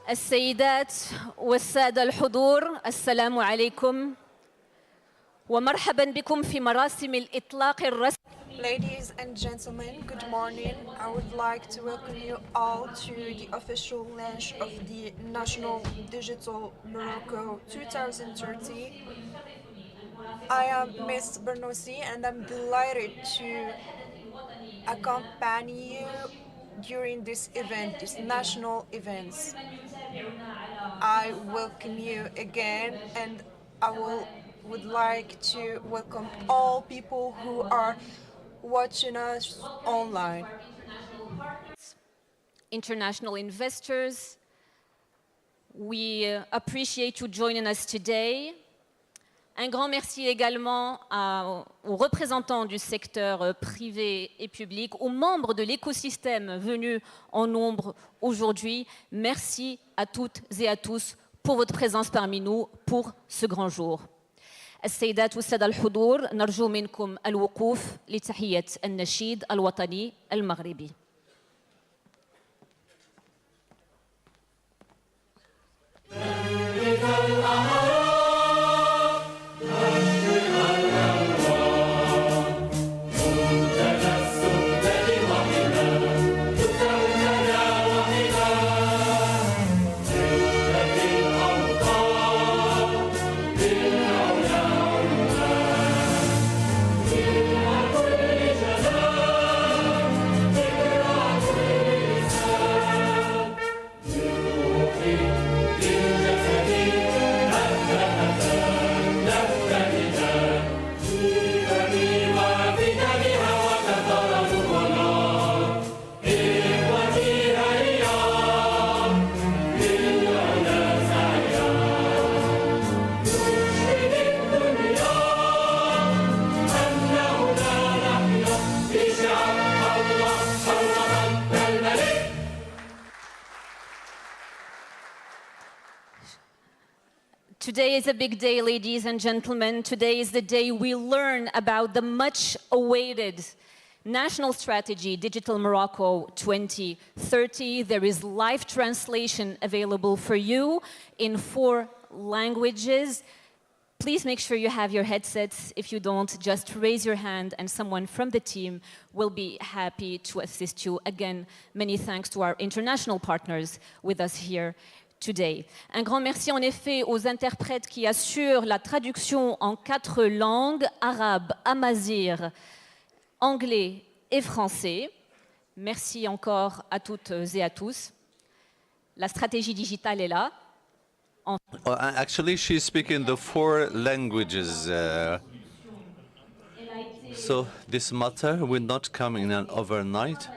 السيدات والسادة الحضور، السلام عليكم ومرحبا بكم في مراسم الإطلاق الرسمي. Ladies and gentlemen, good morning. I would like to welcome you all to the official launch of the National Digital Morocco 2030. I am Ms. Bernoussi and I'm delighted to accompany you during this event, this national events. I welcome you again and would like to welcome all people who are watching us online. International investors, we appreciate you joining us today. Un grand merci également aux représentants du secteur privé et public, aux membres de l'écosystème venus en nombre aujourd'hui. Merci à toutes et à tous pour votre présence parmi nous pour ce grand jour. السيدات والسادة الحضور، نرجو منكم الوقوف لتحية النشيد الوطني المغربي. Today is a big day, ladies and gentlemen. Today is the day we learn about the much-awaited national strategy, Digital Morocco 2030. There is live translation available for you in 4 languages. Please make sure you have your headsets. If you don't, just raise your hand and someone from the team will be happy to assist you. Again, many thanks to our international partners with us here today. Un grand merci en effet aux interprètes qui assurent la traduction en 4 langues, arabe, amazigh, anglais et français. Merci encore à toutes et à tous. La stratégie digitale est là. Actually, she's speaking the 4 languages. So this matter will not come in an overnight.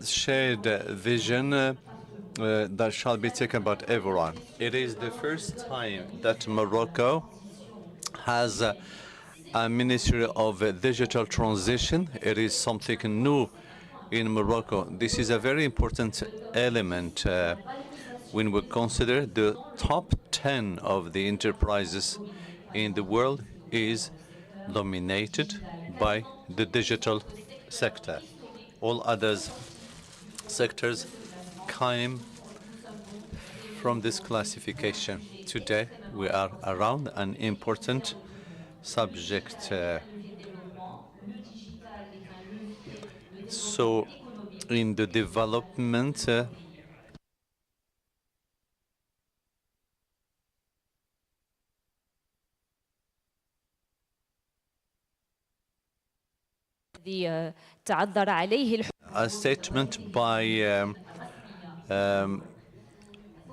Shared vision that shall be taken by everyone. It is the first time that Morocco has a Ministry of Digital Transition. It is something new in Morocco. This is a very important element when we consider the top 10 of the enterprises in the world is dominated by the digital sector. All other sectors came from this classification. Today, we are around an important subject. So, in the development, a statement by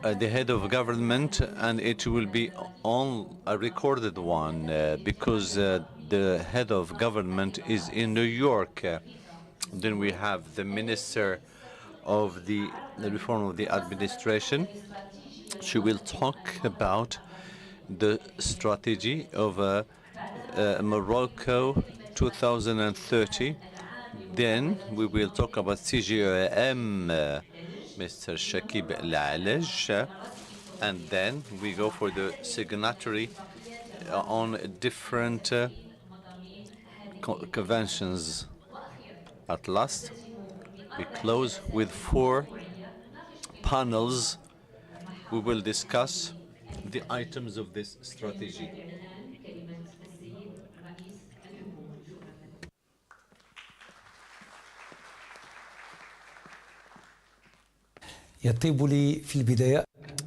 the head of government, and it will be on a recorded one because the head of government is in New York. Then we have the minister of the reform of the administration. She will talk about the strategy of Morocco 2030. Then we will talk about CGM, Mr. Shakib Al-Alaj, and then we go for the signatory on different conventions at last. We close with 4 panels. We will discuss the items of this strategy. يطيب لي في البداية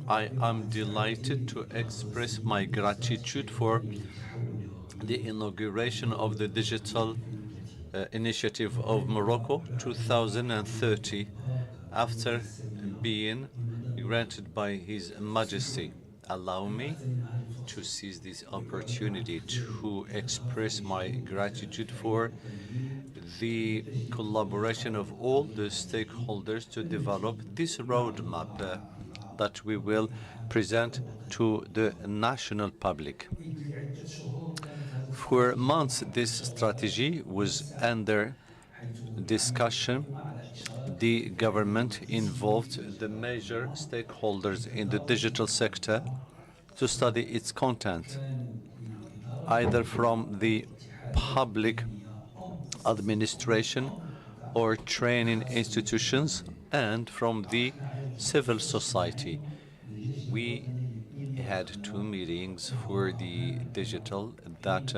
I am delighted to express my gratitude for the inauguration of the digital initiative of Morocco 2030 after being granted by His Majesty. Allow me to seize this opportunity to express my gratitude for the collaboration of all the stakeholders to develop this roadmap that we will present to the national public. For months, this strategy was under discussion. The government involved the major stakeholders in the digital sector to study its content, either from the public administration or training institutions and from the civil society. We had 2 meetings for the digital that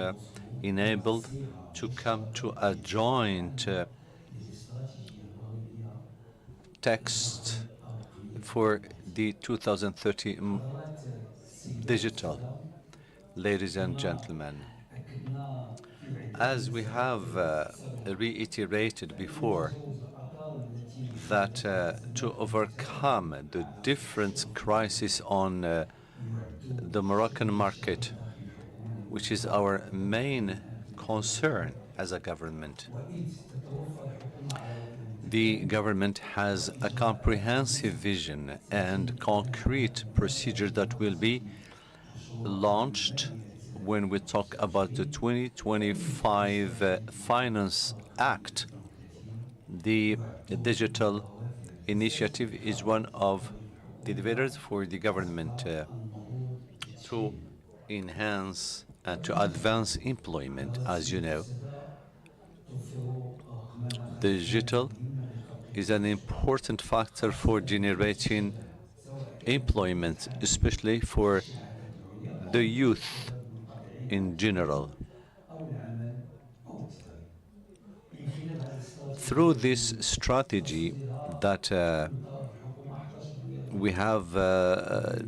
enabled to come to a joint text for the 2030 digital. Ladies and gentlemen, as we have reiterated before, that to overcome the different crises on the Moroccan market, which is our main concern as a government, the government has a comprehensive vision and concrete procedure that will be launched when we talk about the 2025 Finance Act. The digital initiative is one of the dividends for the government to enhance and to advance employment. As you know, digital is an important factor for generating employment, especially for the youth in general. Through this strategy that we have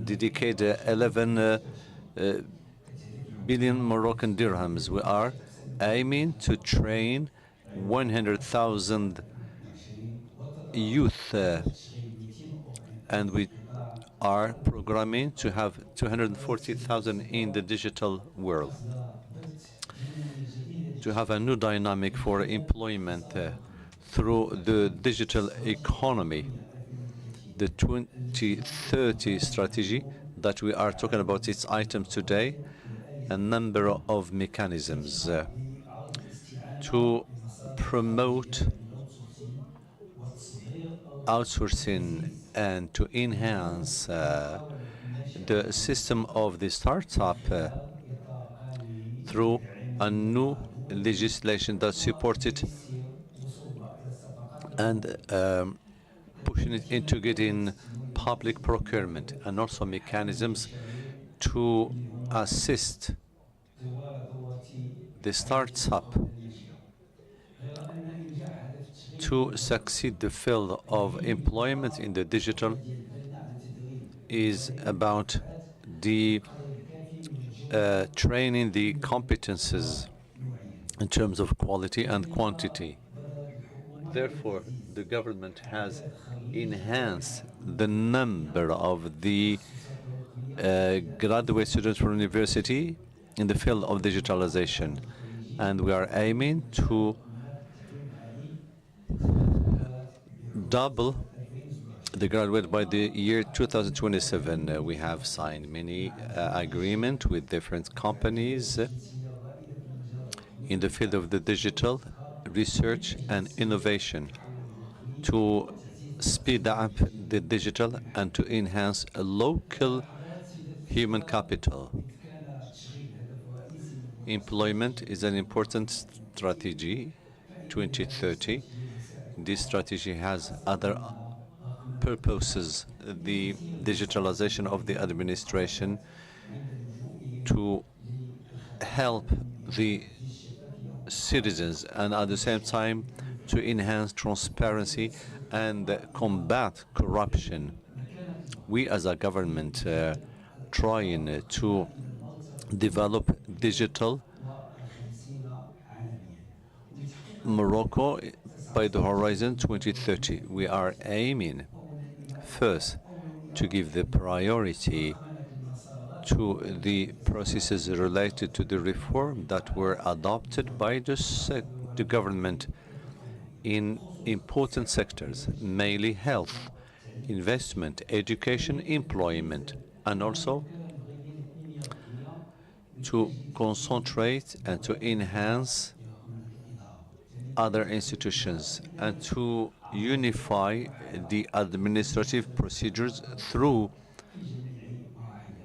dedicated 11 billion Moroccan dirhams, we are aiming to train 100,000 youth, and we are programming to have 240,000 in the digital world, to have a new dynamic for employment through the digital economy. The 2030 strategy that we are talking about its items today, a number of mechanisms to promote outsourcing and to enhance the system of the startup through a new legislation that supports it and pushing it into getting public procurement, and also mechanisms to assist the startup to succeed. The field of employment in the digital is about the training the competences in terms of quality and quantity. Therefore, the government has enhanced the number of the graduate students from university in the field of digitalization, and we are aiming to double the graduate by the year 2027. We have signed many agreements with different companies in the field of the digital research and innovation to speed up the digital and to enhance a local human capital. Employment is an important strategy, 2030. This strategy has other purposes, the digitalization of the administration to help the citizens and at the same time to enhance transparency and combat corruption. We as a government trying to develop digital Morocco by the horizon 2030. We are aiming first to give the priority to the processes related to the reform that were adopted by the government in important sectors, mainly health, investment, education, employment, and also to concentrate and to enhance other institutions and to unify the administrative procedures through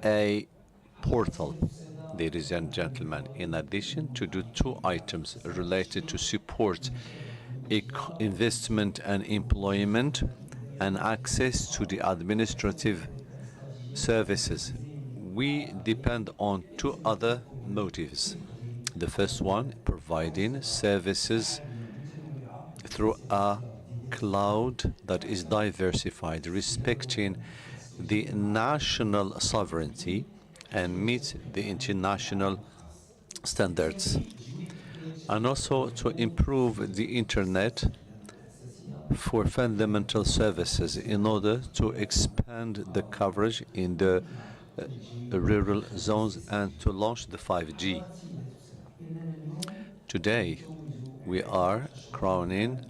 a portal, ladies and gentlemen, in addition to the two items related to support investment and employment and access to the administrative services. We depend on two other motives. The first one, providing services through a cloud that is diversified, respecting the national sovereignty and meet the international standards, and also to improve the internet for fundamental services in order to expand the coverage in the rural zones and to launch the 5G. Today, we are crowning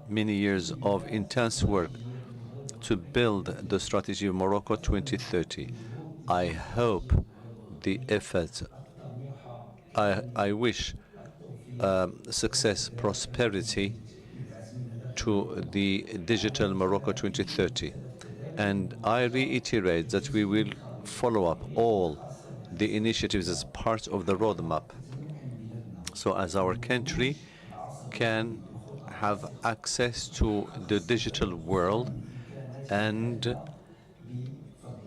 many years of intense work to build the strategy of Morocco 2030. I hope the effort, I wish success, prosperity to the digital Morocco 2030. And I reiterate that we will follow up all the initiatives as part of the roadmap, so as our country can have access to the digital world and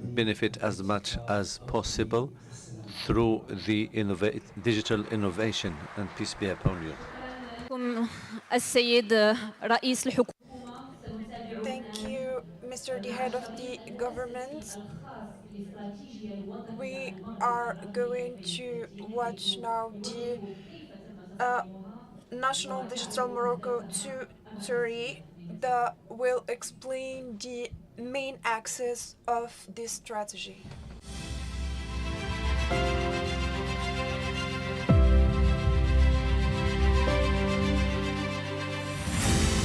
benefit as much as possible through the digital innovation. And peace be upon you. Thank you, Mr. the Head of the Government. We are going to watch now the National Digital Morocco 2030 that will explain the main axis of this strategy.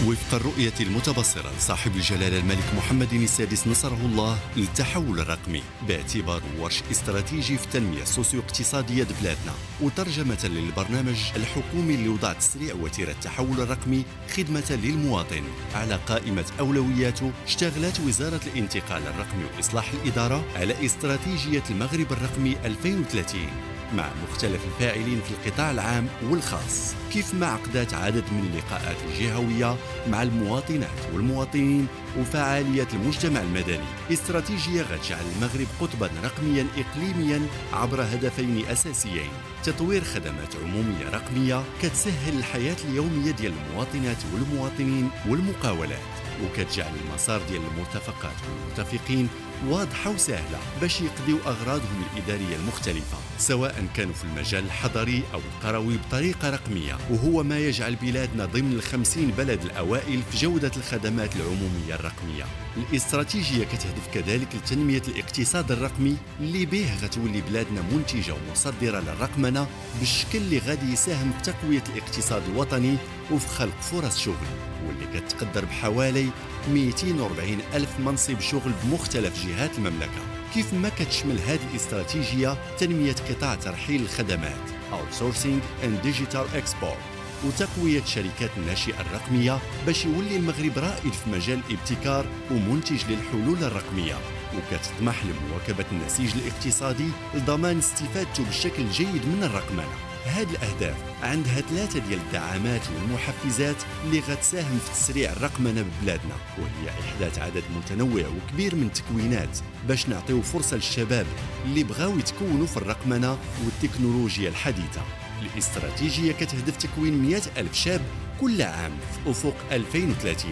وفق الرؤية المتبصرة لصاحب الجلالة الملك محمد السادس نصره الله للتحول الرقمي باعتباره ورش استراتيجي في التنمية السوسيو-اقتصادية بلادنا، وترجمة للبرنامج الحكومي اللي وضع تسريع وتيرة التحول الرقمي خدمة للمواطن. على قائمة أولوياته اشتغلت وزارة الانتقال الرقمي وإصلاح الإدارة على استراتيجية المغرب الرقمي 2030 مع مختلف الفاعلين في القطاع العام والخاص، كيف ما عقدت عدد من اللقاءات الجهوية مع المواطنات والمواطنين وفعالية المجتمع المدني. استراتيجية غتجعل المغرب قطبا رقميا إقليميا عبر هدفين أساسيين: تطوير خدمات عمومية رقمية كتسهل الحياة اليومية ديال المواطنات والمواطنين والمقاولات، وكتجعل المسار ديال المرتفقات والمرتفقين واضحة وسهلة باش يقضيو أغراضهم الإدارية المختلفة، سواء كانوا في المجال الحضري أو القروي بطريقة رقمية، وهو ما يجعل بلادنا ضمن ال50 بلد الأوائل في جودة الخدمات العمومية الرقمية. الاستراتيجية كتهدف كذلك لتنمية الاقتصاد الرقمي اللي به غتولي بلادنا منتجة ومصدرة للرقمنة بالشكل اللي غادي يساهم في تقوية الاقتصاد الوطني وفي خلق فرص شغل، واللي كتقدر بحوالي 240 ألف منصب شغل بمختلف جهات المملكة. كيف ما كتشمل هذه الاستراتيجية تنمية قطاع ترحيل الخدمات Outsourcing and Digital Export، وتقوية شركات الناشئة الرقمية باش يولي المغرب رائد في مجال الابتكار ومنتج للحلول الرقمية، وكتطمح لمواكبة النسيج الاقتصادي لضمان استفادته بشكل جيد من الرقمنة. هاد الأهداف عندها 3 ديال الدعامات والمحفزات اللي غتساهم في تسريع الرقمنة ببلادنا، وهي إحداث عدد متنوع وكبير من التكوينات باش نعطيو فرصة للشباب اللي بغاو يتكونوا في الرقمنة والتكنولوجيا الحديثة. الاستراتيجية كتهدف تكوين 100,000 شاب كل عام في أفق 2030،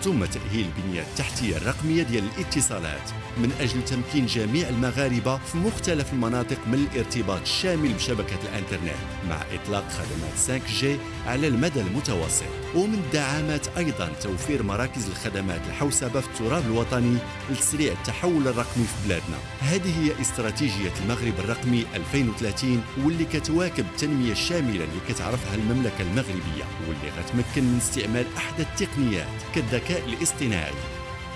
ثم تأهيل البنية التحتية الرقمية ديال الاتصالات من أجل تمكين جميع المغاربة في مختلف المناطق من الارتباط الشامل بشبكة الإنترنت، مع إطلاق خدمات 5G على المدى المتوسط. ومن الدعامات أيضا توفير مراكز الخدمات الحوسبة في التراب الوطني لتسريع التحول الرقمي في بلادنا. هذه هي استراتيجية المغرب الرقمي 2030، واللي كتواكب التنمية الشاملة اللي كتعرفها المملكة المغربية، واللي غتمكن من استعمال أحدث التقنيات كالذكاء الاصطناعي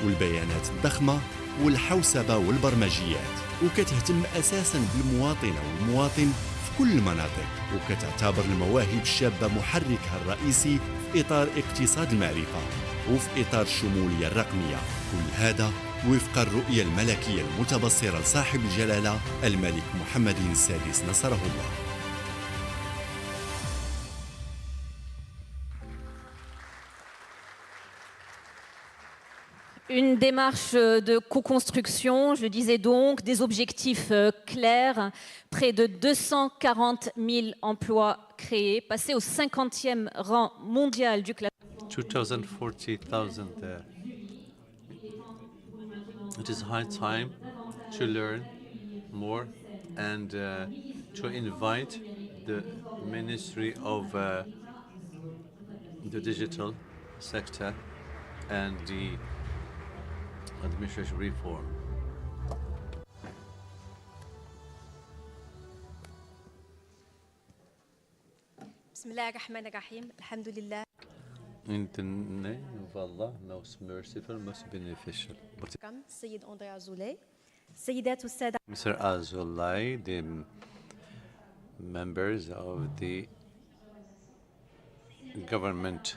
والبيانات الضخمة والحوسبة والبرمجيات، وكتهتم أساساً بالمواطنة والمواطن في كل المناطق، وكتعتبر المواهب الشابة محركها الرئيسي في إطار اقتصاد المعرفة وفي إطار الشمولية الرقمية. كل هذا وفق الرؤية الملكية المتبصرة لصاحب الجلالة الملك محمد السادس نصره الله. Une démarche de co-construction, je disais donc, des objectifs clairs, près de 240 000 emplois créés, passer au 50e rang mondial du classement. 240,000. It is high time to learn more and to invite the Ministry of the Digital Sector and the administration reform. بسم الله الرحمن الرحيم الحمد لله. In the name of Allah, most merciful, most beneficial. السيد أندري أزولي، السيدات والسادة. Mr. Azulay, the members of the government,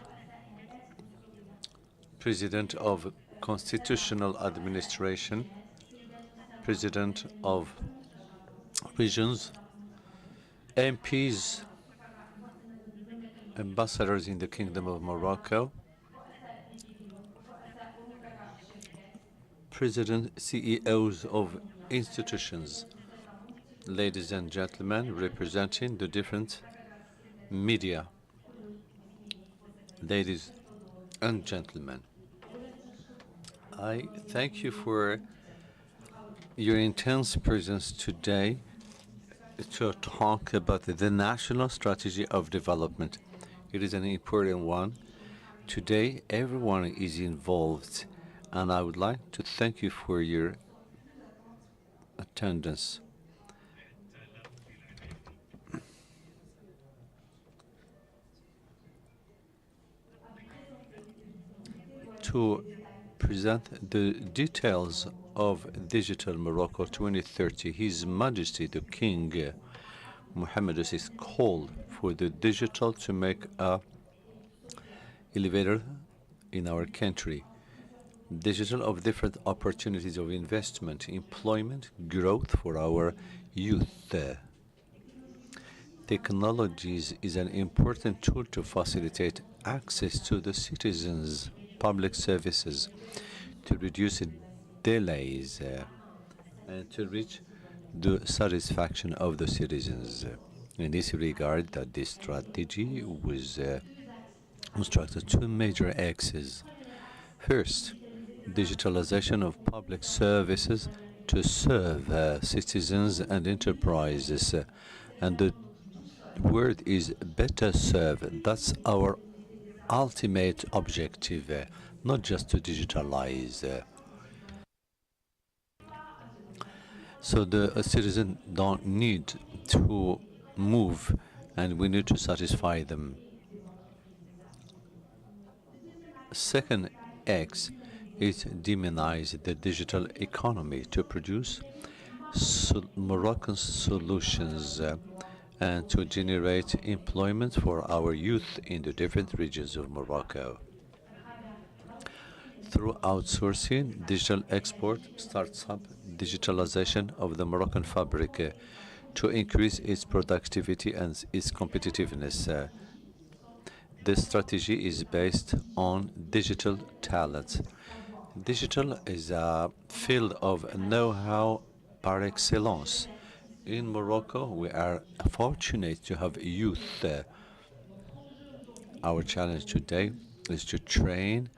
President of Constitutional Administration, President of Regions, MPs, ambassadors in the Kingdom of Morocco, President, CEOs of institutions, ladies and gentlemen representing the different media, ladies and gentlemen, I thank you for your intense presence today to talk about the national strategy of development. It is an important one. Today, everyone is involved, and I would like to thank you for your attendance. To present the details of Digital Morocco 2030, His Majesty the King Mohammed VI called for the digital to make a elevator in our country. Digital of different opportunities of investment, employment, growth for our youth. Technologies is an important tool to facilitate access to the citizens' public services, to reduce delays, and to reach the satisfaction of the citizens. In this regard, this strategy was constructed two major axes. First, digitalization of public services to serve citizens and enterprises, and the word is better serve. That's our ultimate objective, not just to digitalize. So the citizens don't need to move, and we need to satisfy them. Second X is demonize the digital economy to produce Moroccan solutions and to generate employment for our youth in the different regions of Morocco. through outsourcing, digital export, startup, digitalization of the Moroccan fabric to increase its productivity and its competitiveness. This strategy is based on digital talent. Digital is a field of know-how par excellence. In Morocco, we are fortunate to have youth. Our challenge today is to train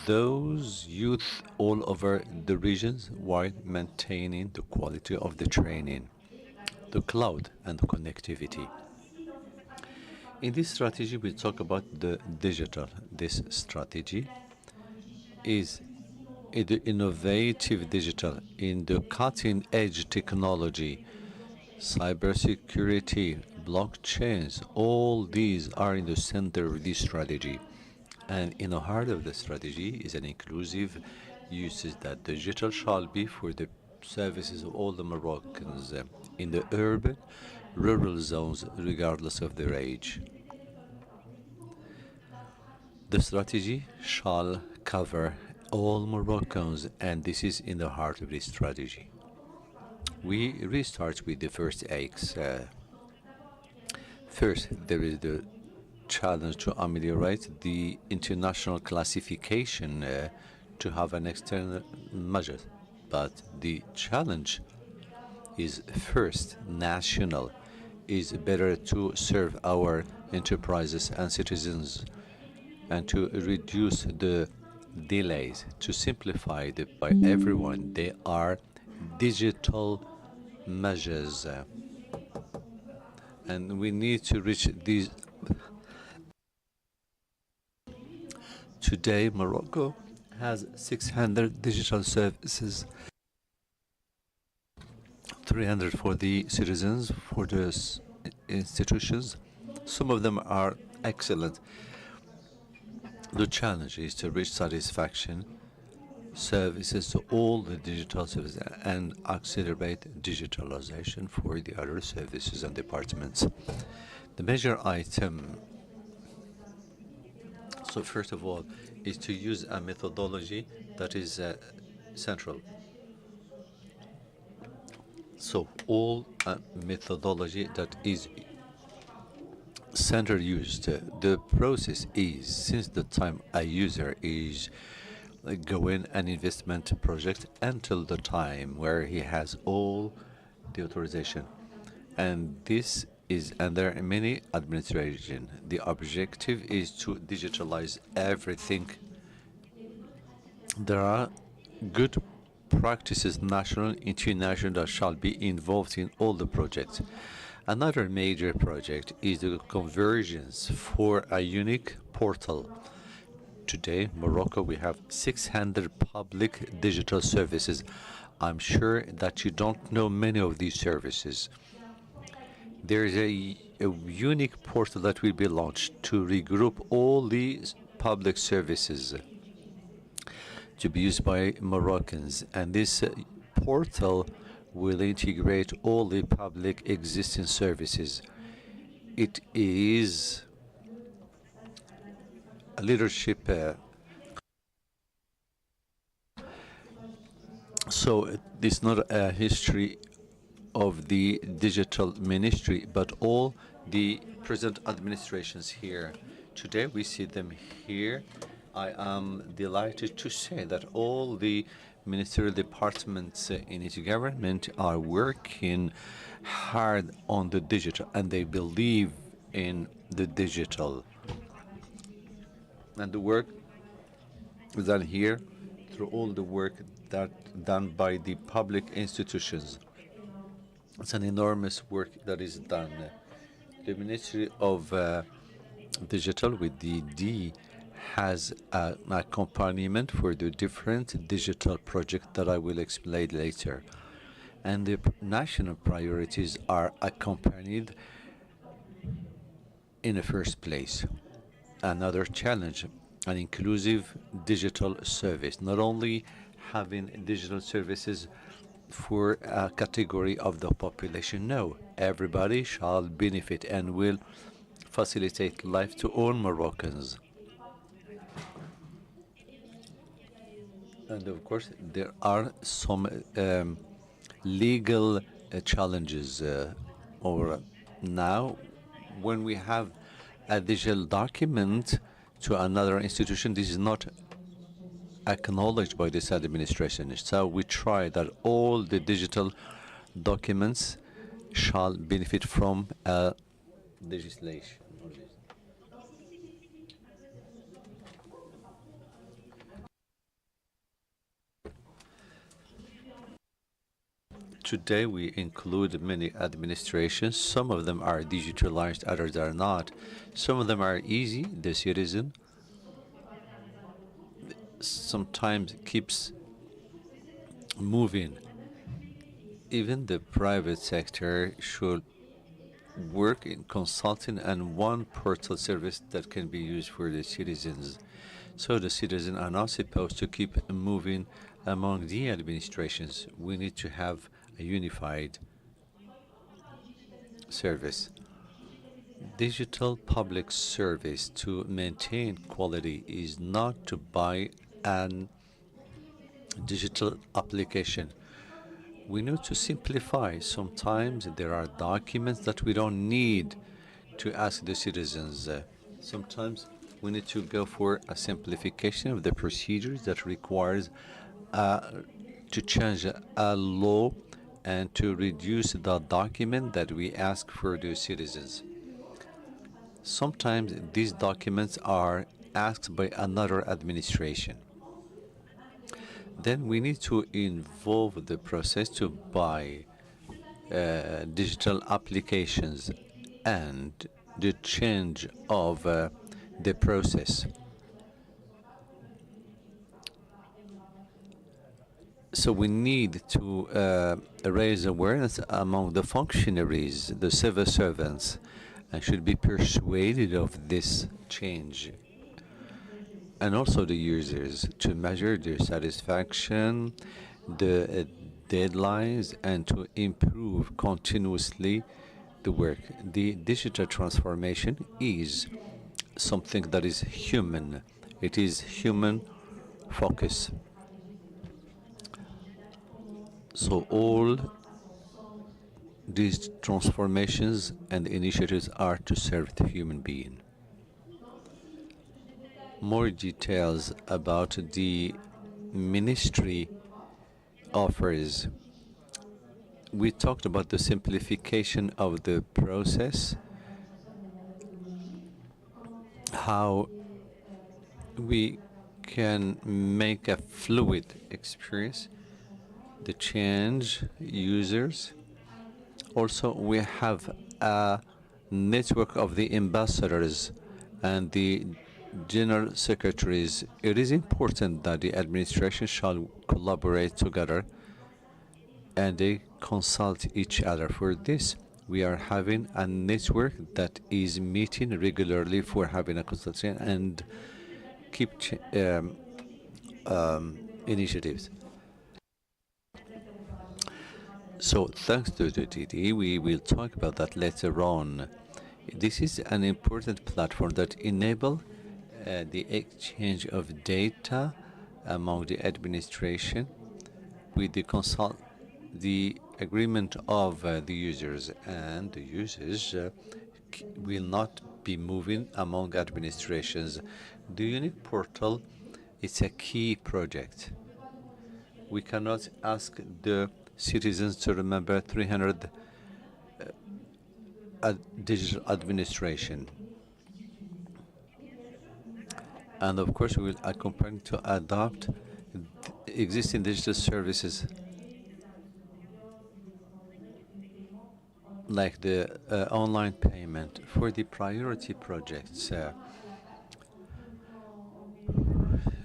those youth all over the regions while maintaining the quality of the training, the cloud, and the connectivity. In this strategy, we talk about the digital. This strategy is in the innovative digital, in the cutting edge technology, cybersecurity, blockchains, all these are in the center of this strategy. And in the heart of the strategy is an inclusive usage that digital shall be for the services of all the Moroccans in the urban, rural zones, regardless of their age. The strategy shall cover all Moroccans, and this is in the heart of this strategy. We restart with the first X. First, there is the challenge to ameliorate the international classification to have an external measure. But the challenge is first national, is better to serve our enterprises and citizens and to reduce the delays, to simplify it by everyone. They are digital measures. And we need to reach these. Today, Morocco has 600 digital services, 300 for the citizens, for the institutions. Some of them are excellent. The challenge is to reach satisfaction services to all the digital services and accelerate digitalization for the other services and departments. The major item, so first of all, is to use a methodology that is central. So all methodology that is center used, the process is since the time a user is going an investment project until the time where he has all the authorization. And this is under many administration. The objective is to digitalize everything. There are good practices, national, international, that shall be involved in all the projects. Another major project is the convergence for a unique portal. Today, Morocco, we have 600 public digital services. I'm sure that you don't know many of these services. There is a unique portal that will be launched to regroup all these public services to be used by Moroccans. And this portal will integrate all the public existing services. It is a leadership. So it's not a history of the digital ministry, but all the present administrations here. Today we see them here. I am delighted to say that all the ministerial departments in each government are working hard on the digital, and they believe in the digital. And the work done here through all the work that done by the public institutions. It's an enormous work that is done. The Ministry of Digital with the D has an accompaniment for the different digital projects that I will explain later. And the national priorities are accompanied in the first place. Another challenge, an inclusive digital service, not only having digital services for a category of the population. No, everybody shall benefit and will facilitate life to all Moroccans. And of course, there are some legal challenges. Or now, when we have a digital document to another institution, this is not acknowledged by this administration. So we try that all the digital documents shall benefit from legislation. Today we include many administrations. Some of them are digitalized, others are not. Some of them are easy. The citizen sometimes keeps moving. Even the private sector should work in consulting and one portal service that can be used for the citizens. So the citizens are not supposed to keep moving among the administrations. We need to have a unified service. Digital public service to maintain quality is not to buy an digital application. We need to simplify. Sometimes there are documents that we don't need to ask the citizens. Sometimes we need to go for a simplification of the procedures that requires to change a law and to reduce the document that we ask for the citizens. Sometimes these documents are asked by another administration. Then we need to involve the process to buy digital applications and the change of the process. So we need to raise awareness among the functionaries, the civil servants, and should be persuaded of this change. And also the users to measure their satisfaction, the deadlines, and to improve continuously the work. The digital transformation is something that is human. It is human focus. So all these transformations and initiatives are to serve the human being. More details about the ministry offers. We talked about the simplification of the process, how we can make a fluid experience, the change users. Also, we have a network of the ambassadors and the general secretaries. It is important that the administration shall collaborate together and they consult each other. For this, we are having a network that is meeting regularly for having a consultation and keep initiatives. So thanks to the TD, we will talk about that later on. This is an important platform that enable the exchange of data among the administration with the agreement of the users, and the users will not be moving among administrations. The unique portal is a key project. We cannot ask the citizens to remember 300 digital administration. And of course, we will accompany to adopt existing digital services like the online payment for the priority projects.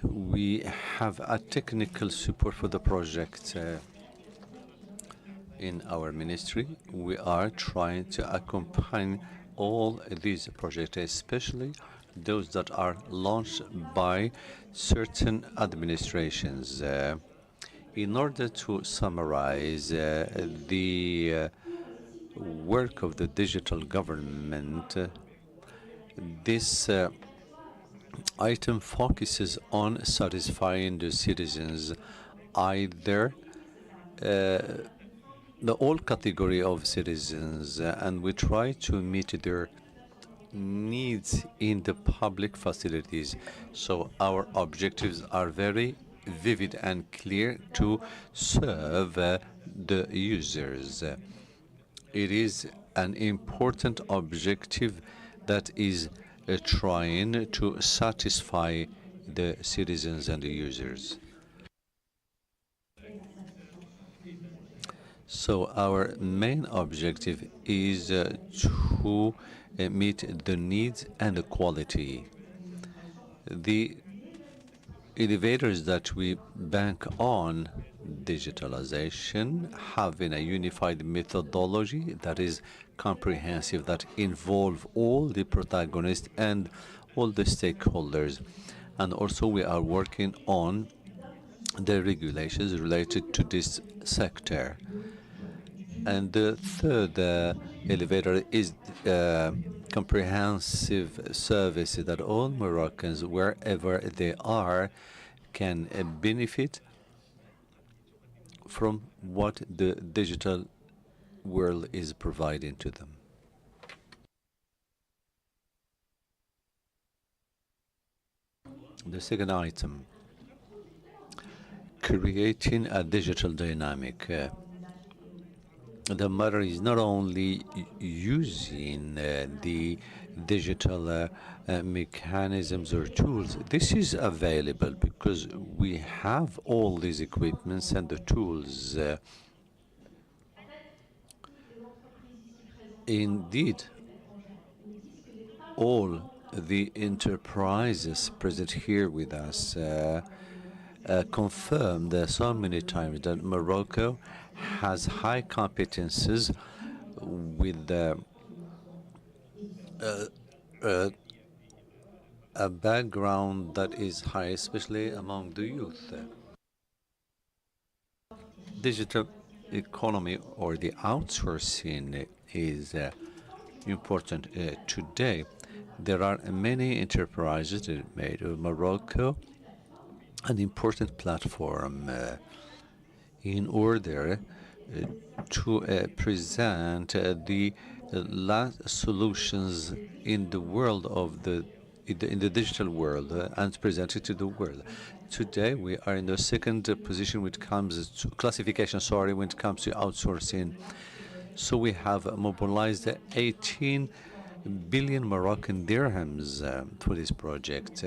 We have a technical support for the project in our ministry. We are trying to accompany all these projects, especially those that are launched by certain administrations. In order to summarize the work of the digital government, this item focuses on satisfying the citizens, either the all category of citizens, and we try to meet their needs in the public facilities. So our objectives are very vivid and clear to serve the users. It is an important objective that is trying to satisfy the citizens and the users. So our main objective is to meet the needs and the quality. The elevators that we bank on digitalization, having a unified methodology that is comprehensive, that involve all the protagonists and all the stakeholders. And also we are working on the regulations related to this sector. And the third elevator is comprehensive services that all Moroccans, wherever they are, can benefit from what the digital world is providing to them. The second item, creating a digital dynamic. The matter is not only using the digital mechanisms or tools. This is available because we have all these equipments and the tools. Indeed, all the enterprises present here with us confirmed so many times that Morocco has high competences with a background that is high, especially among the youth. Digital economy or the outsourcing is important today. There are many enterprises that made of Morocco an important platform in order to present the last solutions in the world of in the digital world and present it to the world. Today we are in the second position when it comes to classification, when it comes to outsourcing. So we have mobilized 18 billion Moroccan dirhams for this project.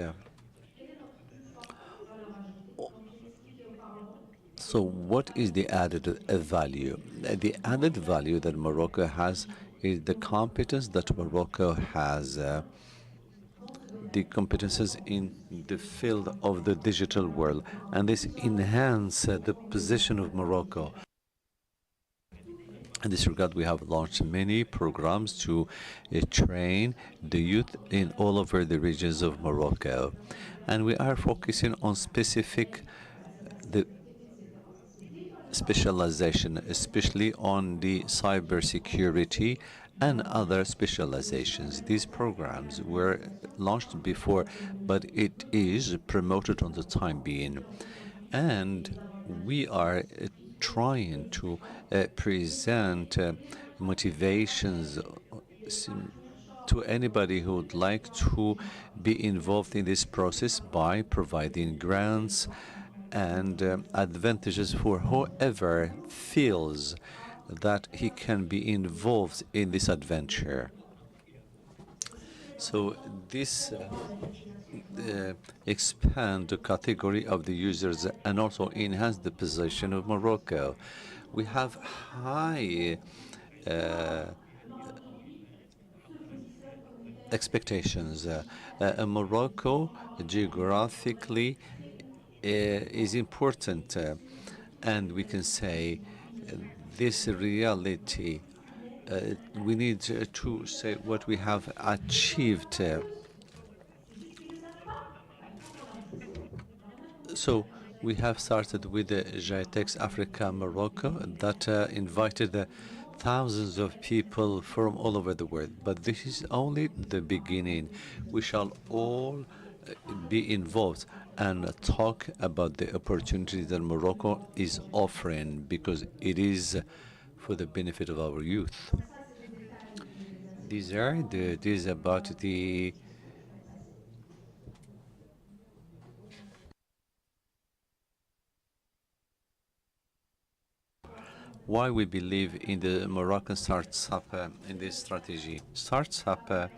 So what is the added value? The added value that Morocco has is the competence that Morocco has, the competences in the field of the digital world, and this enhance the position of Morocco. In this regard, we have launched many programs to train the youth in all over the regions of Morocco, and we are focusing on the specialization, especially on the cybersecurity and other specializations. These programs were launched before, but it is promoted on the time being. And we are trying to present motivations to anybody who would like to be involved in this process by providing grants and advantages for whoever feels that he can be involved in this adventure. So this expand the category of the users and also enhance the position of Morocco. We have high expectations. Morocco geographically is important, and we can say this reality. We need to say what we have achieved. So we have started with the GITEX Africa Morocco that invited thousands of people from all over the world. But this is only the beginning. We shall all be involved and talk about the opportunities that Morocco is offering, because it is for the benefit of our youth. These about the why we believe in the Moroccan startup in this strategy. Startup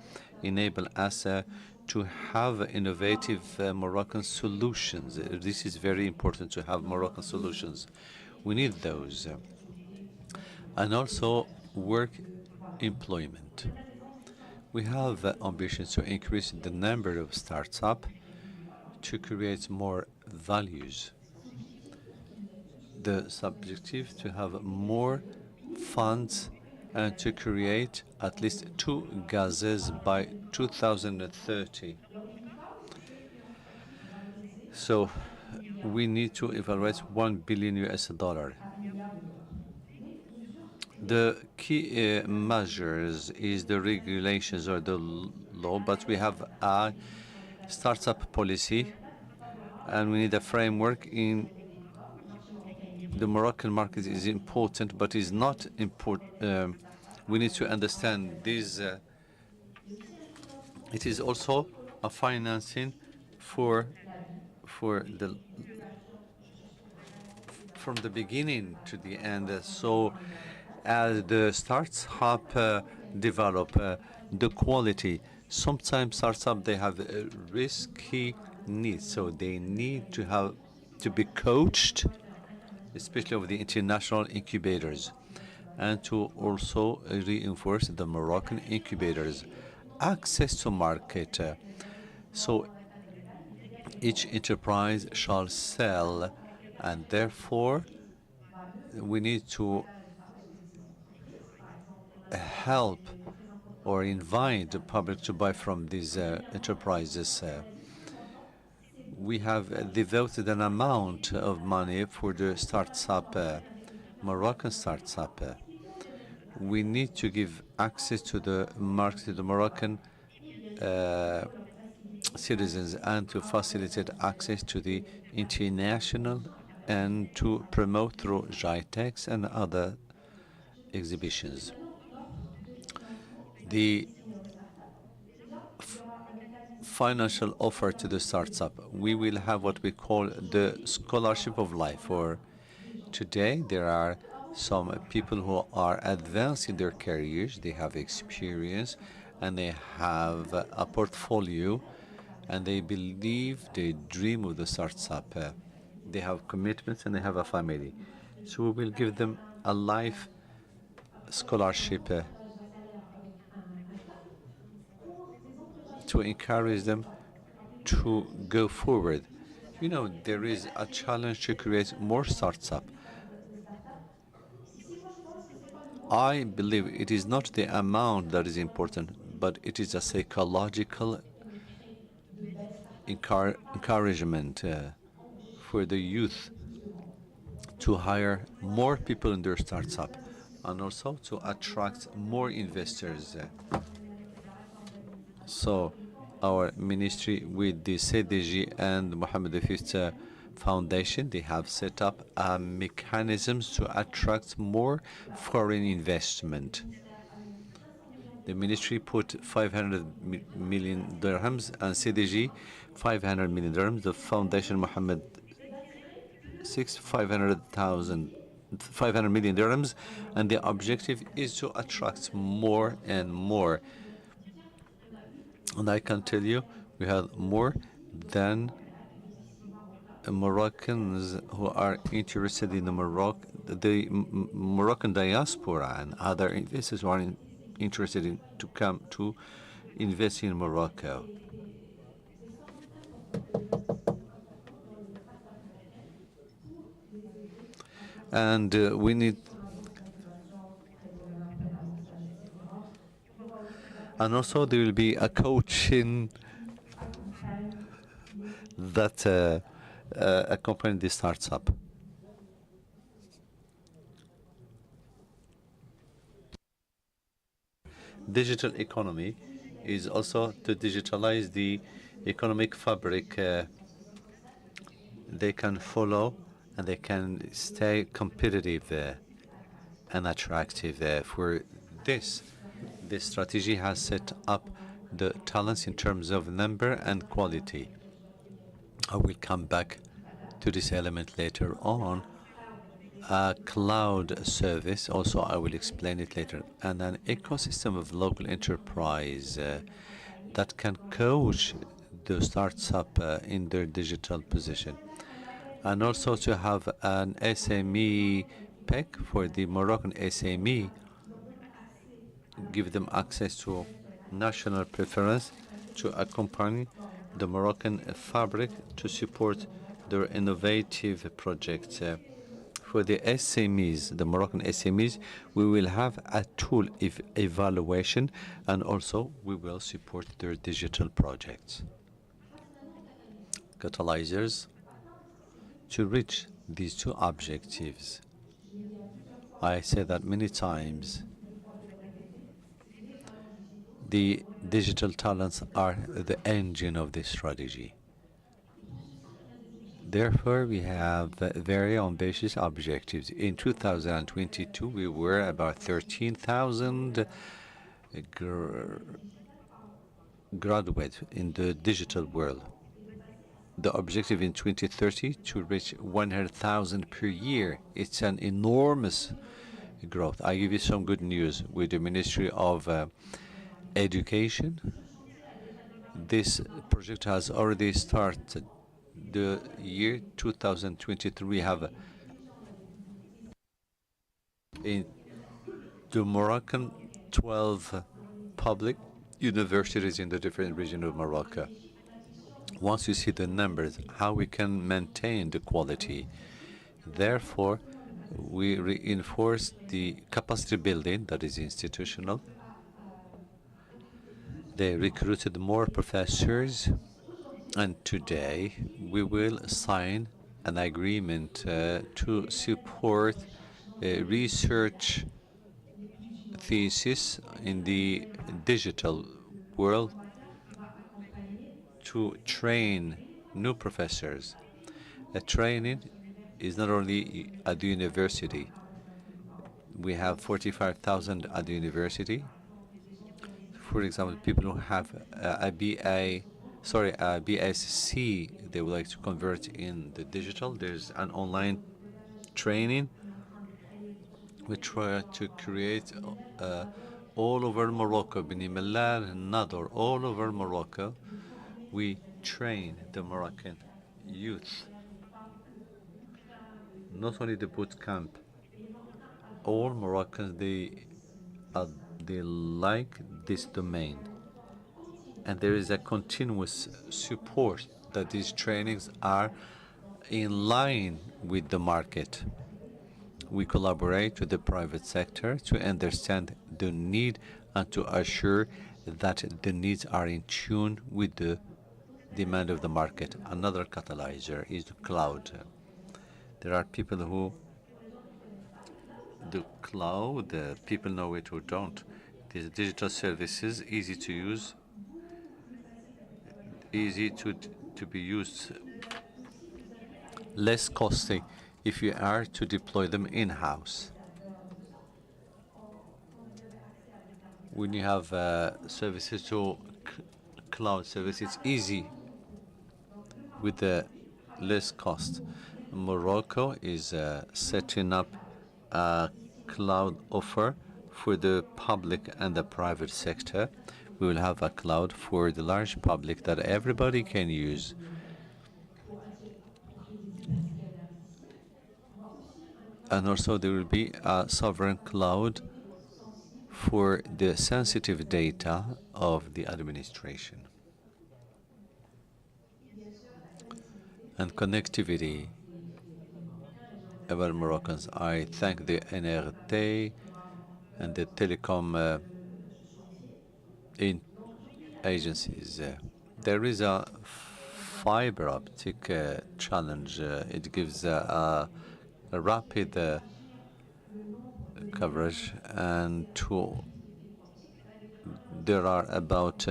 enable us to have innovative Moroccan solutions. This is very important to have Moroccan solutions. We need those. And also work employment. We have ambitions to increase the number of startups to create more values. The subjective to have more funds and to create at least 2 gazes by 2030. So we need to evaluate $1 billion. The key measures is the regulations or the law, but we have a startup policy, and we need a framework. In the Moroccan market is important, but is not important. We need to understand this. It is also a financing for the from the beginning to the end. So as the startup develop the quality, sometimes startup they have risky needs, so they need to be coached, especially of the international incubators, and to also reinforce the Moroccan incubators. Access to market. So each enterprise shall sell, and therefore we need to help or invite the public to buy from these enterprises. We have devoted an amount of money for the startup, Moroccan startup. We need to give access to the market, to the Moroccan citizens, and to facilitate access to the international, and to promote through GITEX and other exhibitions. The financial offer to the startup. We will have what we call the scholarship of life. Or today, there are some people who are advanced in their careers, they have experience, and they have a portfolio, and they believe, they dream of the startup. They have commitments and they have a family. So we will give them a life scholarship to encourage them to go forward. You know, there is a challenge to create more startups. I believe it is not the amount that is important, but it is a psychological encouragement for the youth to hire more people in their startup, and also to attract more investors. So our ministry with the CDG and Mohammed V Foundation, they have set up mechanisms to attract more foreign investment. The ministry put 500 million dirhams, and CDG 500 million dirhams. The foundation Mohammed VI 500 million dirhams, and the objective is to attract more and more. And I can tell you, we have more than Moroccans who are interested in the Moroccan diaspora, and other investors who are interested in to come to invest in Morocco. And we need, and also there will be a coaching that accompany the startup. Digital economy is also to digitalize the economic fabric they can follow and they can stay competitive and attractive. For this, this strategy has set up the talents in terms of number and quality. I will come back to this element later on. A cloud service, also I will explain it later, and an ecosystem of local enterprise that can coach the startup in their digital position, and also to have an SME PEC for the Moroccan SME, give them access to national preference to accompany the Moroccan fabric to support their innovative projects. For the SMEs, the Moroccan SMEs, we will have a tool evaluation, and also we will support their digital projects. Catalyzers to reach these two objectives. I say that many times. The digital talents are the engine of this strategy. Therefore, we have very ambitious objectives. In 2022, we were about 13,000 graduates in the digital world. The objective in 2030 to reach 100,000 per year. It's an enormous growth. I give you some good news with the Ministry of Education. This project has already started. The year 2023, we have in the Moroccan 12 public universities in the different regions of Morocco. Once you see the numbers, how we can maintain the quality. Therefore, we reinforce the capacity building that is institutional. They recruited more professors, and today we will sign an agreement to support research thesis in the digital world to train new professors. A training is not only at the university. We have 45,000 at the university. For example, people who have a BSc, they would like to convert in the digital. There's an online training. We try to create all over Morocco, Beni Mellal, Nador, all over Morocco. We train the Moroccan youth. Not only the boot camp. All Moroccans, they like this domain, and there is a continuous support that these trainings are in line with the market. We collaborate with the private sector to understand the need and to assure that the needs are in tune with the demand of the market. Another catalyzer is the cloud. There are people who the cloud, people know it or don't. These digital services, easy to use, easy to be used, less costly if you are to deploy them in-house. When you have services to cloud service, it's easy with the less cost. Morocco is setting up a cloud offer for the public and the private sector. We will have a cloud for the large public that everybody can use. And also there will be a sovereign cloud for the sensitive data of the administration. And connectivity about Moroccans. I thank the NRT and the telecom agencies. There is a fiber optic challenge. It gives a rapid coverage, and there are about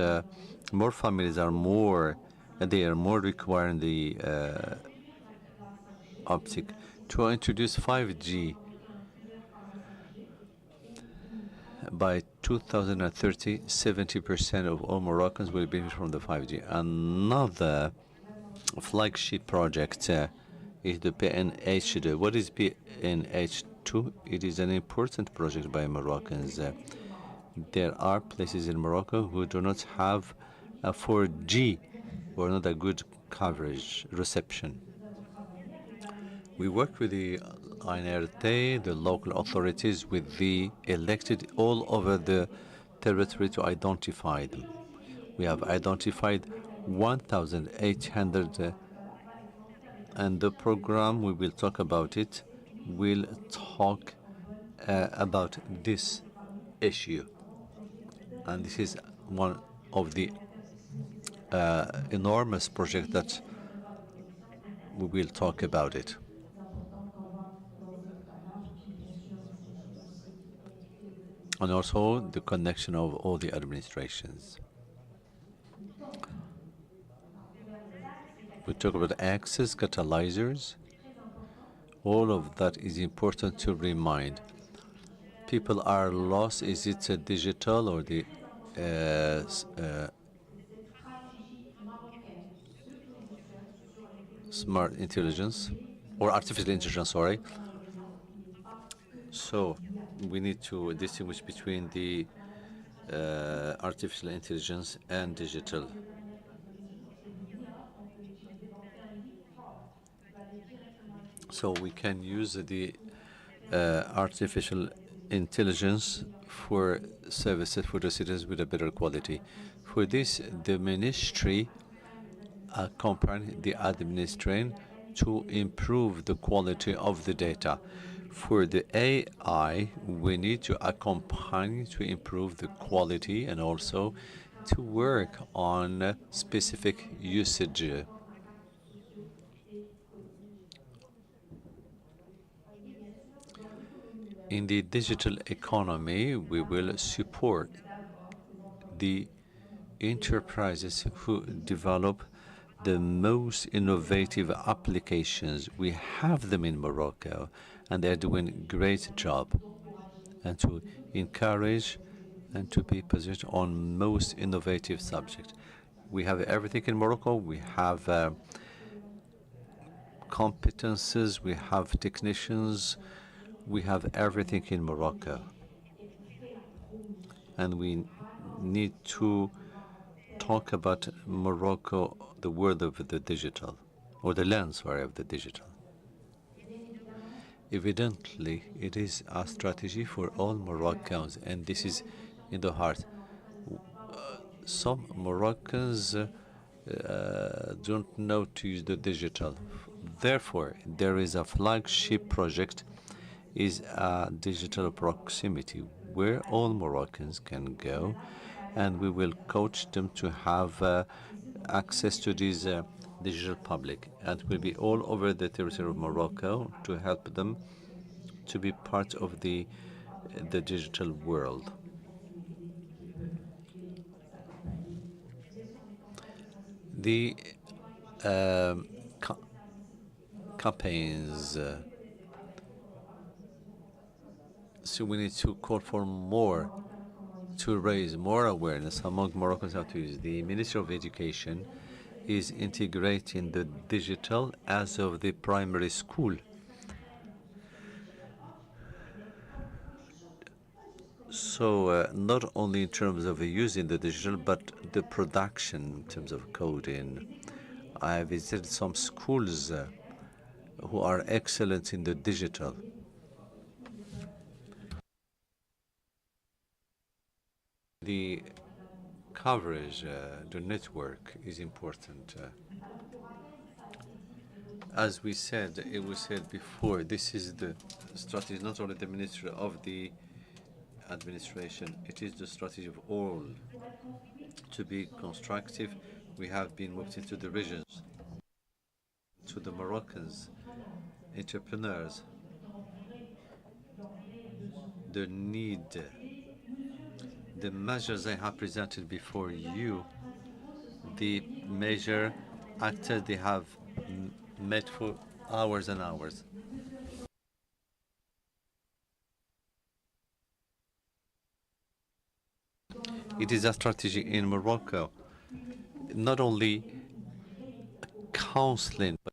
more families are more they are more requiring the optic. To introduce 5G by 2030, 70% of all Moroccans will benefit from the 5G. Another flagship project is the PNH2. What is PNH2? It is an important project by Moroccans. There are places in Morocco who do not have a 4G or not a good coverage reception. We work with the INRT, the local authorities, with the elected all over the territory to identify them. We have identified 1,800 and the program, we will talk about it, will talk about this issue. And this is one of the enormous projects that we will talk about it. And also the connection of all the administrations. We talk about access, catalyzers. All of that is important to remind. People are lost. Is it digital or the smart intelligence or artificial intelligence, sorry. So we need to distinguish between the artificial intelligence and digital. So we can use the artificial intelligence for services for the citizens with a better quality. For this, the ministry accompany the administration to improve the quality of the data. For the AI, we need to accompany to improve the quality and also to work on specific usage. In the digital economy, we will support the enterprises who develop the most innovative applications. We have them in Morocco, and they're doing a great job. And to encourage and to be positioned on most innovative subject. We have everything in Morocco. We have competences. We have technicians. We have everything in Morocco. And we need to talk about Morocco, the world of the digital, or the land, sorry, of the digital. Evidently, it is a strategy for all Moroccans, and this is in the heart. Some Moroccans don't know to use the digital. Therefore, there is a flagship project, is a digital proximity, where all Moroccans can go, and we will coach them to have access to this digital public, and will be all over the territory of Morocco to help them to be part of the digital world. The campaigns. So we need to call for more, to raise more awareness among Moroccans how to use. The Ministry of Education is integrating the digital as of the primary school. So not only in terms of using the digital, but the production in terms of coding. I visited some schools who are excellent in the digital. The coverage, the network is important. As we said, it was said before, this is the strategy, not only the Ministry of the Administration, it is the strategy of all. To be constructive, we have been moved into the regions, to the Moroccans, entrepreneurs, the need, the measures I have presented before you, the measure actors, they have met for hours and hours. It is a strategy in Morocco, not only counseling, but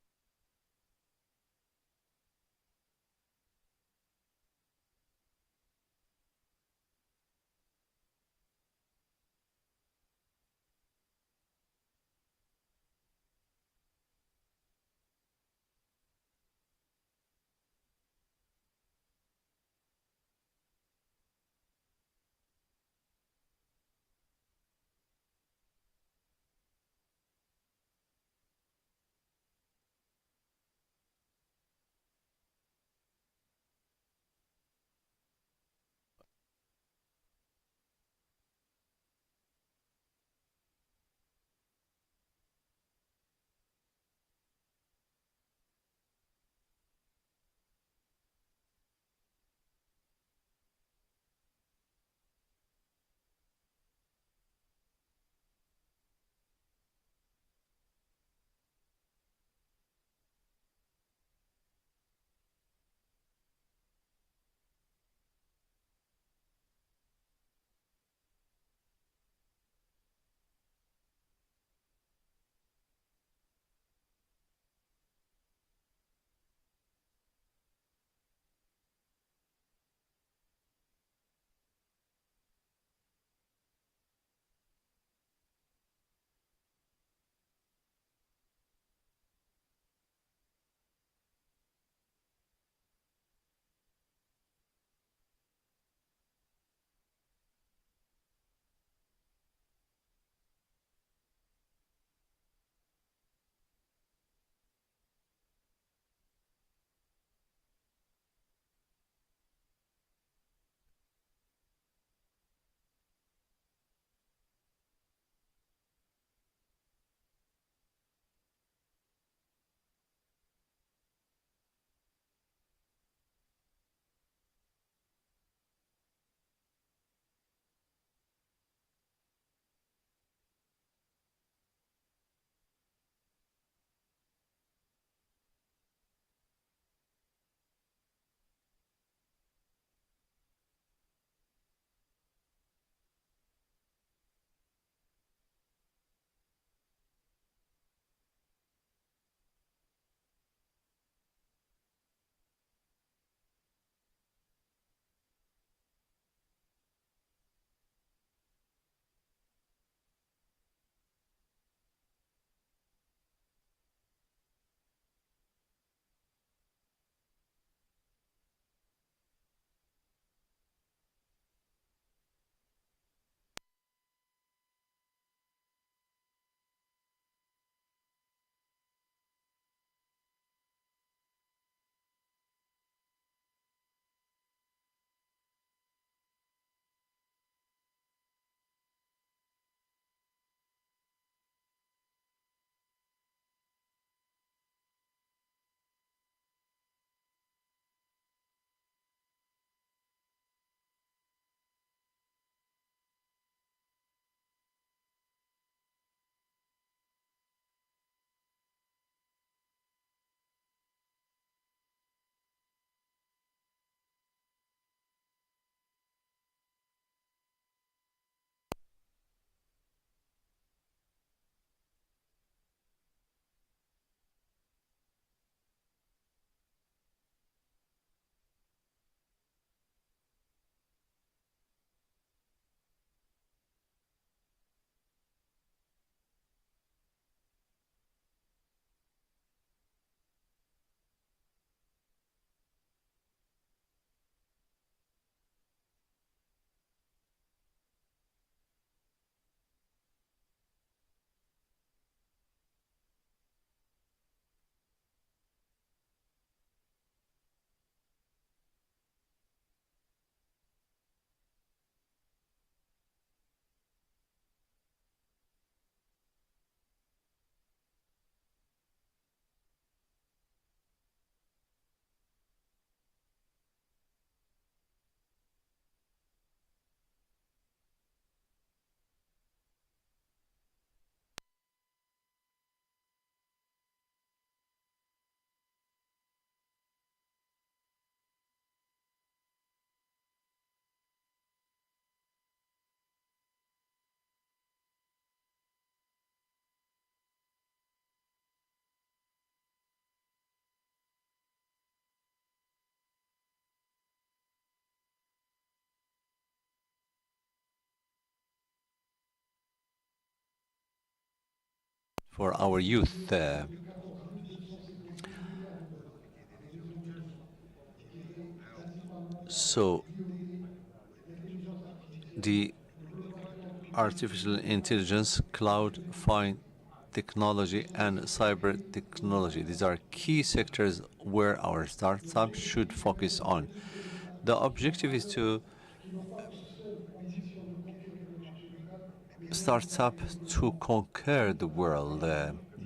for our youth. So the artificial intelligence, cloud, fine technology, and cyber technology. These are key sectors where our startups should focus on. The objective is to start up to conquer the world.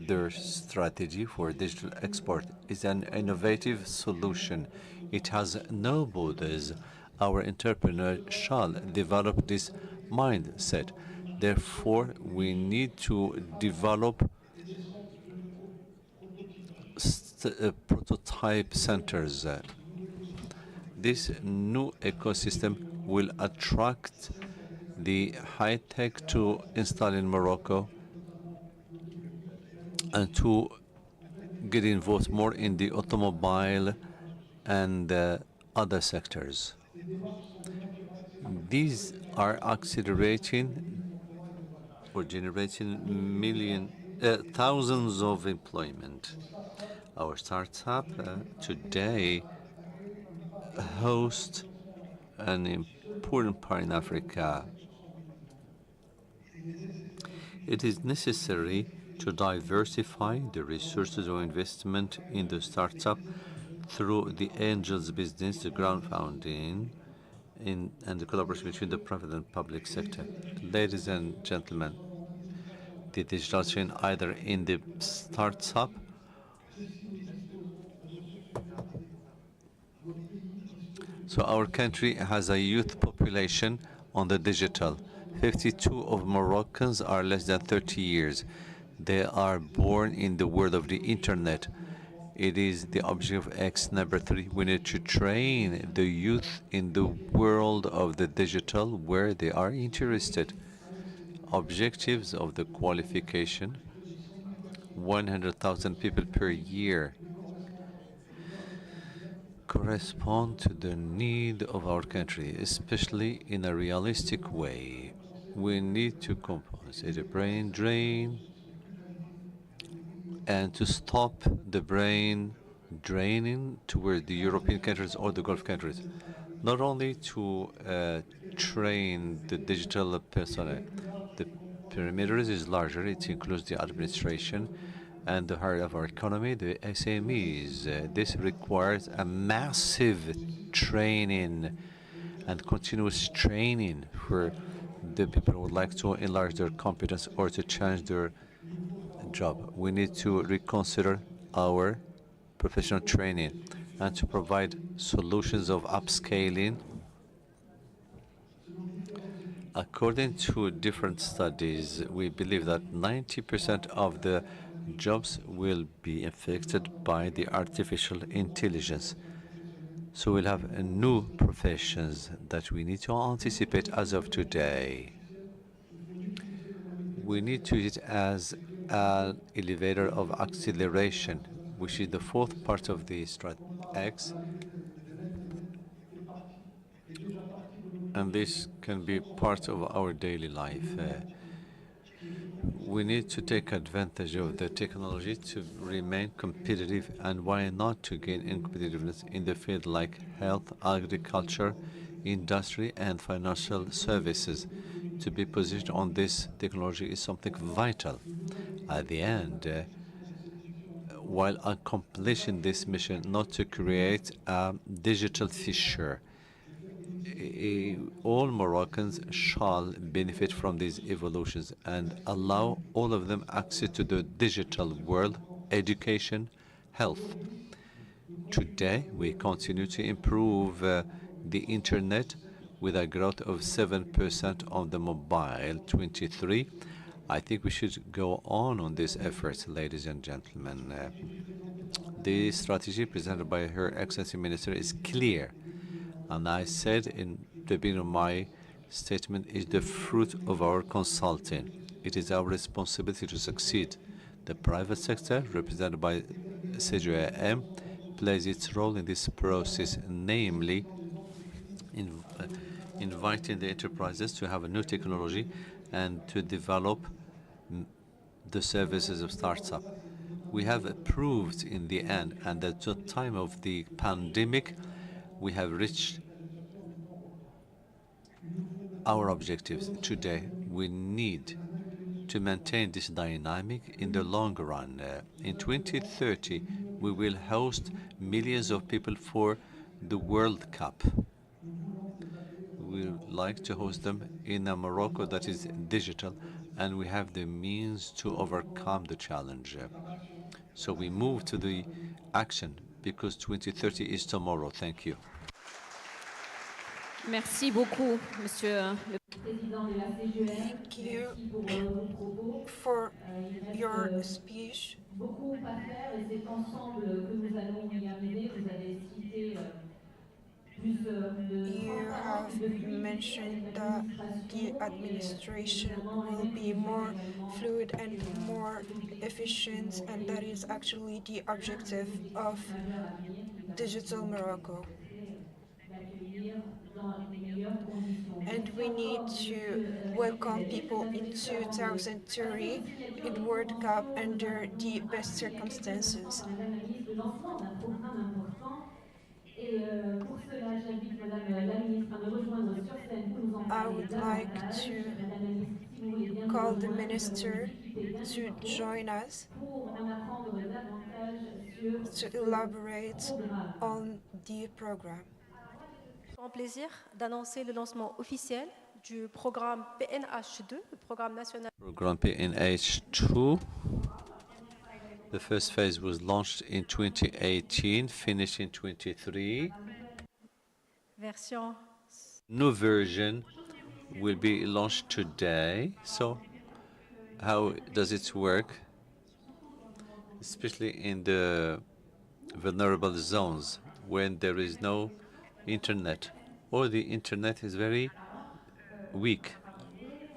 Their strategy for digital export is an innovative solution. It has no borders. Our entrepreneurs shall develop this mindset. Therefore, we need to develop prototype centers. This new ecosystem will attract the high tech to install in Morocco and to get involved more in the automobile and other sectors. These are accelerating or generating thousands of employment. Our startup today hosts an important part in Africa. It is necessary to diversify the resources of investment in the startup through the angels business, the crowdfunding, and the collaboration between the private and public sector. Ladies and gentlemen, the digital chain either in the startup so our country has a youth population on the digital. 52 of Moroccans are less than 30 years. They are born in the world of the internet. It is the objective of X number 3. We need to train the youth in the world of the digital where they are interested. Objectives of the qualification: 100,000 people per year correspond to the need of our country, especially in a realistic way. We need to compensate the brain drain and to stop the brain draining toward the European countries or the Gulf countries. Not only to train the digital personnel. The perimeter is larger. It includes the administration and the heart of our economy, the SMEs. This requires a massive training and continuous training for the people who would like to enlarge their competence or to change their job. We need to reconsider our professional training and to provide solutions of upscaling. According to different studies, we believe that 90% of the jobs will be affected by the artificial intelligence. So we'll have new professions that we need to anticipate as of today. We need to use it as an elevator of acceleration, which is the fourth part of the strat X. And this can be part of our daily life. We need to take advantage of the technology to remain competitive, and why not to gain in competitiveness in the field like health, agriculture, industry, and financial services. To be positioned on this technology is something vital. At the end, while accomplishing this mission, not to create a digital fissure. All Moroccans shall benefit from these evolutions and allow all of them access to the digital world, education, health. Today, we continue to improve the internet with a growth of 7% on the mobile, 23. I think we should go on this effort, ladies and gentlemen. The strategy presented by Her Excellency Minister is clear. And I said in the beginning of my statement, is the fruit of our consulting. It is our responsibility to succeed. The private sector, represented by CGIM, plays its role in this process, namely inviting the enterprises to have a new technology and to develop the services of startup. We have proved in the end, and at the time of the pandemic, we have reached our objectives. Today, we need to maintain this dynamic in the long run. In 2030, we will host millions of people for the World Cup. We would like to host them in a Morocco that is digital, and we have the means to overcome the challenge. So we move to the action because 2030 is tomorrow. Thank you. Merci beaucoup, Monsieur le Président de la CGM. Thank you Merci pour vos propos. for Il reste your speech. beaucoup à faire et c'est ensemble que nous allons y arriver. Vous avez cité plus de You have transparence et de fluidité mentioned avec that the l'administration et administration évidemment will les-mêmes be je souhaite more également fluid and saluer more cette exécution efficient, and that is actually the objective of majeure à venir qui va Digital Morocco. d'accueillir dans les meilleures conditions. And Merci we need encore, to Monsieur welcome Sekretary. people Mesdames et in messieurs, avant de passer 2030 aux signatures in de World Cup convention, nous under the allons best assister quelques instants circumstances. par Madame la Ministre le lancement d'un programme important. Et pour cela, j'invite Madame la Ministre à me rejoindre sur scène pour nous en I parler would like davantage. to Madame la Ministre, si vous voulez bien nous call the rejoindre, nous allons minister nous équiper d'un to micro join us pour en apprendre davantage sur to ce elaborate programme. on the program. C'est un plaisir d'annoncer le lancement officiel du programme PNH2, le programme national. Program PNH2. The first phase was launched in 2018, finished in 23. Version New version will be launched today. So how does it work? Especially in the vulnerable zones when there is no internet or the internet is very weak.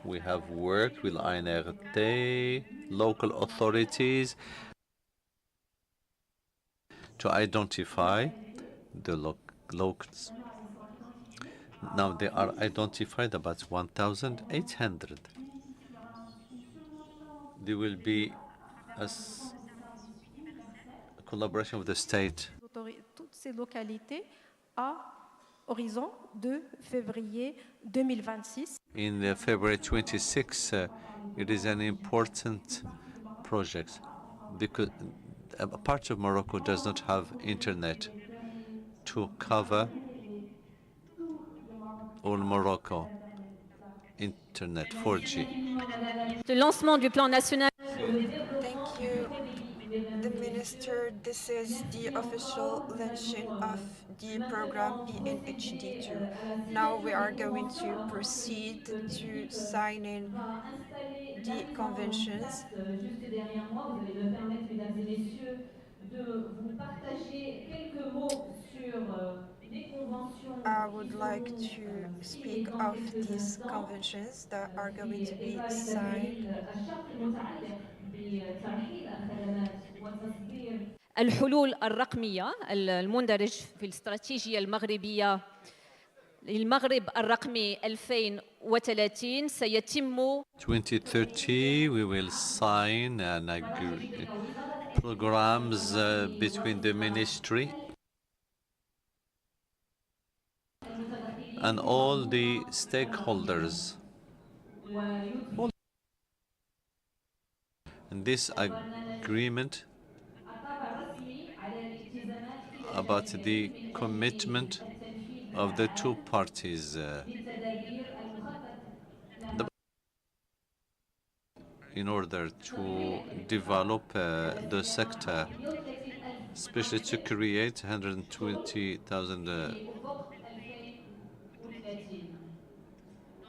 We have worked with ANRT, local authorities to identify the locals. Now they are identified about 1,800. There will be a collaboration with the state. toutes ces localités à horizon de février 2026. In February 26, it is an important project because a part of Morocco does not have internet to cover all Morocco internet 4G. Le lancement du plan national. Thank you, the minister. This is the official launching of the program PNHD2. Now we are going to proceed to signing the conventions. Juste derrière moi, vous allez me permettre, mesdames et messieurs, de vous partager quelques mots sur les conventions I qui would like seront to signées speak dans of quelques these instants. conventions that are going to be إطار signed. التدريب الشق المتعلق بترحيل الخدمات وتصدير الحلول الرقمية المندرج في الاستراتيجية المغربية المغرب الرقمي 2030 سيتم 2030, we will sign programs between the ministry and all the stakeholders. And this agreement about the commitment of the two parties in order to develop the sector, especially to create 120,000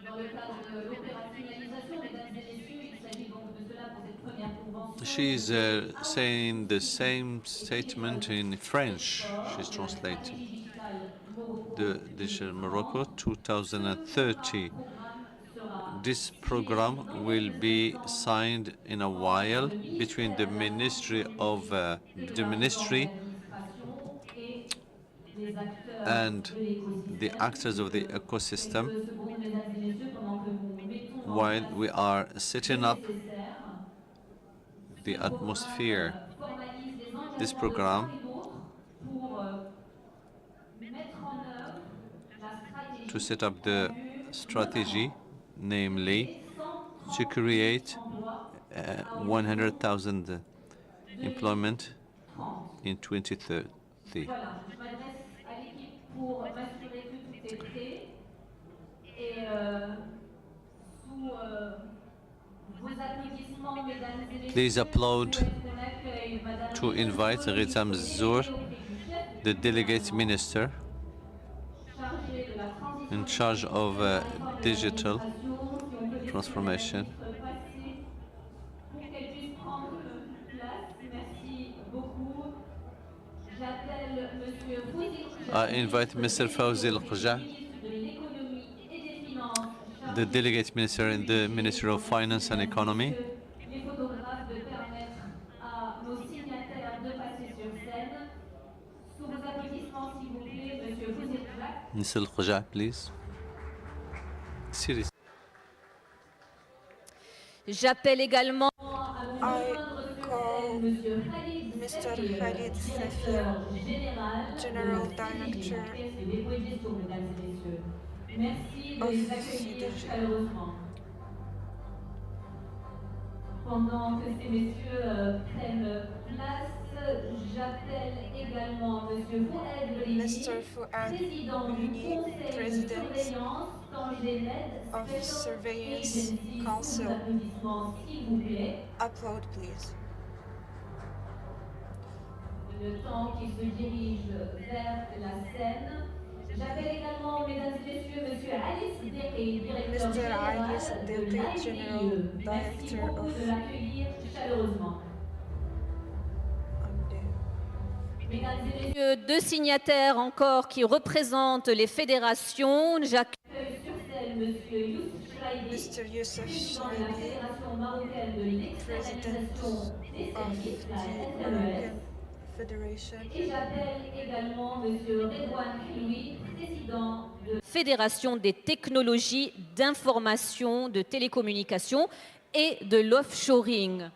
Dans le cadre de l'opérationnalisation, mesdames et messieurs, il s'agit donc de cela pour cette première convention. She's saying the same statement in French. She's translating. The Digital Morocco 2030. This program will be signed in a while between the Ministry and the actors of the ecosystem, while we are setting up the atmosphere. formalise les This engagements de part program et d'autre pour mettre en œuvre la stratégie to set up en the vue strategy, notamment namely des to 130 000 create emplois à horizon 100,000 employment 2030. in 2030. Voilà, je m'adresse à l'équipe pour m'assurer que tout est prêt et sous vos applaudissements, mesdames et messieurs, Please applaud je souhaite qu'on accueille Madame to invite Ritsam Zour, déléguée auprès du chef the du delegate gouvernement, minister chargée de la transition in charge numérique of et de la réforme de digital l'administration, si on peut laisser Madame la transformation. ministre passer pour qu'elle puisse prendre place. Merci beaucoup. J'appelle Monsieur Fouzi I invite Mr. Fawzi Al-Qja, ministre de l'économie et des finances, the chargé delegate minister in the Ministry of Finance and Economy. les photographes de permettre à nos signataires de passer sur scène. Sous vos applaudissements, s'il vous plaît, Monsieur Fouzi Al-Qja. Mr. Al-Qja, please. Seriously. J'appelle également à nous I rejoindre sur call scène Monsieur Khalid Mr. Safir, Khalid Safir, directeur général General de CDG, Director Caisse des dépôts et de gestion, mesdames et messieurs. Merci de of nous accueillir CDG. chaleureusement. Pendant que ces messieurs prennent place, j'appelle également Monsieur Fouad Blini, Mr. Fouad président du Blini, Conseil de President surveillance Tanger Med of Special Surveillance Agency. Sous vos Council. applaudissements, s'il vous plaît. Applaud, please. Le temps qui se dirige vers la scène. J'appelle également, mesdames et messieurs, Monsieur Alice Deré, directeur Mr. général Alice de Deré, General l'AFDE. Merci Director beaucoup of de l'accueillir chaleureusement. Mesdames et messieurs, deux signataires encore qui représentent les fédérations. J'accueille sur scène Monsieur Youssef Chraïdi, Mr. Youssef président de la Chraïdi, Fédération marocaine de President l'externalisation des of services, la the FMES. Moroccan Federation. Et j'appelle également Monsieur Redouane Khloui, président de Fédération des technologies d'information, de télécommunications et de l'offshoring.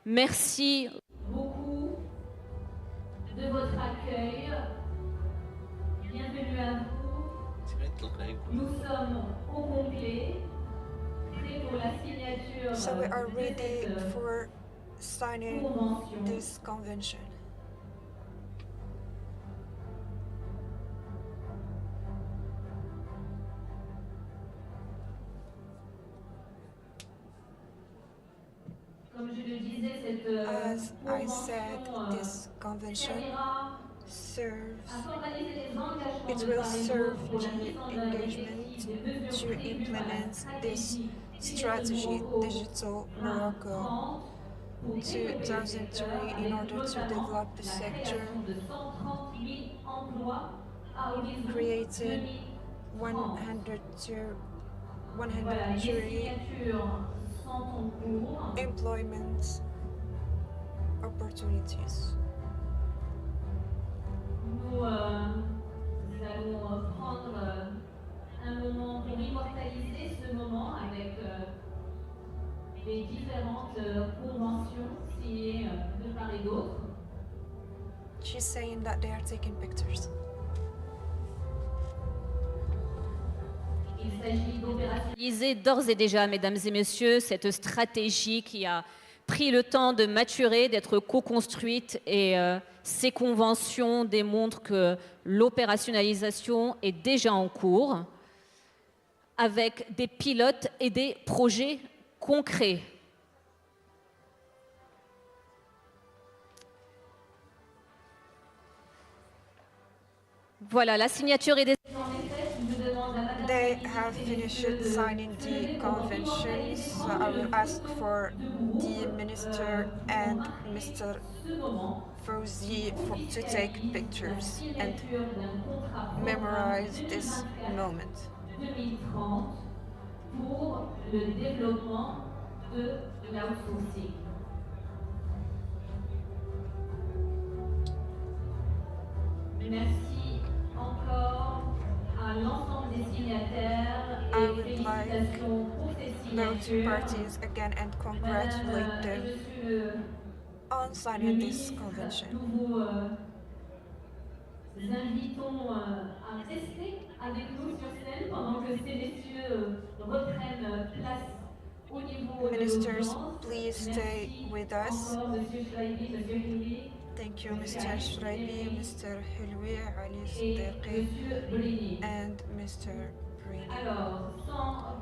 Merci beaucoup de votre accueil. Bienvenue à vous. Nous sommes au complet, prêts pour la signature So we are de ready cette for signing convention. this convention. Comme je le disais, cette As I said, convention this convention servira serves, à formaliser les engagements it de will part et serve d'autre pour la the mise en œuvre engagement effective des mesures to prévues par la implement this stratégie strategy, Digital Morocco 2030, in order to develop the sector, de 130 000 emplois à horizon creating 2030. 100 to Voilà, les 130 signatures sont en cours. employment opportunities. Nous allons prendre un moment pour immortaliser ce moment avec les différentes conventions signées de part et d'autre. She's saying that they are taking pictures. Il s'agit d'opérationnaliser d'ores et déjà, mesdames et messieurs, cette stratégie qui a pris le temps de maturer, d'être co-construite et ces conventions démontrent que l'opérationnalisation est déjà en cours avec des pilotes et des projets concrets. Voilà, la signature est déjà faite. Je demande à Madame They have finished signing the convention, so I will ask for the minister and Mr. Fauzi to take pictures and memorize this moment. 2030 pour le développement de l'outsourcing. Merci encore à l'ensemble des signataires I et would félicitations pour ces Those two signatures. parties again and congratulate them. Je suis upon signing this convention. Nous invitons à rester avec nous sur scène pendant que ces messieurs reprennent place au niveau de Ministers, l'audience. please stay Merci with us. encore, Monsieur Chlaibi, Monsieur Hili. Thank you, Mr. Shraibi, Mr. Hilwi, Ali Et Siddiqui, Monsieur Brini. and Mr. Brini. Alors, sans...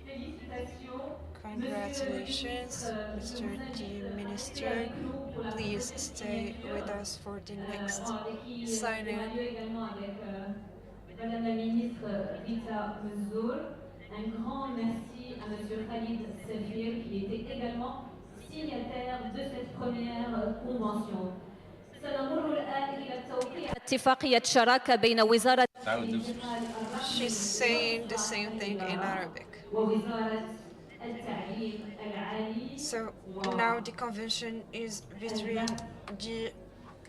Félicitations. Congratulations, Mr. the Minister. Please stay with us for the next signing. Également avec Madame la ministre Rita Mzour. Un grand merci à Monsieur Khalid Safir qui était également signataire de cette première convention. سنمر الآن إلى التوقيع اتفاقية شراكة بين وزارة She's saying the same thing in Arabic. ووزارة التعليم العالي So now the convention is between the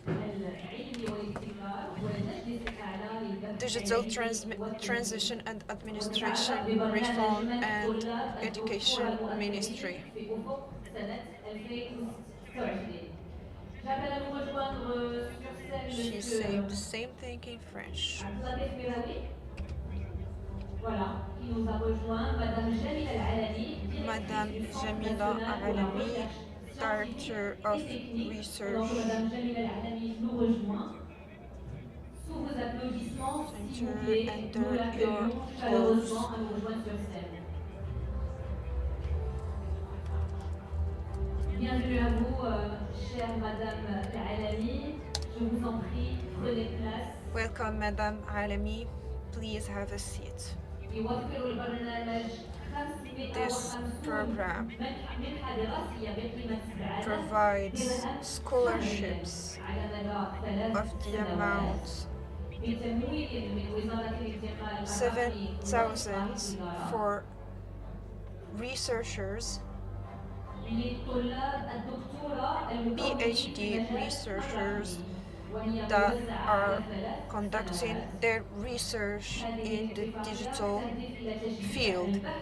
العلم والابتكار والمجلس الأعلى للبحث Digital العلمي Transition and Administration Reform and Education Ministry. في أفق سنة 2026. J'appelle à nous rejoindre sur scène She's Monsieur saying the same thing in French. Abdelladef Miraoui. Voilà, qui nous a rejoint. Madame Jamila Al-Alami, Madame directrice du Centre Jamila national pour la Al-Alami, recherche Director scientifique of et technique. Research. Donc, Madame Jamila Al-Alami nous rejoint. Sous vos applaudissements, s'il vous plaît, Enter nous l'accueillons your chaleureusement à nous rejoindre sur scène. Bienvenue à vous, chère Madame Al-Alami. Je vous en prie, prenez place. Welcome, Madame Alami. Please have a seat. يوفر البرنامج 550 This program منحة دراسية بقيمة 7,000 provides درهم scholarships على مدى 3 of the سنوات amount بتمويل من وزارة الانتقال 7,000 for researchers, لطلاب الدكتوراه المقومين PhD بمجال researchers الرقمي، وهي that موزعة are على 3 conducting سنوات. their research هذه in the الاتفاقية digital تهدف إلى تشجيع field. البحث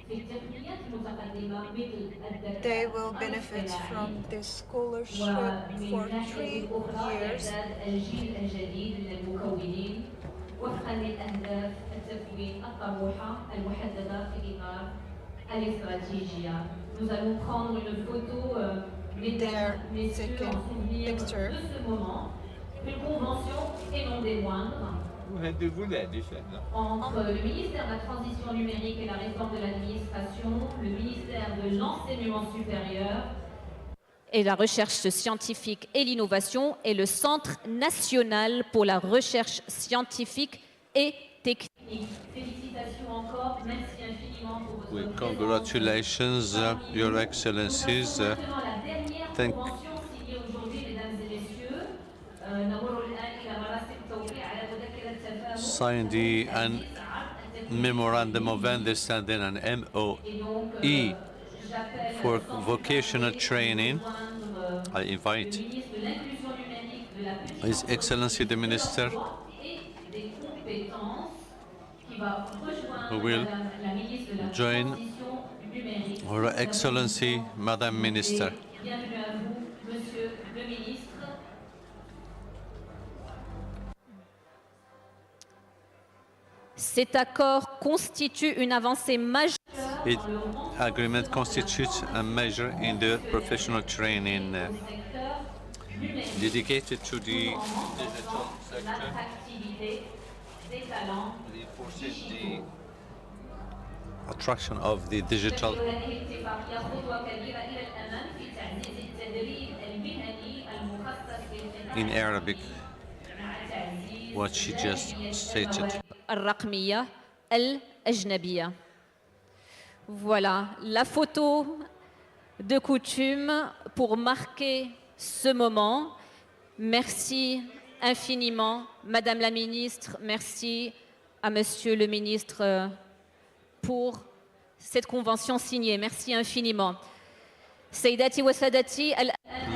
في التقنيات المتقدمة مثل الذكاء They will benefit الاصطناعي from this scholarship ومن for ناحية 3 أخرى years إعداد الجيل الجديد من المكونين وفقا للأهداف التكوين الطموحة المحددة في إطار الاستراتيجية. Nous allons prendre une photo, mesdames, messieurs, en souvenir de ce moment, une convention et non des moindres. Entre le ministère de la Transition numérique et la réforme de l'administration, le ministère de l'Enseignement supérieur et la recherche scientifique et l'innovation et le Centre national pour la recherche scientifique et technique. Félicitations encore, merci infiniment pour votre présence. Congratulations, Your Excellencies. Maintenant la dernière Thank convention signée aujourd'hui, mesdames et messieurs. نمر الآن إلى مراسم التوقيع على مذكرة تفاهم sign the memorandum of understanding and MOE for vocational training. I invite His Excellency the Minister, who will join Her Excellency Madam Minister. Bienvenue à vous, Monsieur le Ministre. Cet accord constitue une avancée majeure. It agreement constitutes a measure in the professional training dedicated to the digital sector, reinforces the attraction of the digital. In Arabic, what she just stated. الرقمية الأجنبية. Voilà la photo de coutume pour marquer ce moment. Merci infiniment, Madame la Ministre. Merci à Monsieur le Ministre pour cette convention signée. Merci infiniment. سيداتي وسادتي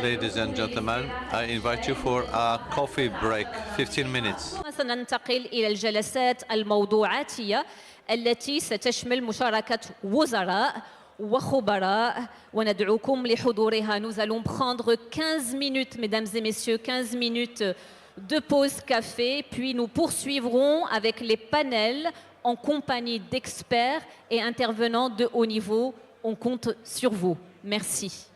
Ladies and gentlemen, I invite you for a coffee break, 15 minutes. سننتقل إلى الجلسات الموضوعاتية التي ستشمل مشاركة وزراء وخبراء وندعوكم لحضورها. Nous allons prendre 15 minutes, mesdames et messieurs, 15 minutes de pause café, puis nous poursuivrons avec les panels en compagnie d'experts et intervenants de haut niveau. On compte sur vous. Merci.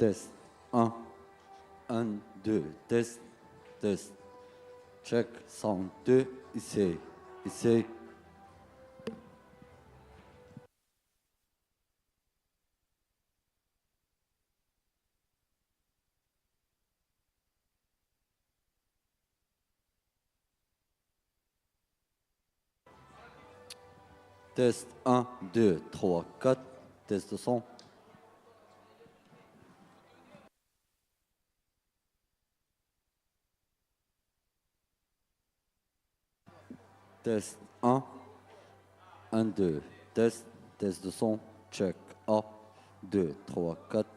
Test. Un. Un, deux. Test. Test. Check. Sound. Deux. Essaye. Essaye. Test 1, 2, 3, 4. Test de son. Test 1, 1, 2. Test, test de son. Check. 1, 2, 3, 4.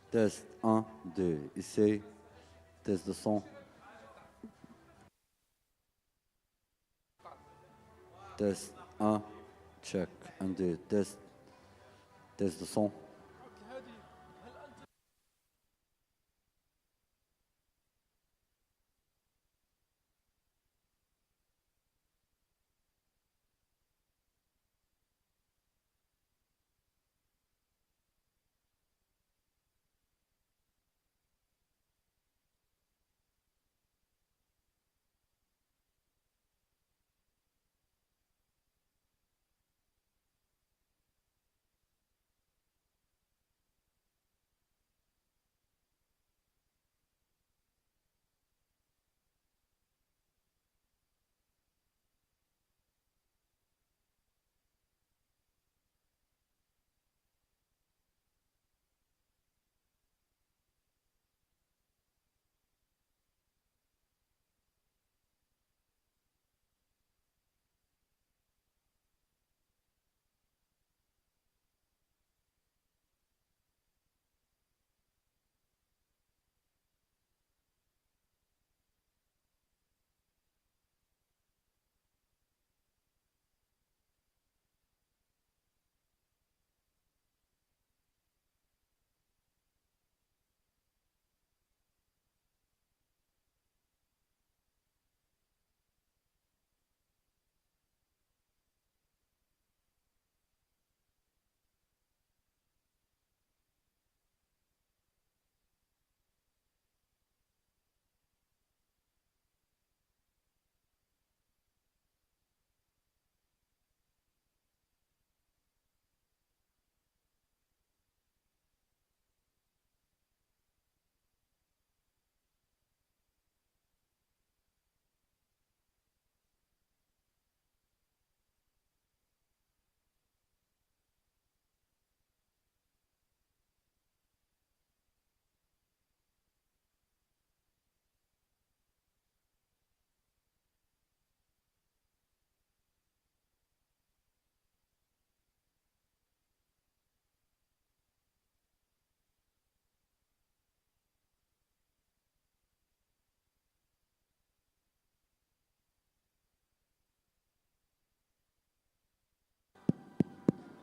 Test 1, 2. Essaye. Test de son. Test 1. Check. 1, 2. Test. Test de son.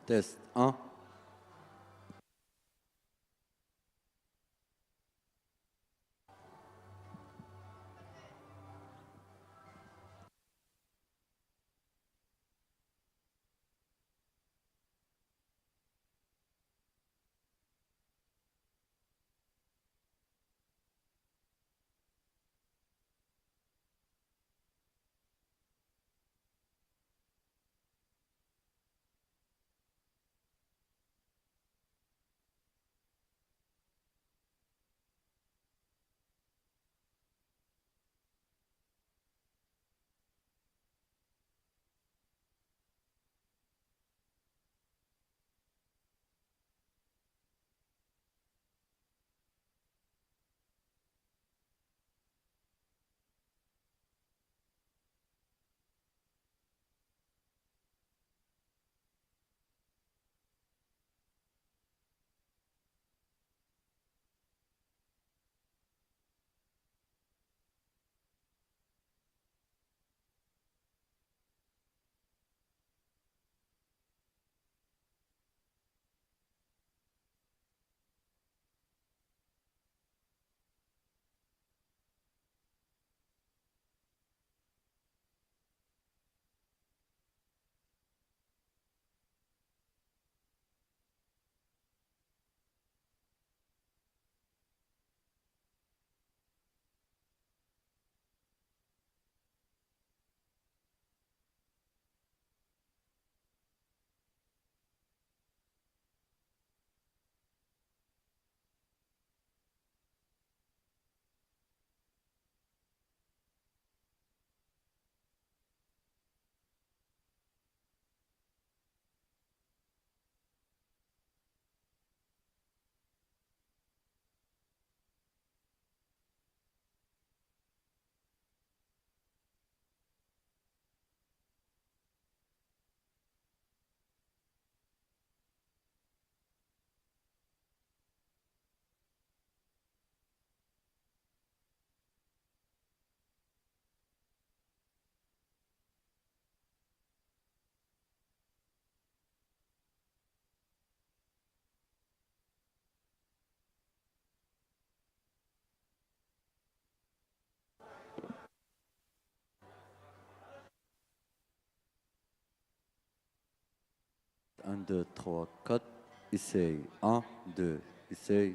Test 1. 1, 2, 3, 4. Essaye. 1, 2. Essaye.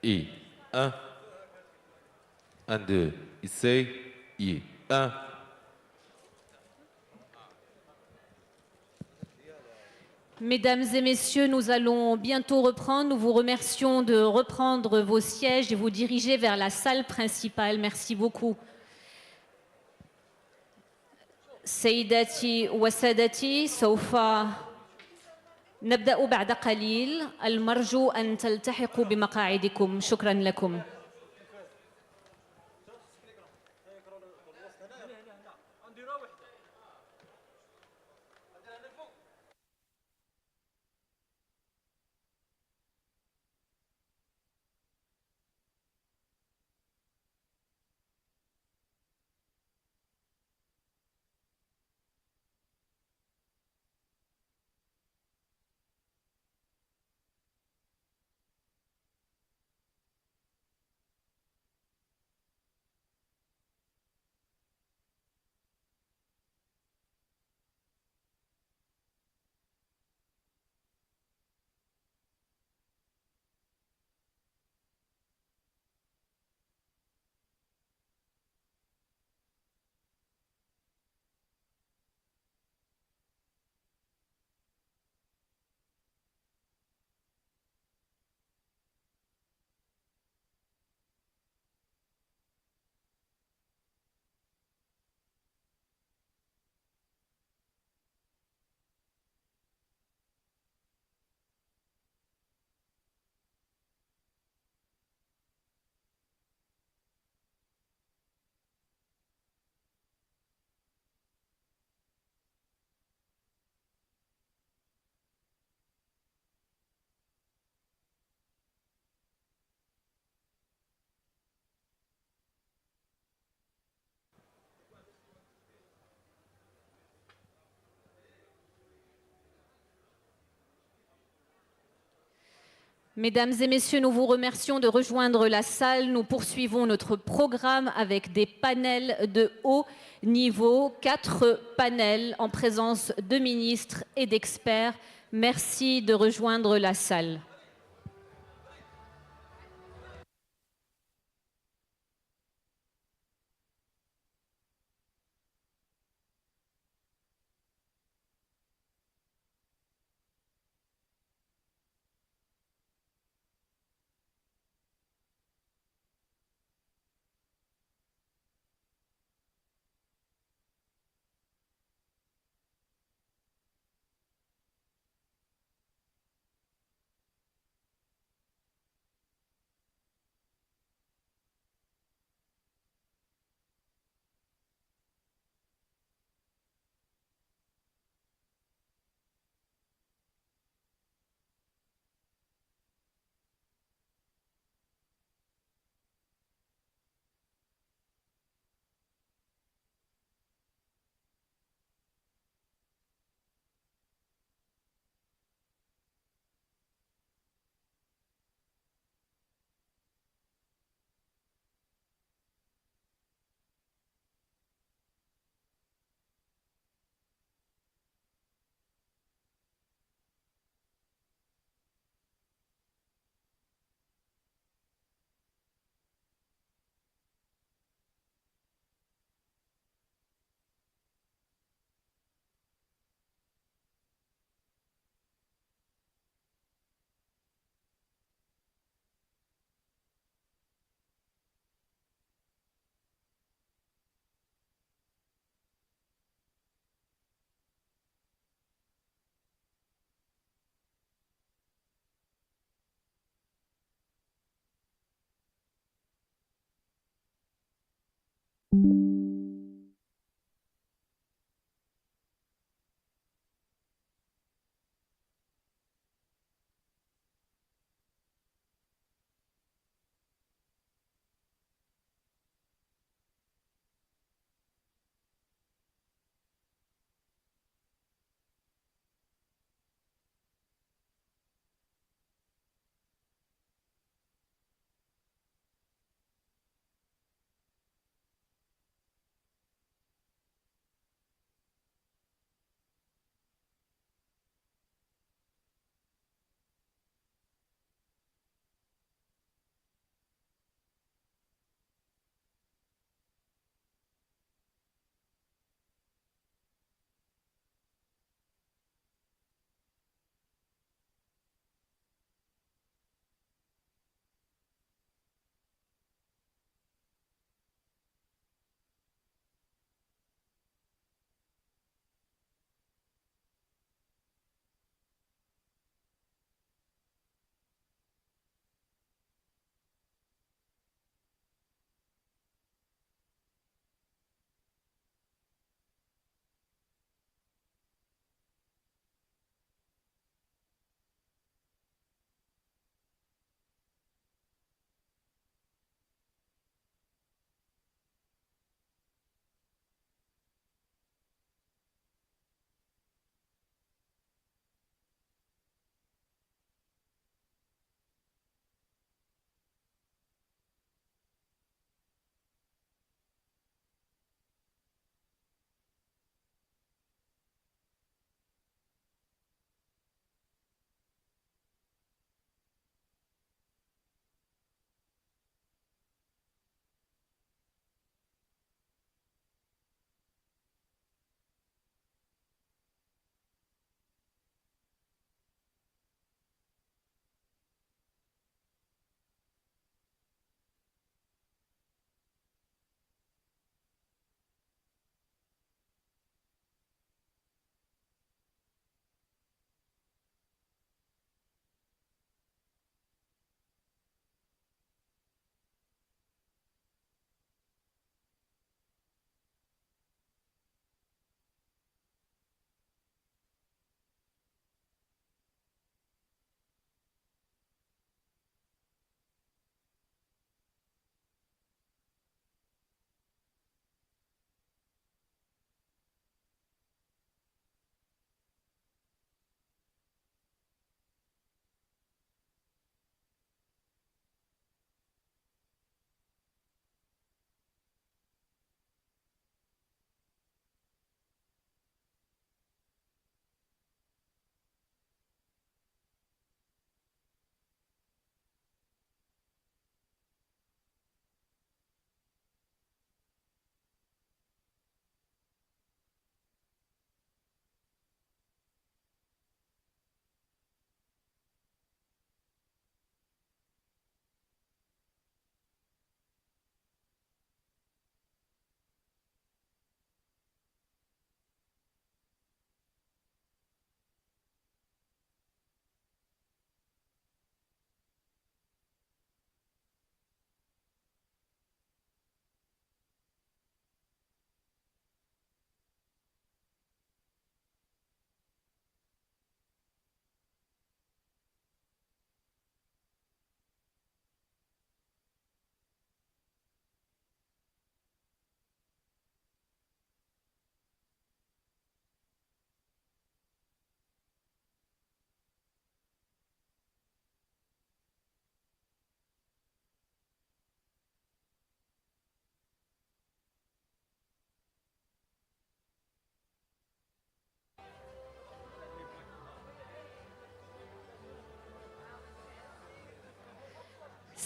Et 1, 1, 2, essaye. Et 1. Mesdames et messieurs, nous allons bientôt reprendre. Nous vous remercions de reprendre vos sièges et vous diriger vers la salle principale. Merci beaucoup. سيداتي وسادتي سوف نبدأ بعد قليل. المرجو أن تلتحقوا بمقاعدكم. شكرا لكم. Mesdames et messieurs, nous vous remercions de rejoindre la salle. Nous poursuivons notre programme avec des panels de haut niveau, 4 panels en présence de ministres et d'experts. Merci de rejoindre la salle.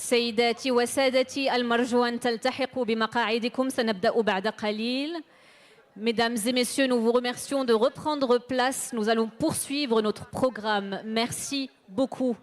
سيداتي وسادتي المرجو أن تلتحقوا بمقاعدكم سنبدأ بعد قليل. Mesdames et messieurs, nous vous remercions de reprendre place. Nous allons poursuivre notre programme. Merci beaucoup.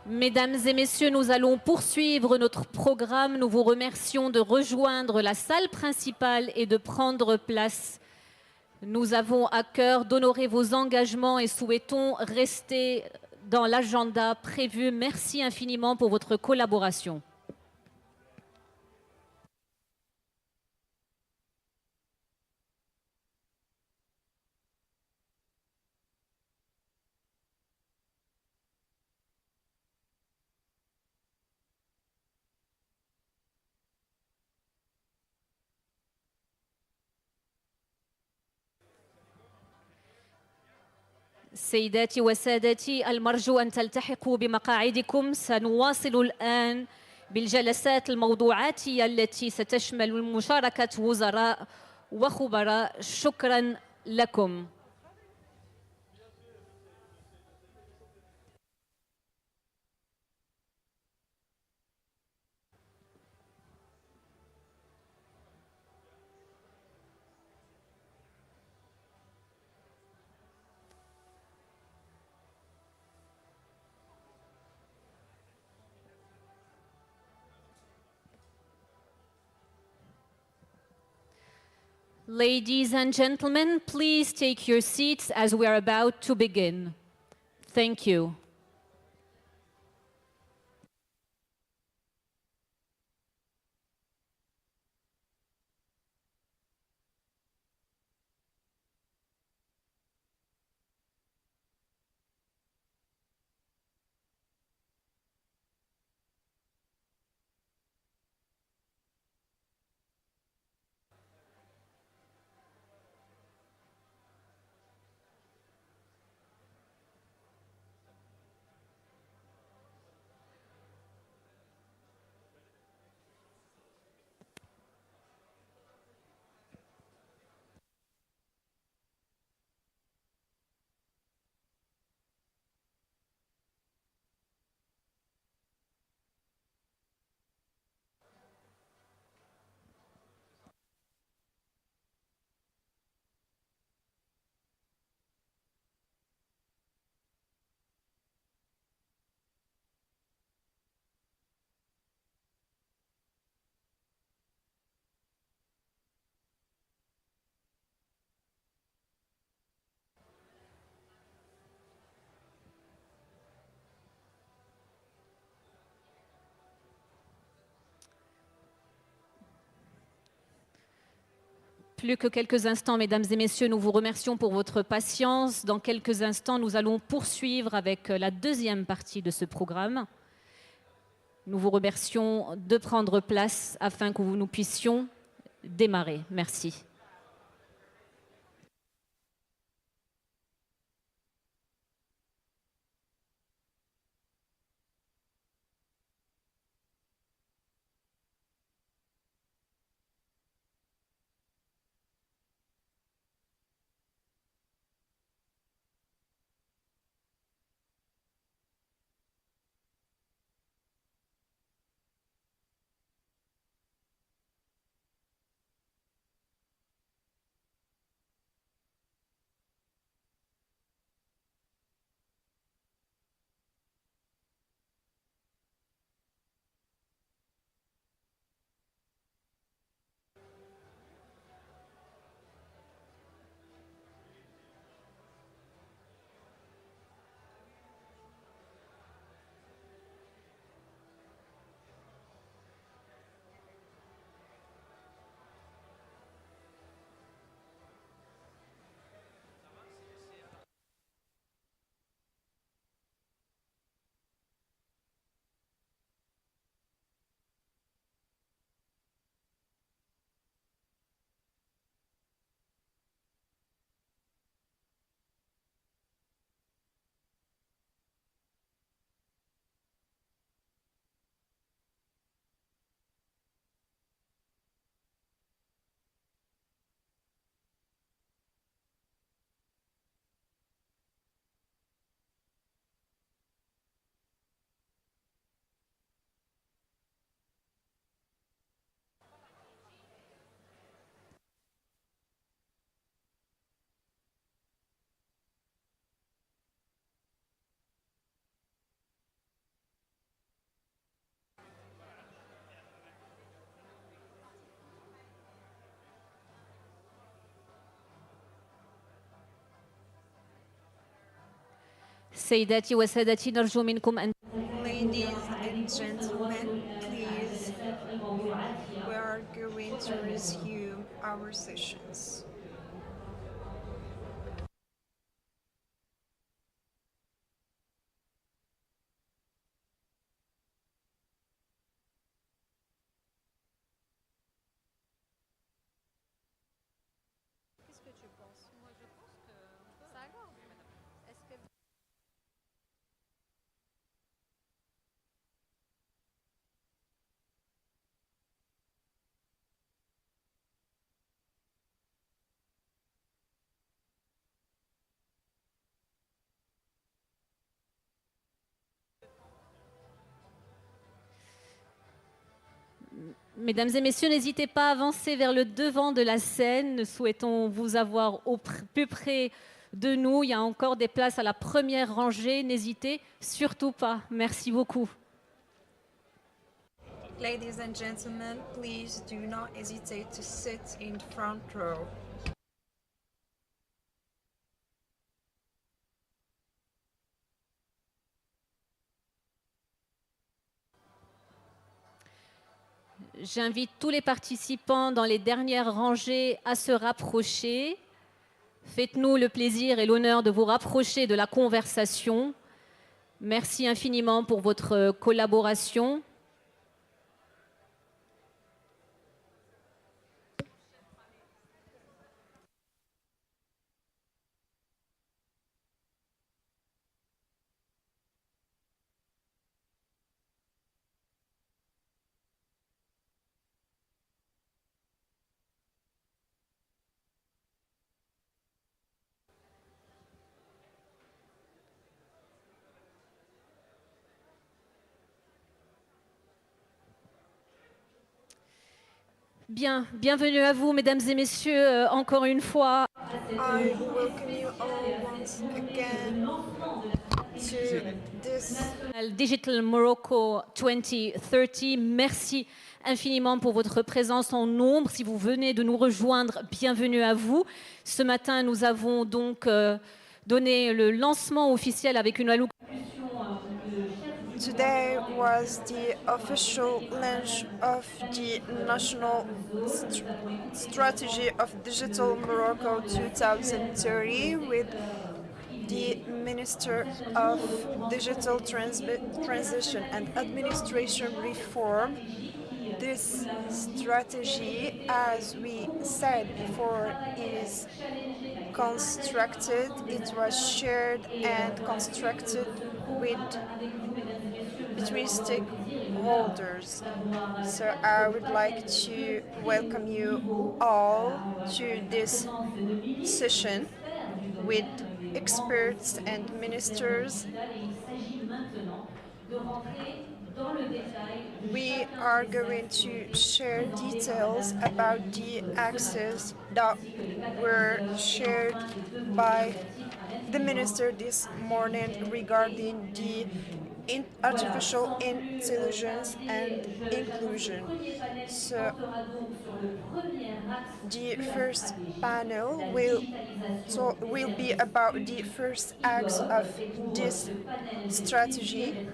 Mesdames et messieurs, nous allons poursuivre notre programme. Nous vous remercions de rejoindre la salle principale et de prendre place. Nous avons à cœur d'honorer vos engagements et souhaitons rester dans l'agenda prévu. Merci infiniment pour votre collaboration. سيداتي وسادتي المرجو أن تلتحقوا بمقاعدكم. سنواصل الآن بالجلسات الموضوعاتية التي ستشمل مشاركة وزراء وخبراء. شكرا لكم. Ladies and gentlemen, please take your seats as we are about to begin. Thank you. Plus que quelques instants, mesdames et messieurs, nous vous remercions pour votre patience. Dans quelques instants, nous allons poursuivre avec la deuxième partie de ce programme. Nous vous remercions de prendre place afin que nous puissions démarrer. Merci. سيداتي وسادتي نرجو منكم أن Ladies and gentlemen, please, we are going to resume our sessions. Mesdames et messieurs, n'hésitez pas à avancer vers le devant de la scène. Nous souhaitons vous avoir au plus près de nous. Il y a encore des places à la première rangée. N'hésitez surtout pas. Merci beaucoup. Ladies and gentlemen, please do not hesitate to sit in front row. J'invite tous les participants dans les dernières rangées à se rapprocher. Faites-nous le plaisir et l'honneur de vous rapprocher de la conversation. Merci infiniment pour votre collaboration. Bien, bienvenue à vous, mesdames et messieurs, encore une fois. I welcome you all once again to this Digital Morocco 2030. Merci infiniment pour votre présence en nombre. Si vous venez de nous rejoindre, bienvenue à vous. Ce matin, nous avons donc donné le lancement officiel avec une allocution. Today was the official launch of the National Strategy of Digital Morocco 2030 with the Minister of Digital Transition and Administration Reform. This strategy, as we said before, is constructed, it was shared and constructed with between stakeholders. So I would like to welcome you all to this session with experts and ministers. We are going to share details about the access that were shared by the minister this morning regarding the artificial intelligence and inclusion. So the first panel will be about the first acts of this strategy,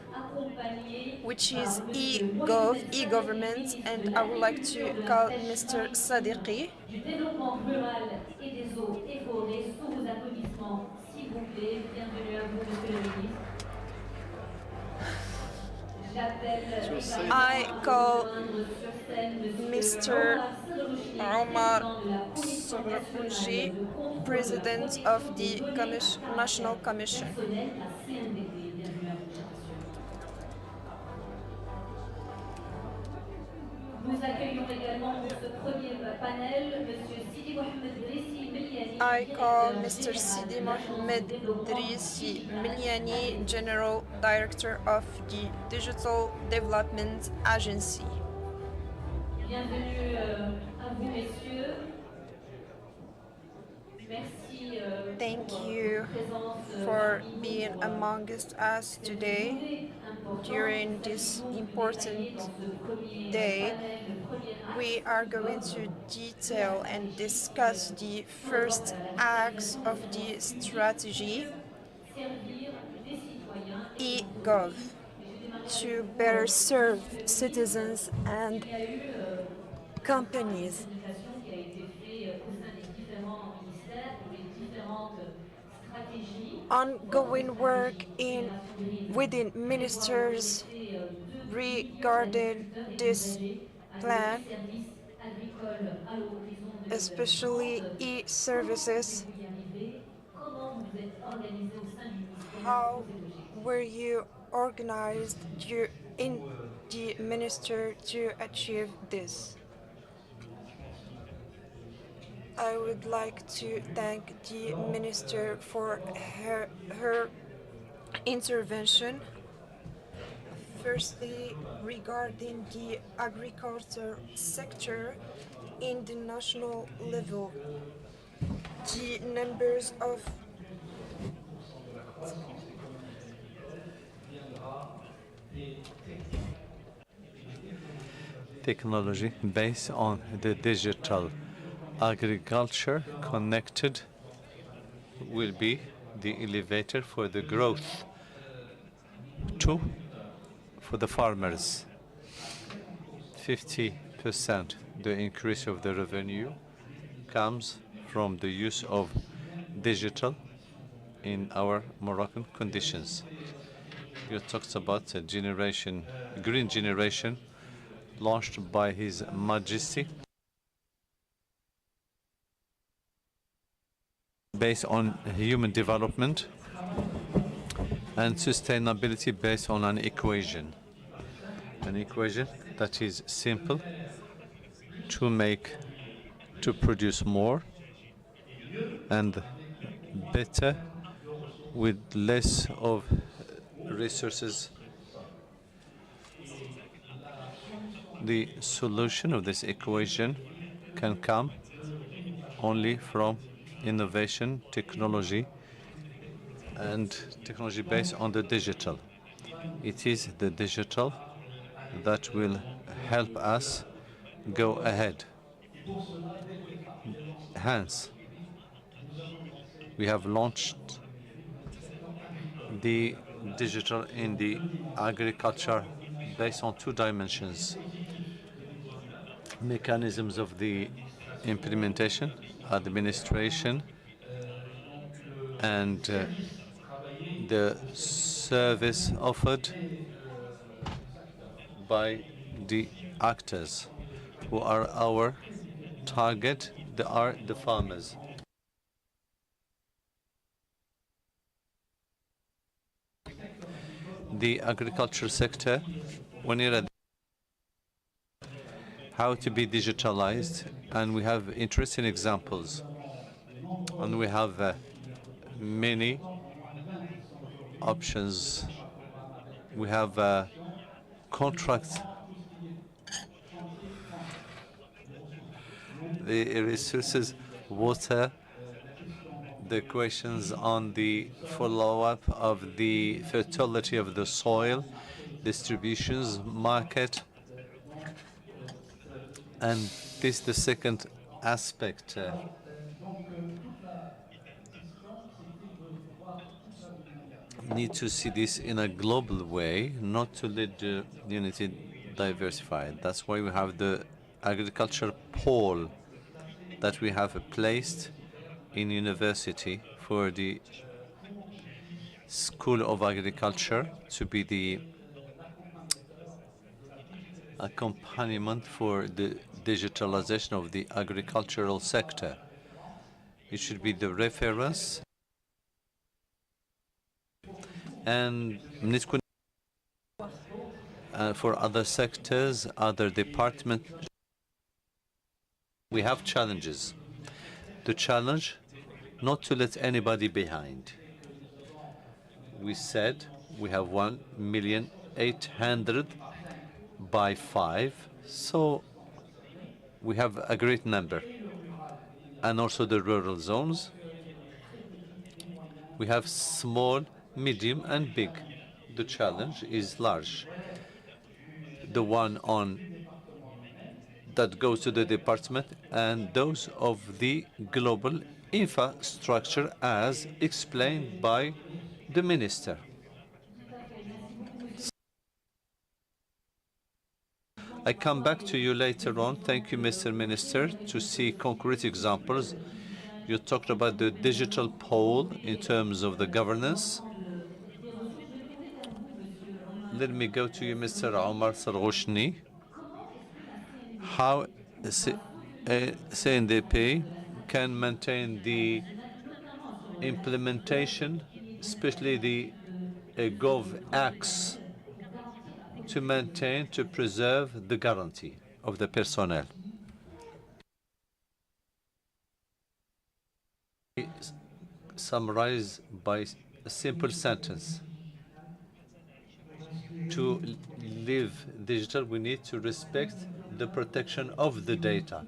which is e-government, and I would like to call Mr. Sadiqi. Du développement rural et des eaux et forêts sous vos applaudissements, s'il vous plaît. Bienvenue à vous, Monsieur le ministre. I call Mr. Omar Sabrounji, President of the National Commission. Nous accueillons également pour ce premier panel Monsieur Sidi Mohamed Drissi Miliani. I call Mr. Sidi Mohamed Drissi Miliani, General Director of the Digital Development Agency. Bienvenue à vous, messieurs. Merci. Thank you for being amongst us today during this important day. We are going to detail and discuss the first acts of the strategy. e-gov to better serve citizens and companies. Ongoing work within ministers regarding this plan, especially e-services. How were you organized in the minister to achieve this? I would like to thank the minister for her intervention. Firstly, regarding the agriculture sector in the national level, the numbers of technology based on the digital agriculture connected will be the elevator for the growth. Two, for the farmers, 50% the increase of the revenue comes from the use of digital in our Moroccan conditions. You talked about a generation, green generation, launched by His Majesty, based on human development and sustainability based on an equation that is simple to produce more and better with less of resources. The solution of this equation can come only from innovation, technology, and technology based on the digital. It is the digital that will help us go ahead. Hence, we have launched the digital in the agriculture based on two dimensions: mechanisms of the implementation, administration, and the service offered by the actors who are our target. They are the farmers. The agriculture sector, when you're at how to be digitalized, and we have interesting examples, and we have many options. We have contracts, the resources, water, the questions on the follow-up of the fertility of the soil, distributions, market, and this is the second aspect. Need to see this in a global way, not to let the unity diversify. That's why we have the agriculture pole that we have placed in university for the School of Agriculture to be the accompaniment for the digitalization of the agricultural sector. It should be the reference and for other sectors, other departments. We have challenges. The challenge, not to let anybody behind. We said we have 1,800,000 by 5, so we have a great number. And also the rural zones. We have small, medium, and big. The challenge is large. The one that goes to the department and those of the global infrastructure as explained by the minister. I come back to you later on. Thank you, Mr. Minister, to see concrete examples. You talked about the digital pole in terms of the governance. Let me go to you, Mr. Omar Sarghoshni. How CNDP can maintain the implementation, especially the Gov Acts, to maintain, to preserve the guarantee of the personnel. Summarize by a simple sentence. To live digital, we need to respect the protection of the data.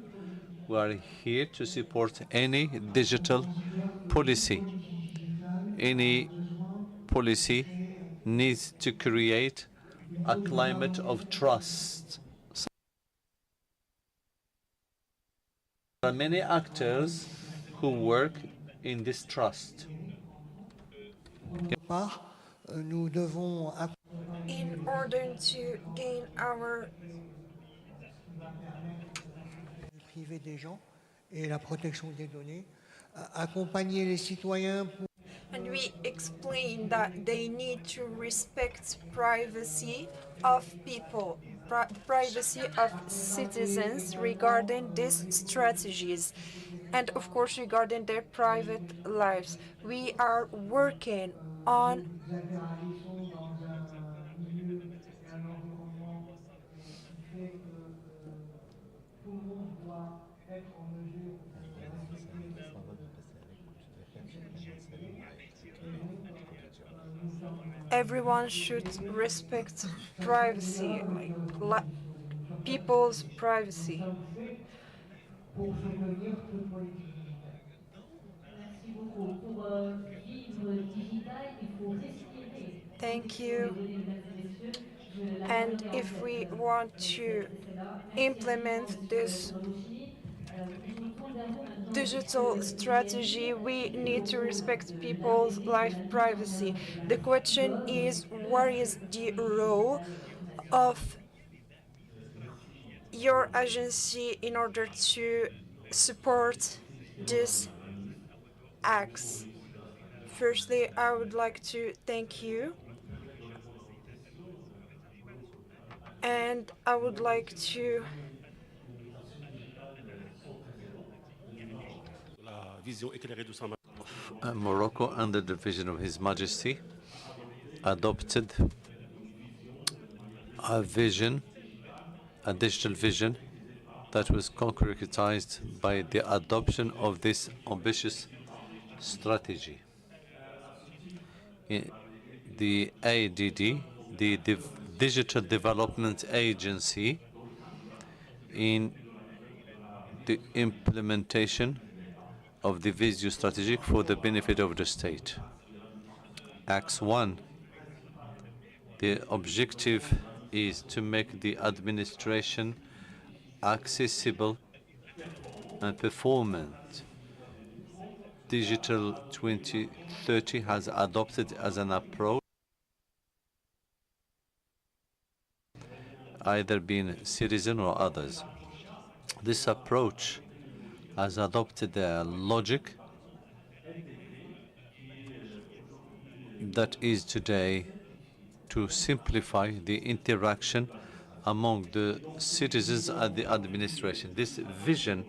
We are here to support any digital policy. Any policy needs to create a climate of trust. There are many actors who work in this trust. In order to gain our privée des gens et la protection des données, accompagner les citoyens pour and we explain that they need to respect privacy of people, privacy of citizens regarding these strategies, and of course regarding their private lives. We are working on everyone should respect privacy, like people's privacy. Thank you. And if we want to implement this digital strategy, we need to respect people's life privacy. The question is, what is the role of your agency in order to support these acts? Firstly, I would like to thank you, and I would like to Morocco, under the vision of His Majesty, adopted a vision, a digital vision, that was concretized by the adoption of this ambitious strategy. The ADD, the Digital Development Agency, in the implementation of the Visio strategy for the benefit of the state. Acts 1, the objective is to make the administration accessible and performant. Digital 2030 has adopted as an approach, either being citizen or others. This approach has adopted a logic that is today to simplify the interaction among the citizens and the administration. This vision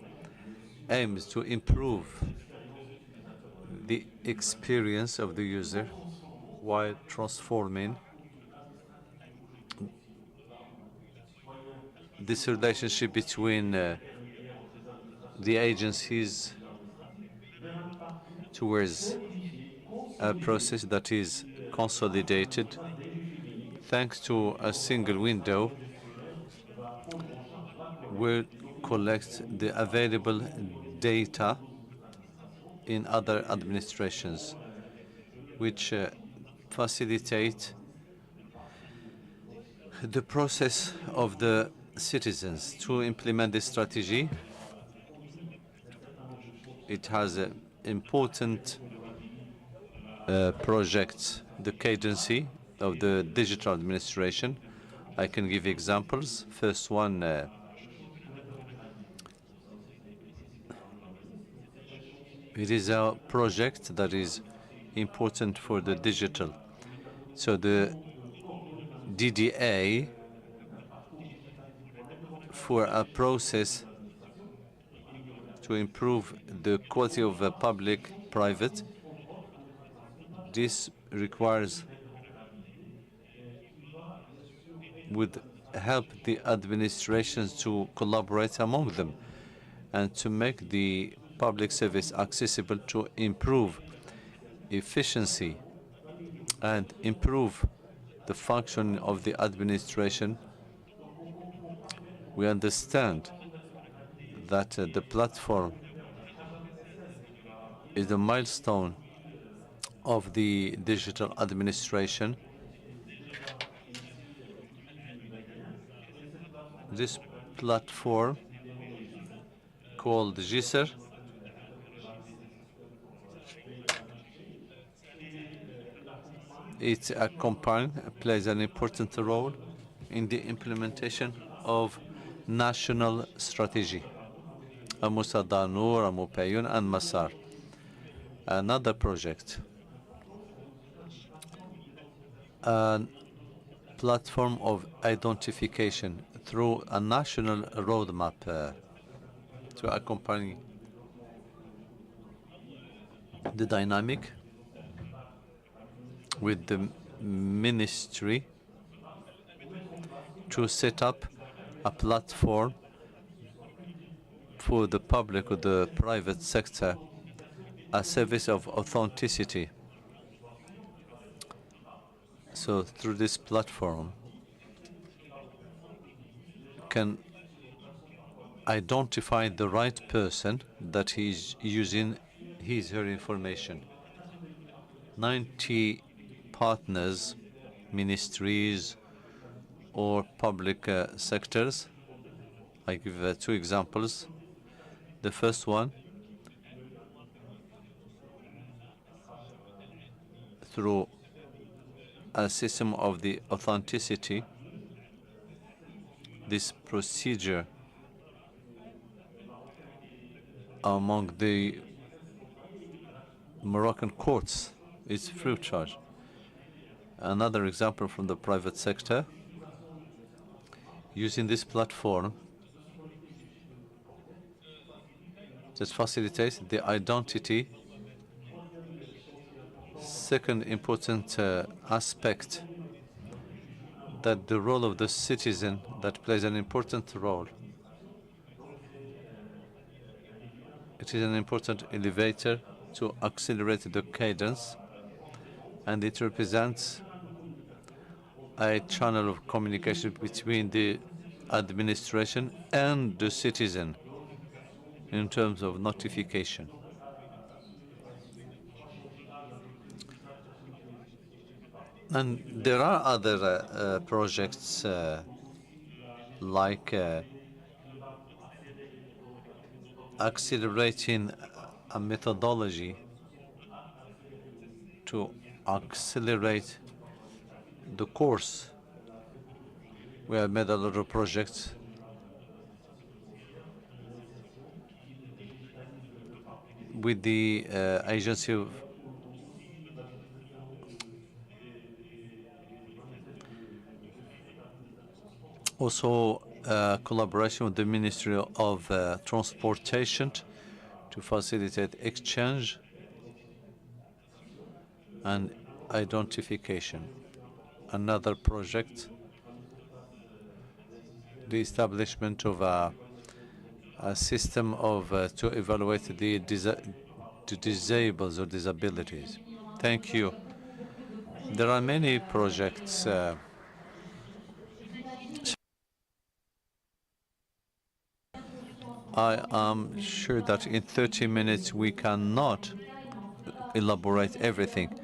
aims to improve the experience of the user while transforming this relationship between the agencies towards a process that is consolidated thanks to a single window will collect the available data in other administrations, which facilitate the process of the citizens to implement this strategy. It has important projects, the cadency of the digital administration, I can give examples. First one, it is a project that is important for the digital. So the DDA for a process to improve the quality of public-private. This requires would help the administrations to collaborate among them and to make the public service accessible, to improve efficiency and improve the function of the administration. We understand that the platform is the milestone of the digital administration. This platform called GISR plays an important role in the implementation of national strategy. Musa Danur, Payun, and Masar. Another project, a platform of identification through a national roadmap to accompany the dynamic with the ministry to set up a platform for the public or the private sector, a service of authenticity. So through this platform can identify the right person that he's using her information. 90 partners, ministries or public sectors. I give 2 examples. The first one, through a system of the authenticity, this procedure among the Moroccan courts is free of charge. Another example from the private sector, using this platform that facilitates the identity. Second important aspect, that the role of the citizen that plays an important role. It is an important elevator to accelerate the cadence, and it represents a channel of communication between the administration and the citizen in terms of notification. And there are other projects like accelerating a methodology to accelerate the course. We have made a lot of projects with the agency of also collaboration with the Ministry of Transportation to facilitate exchange and identification. Another project, the establishment of a system of to evaluate the disabled or disabilities. Thank you. There are many projects. I am sure that in 30 minutes we cannot elaborate everything,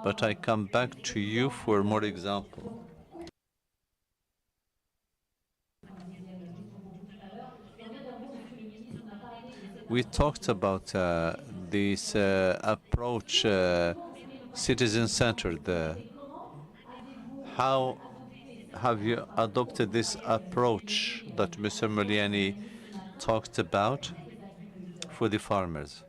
but I come back to you for more examples. We talked about this approach, citizen-centered. have you adopted this approach that Mr. Moliani talked about for the farmers?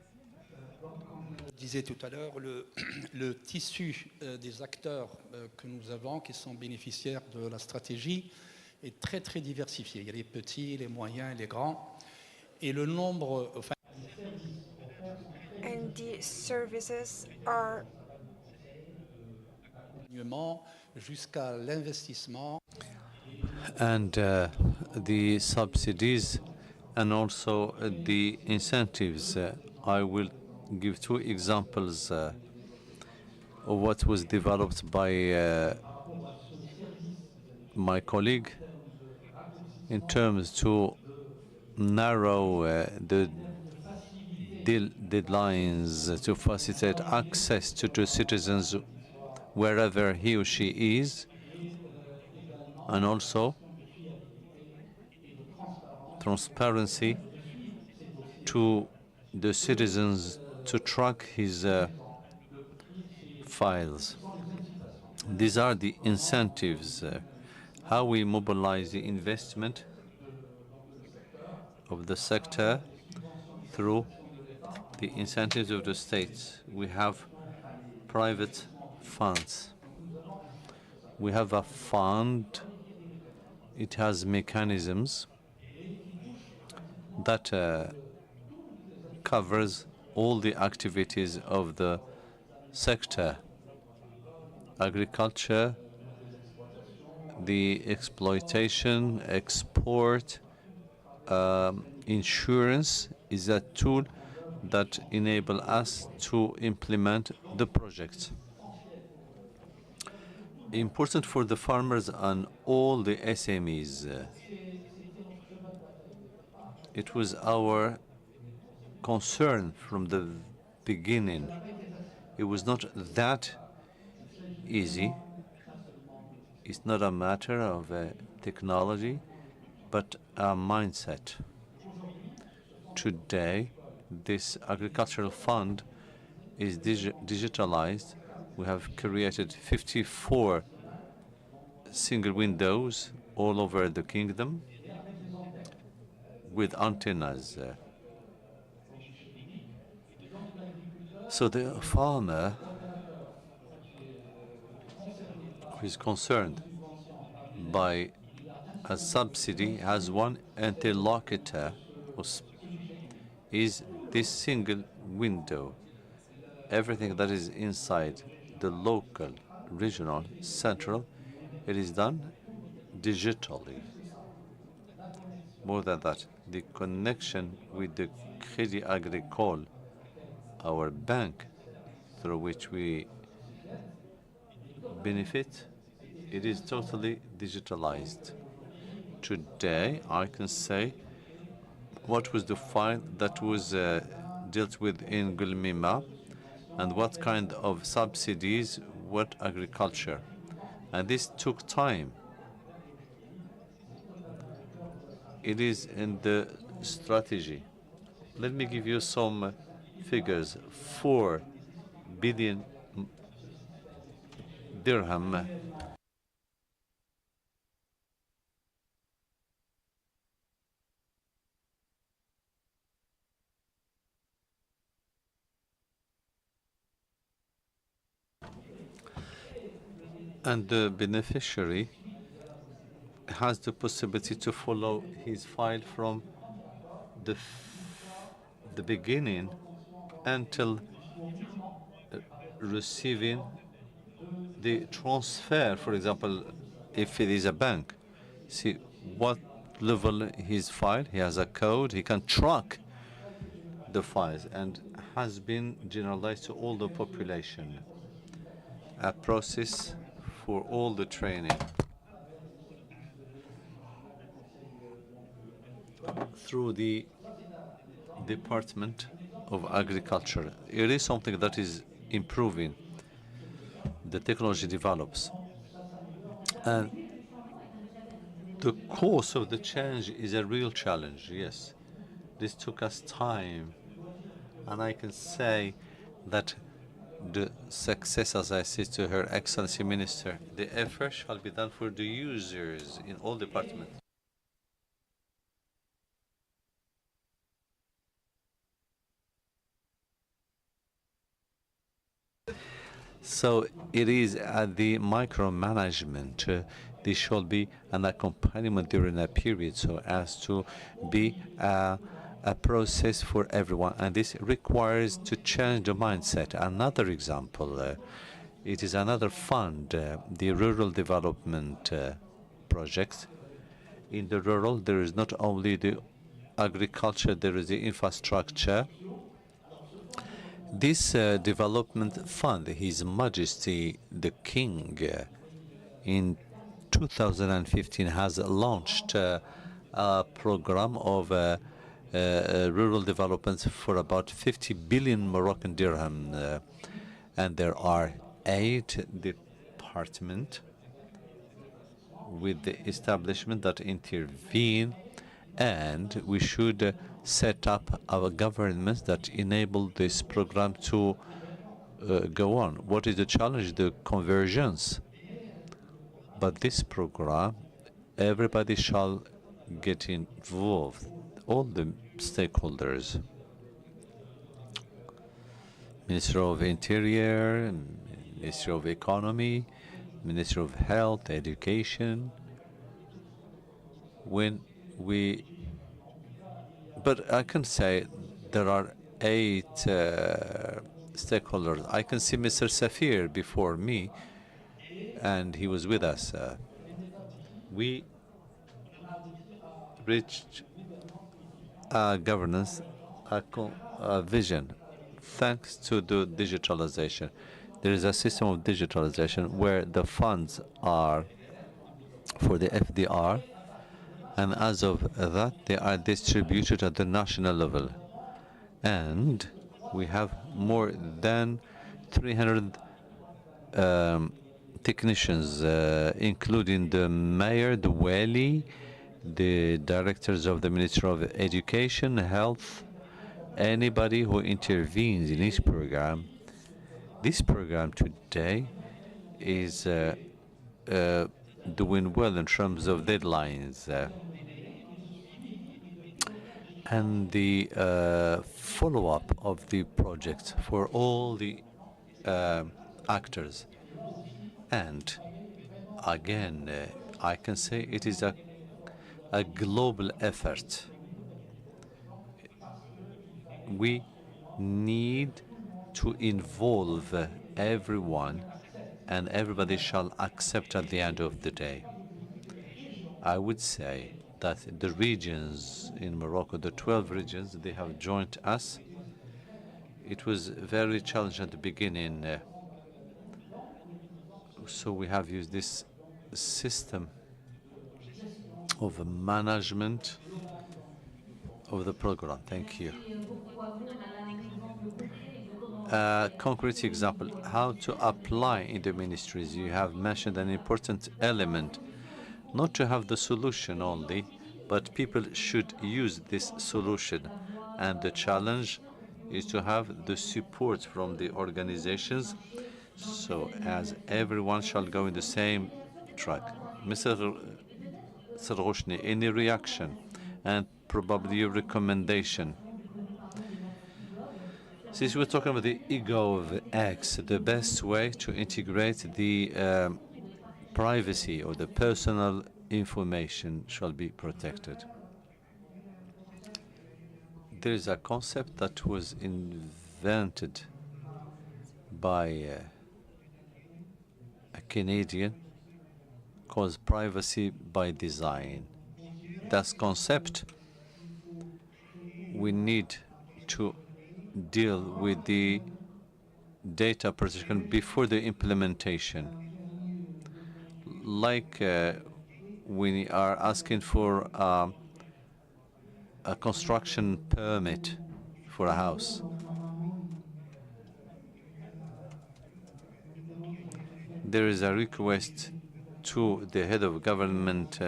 Je disais tout à l'heure, le tissu des acteurs que nous avons, qui sont bénéficiaires de la stratégie, est très très diversifié. Il y a les petits, les moyens, les grands. Et le nombre... Enfin, And the services are jusqu'à l'investissement. And the subsidies and also the incentives. I will give two examples of what was developed by my colleague in terms to narrow the deadlines to facilitate access to citizens wherever he or she is, and also transparency to the citizens to track his files. These are the incentives, how we mobilize the investment of the sector through the incentives of the states. We have private funds. We have a fund. It has mechanisms that covers all the activities of the sector: agriculture, the exploitation, export, insurance is a tool that enable us to implement the project. Important for the farmers and all the SMEs. It was our concern from the beginning. It was not that easy. It's not a matter of technology, but a mindset. Today, this agricultural fund is digitalized. We have created 54 single windows all over the kingdom with antennas. So the farmer who is concerned by a subsidy has one interlocutor, is this single window. Everything that is inside the local, regional, central, it is done digitally. More than that, the connection with the Crédit Agricole, our bank, through which we benefit, it is totally digitalized. Today, I can say what was the file that was dealt with in Gulmima and what kind of subsidies, what agriculture. And this took time. It is in the strategy. Let me give you some figures. 4 billion dirham and the beneficiary has the possibility to follow his file from the beginning until receiving the transfer. For example, if it is a bank, see what level his file, he has a code, he can track the files, and has been generalized to all the population. A process for all the training through the Department of Agriculture. It is something that is improving. The technology develops. And the course of the change is a real challenge, yes. This took us time. And I can say that the success, as I said to Her Excellency Minister, the effort shall be done for the users in all departments. So it is the micromanagement. This should be an accompaniment during a period so as to be a process for everyone. And this requires to change the mindset. Another example, it is another fund, the rural development project. In the rural, there is not only the agriculture, there is the infrastructure. This development fund, His Majesty the King, in 2015 has launched a program of rural development for about 50 billion Moroccan dirham. And there are 8 departments with the establishment that intervene, and we should set up our governments that enable this program to go on. What is the challenge? The convergence. But this program, everybody shall get involved, all the stakeholders. Minister of Interior, Minister of Economy, Minister of Health, Education. But I can say there are 8 stakeholders. I can see Mr. Safir before me, and he was with us. We reached a governance, a vision, thanks to the digitalization. There is a system of digitalization where the funds are for the FDR, and as of that, they are distributed at the national level. And we have more than 300 technicians, including the mayor, the wali, the directors of the Ministry of Education, Health, anybody who intervenes in this program. This program today is doing well in terms of deadlines. And the follow-up of the project for all the actors. And again, I can say it is a global effort. We need to involve everyone, and everybody shall accept at the end of the day. I would say that the regions in Morocco, the 12 regions, they have joined us. It was very challenging at the beginning. So we have used this system of management of the program. Thank you. A concrete example, how to apply in the ministries. You have mentioned an important element, not to have the solution only, but people should use this solution. And the challenge is to have the support from the organizations, so as everyone shall go in the same track. Mr. Sarghouchni, any reaction and probably your recommendation? Since we're talking about the ego of X, the best way to integrate the privacy or the personal information shall be protected. There is a concept that was invented by a Canadian called privacy by design. That concept, we need to deal with the data protection before the implementation. Like we are asking for a construction permit for a house. There is a request to the head of government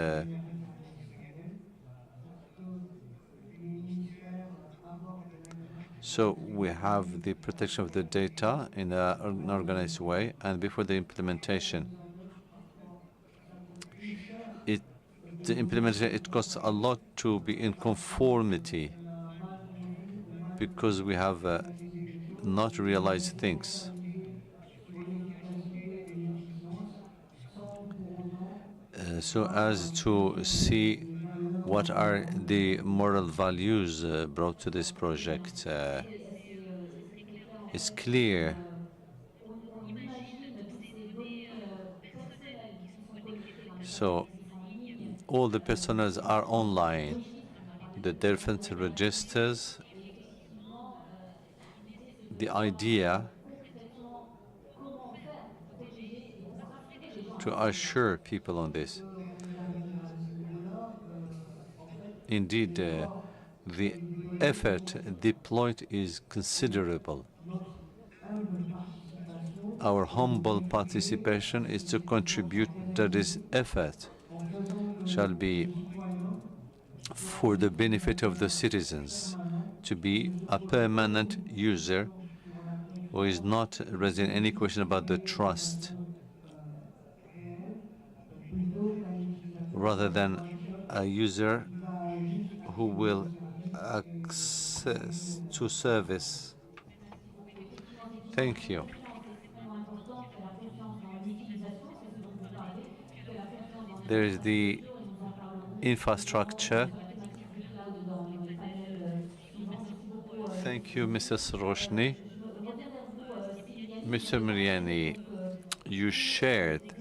So we have the protection of the data in an organized way, and before the implementation, it costs a lot to be in conformity because we have not realized things. So as to see what are the moral values brought to this project. It's clear so all the personas are online. The different registers, the idea to assure people on this. Indeed, the effort deployed is considerable. Our humble participation is to contribute that this effort shall be for the benefit of the citizens, to be a permanent user who is not raising any question about the trust, rather than a user who will access to service. Thank you. There is the infrastructure. Thank you, Mrs. Roshni. Mr. Mariani, you shared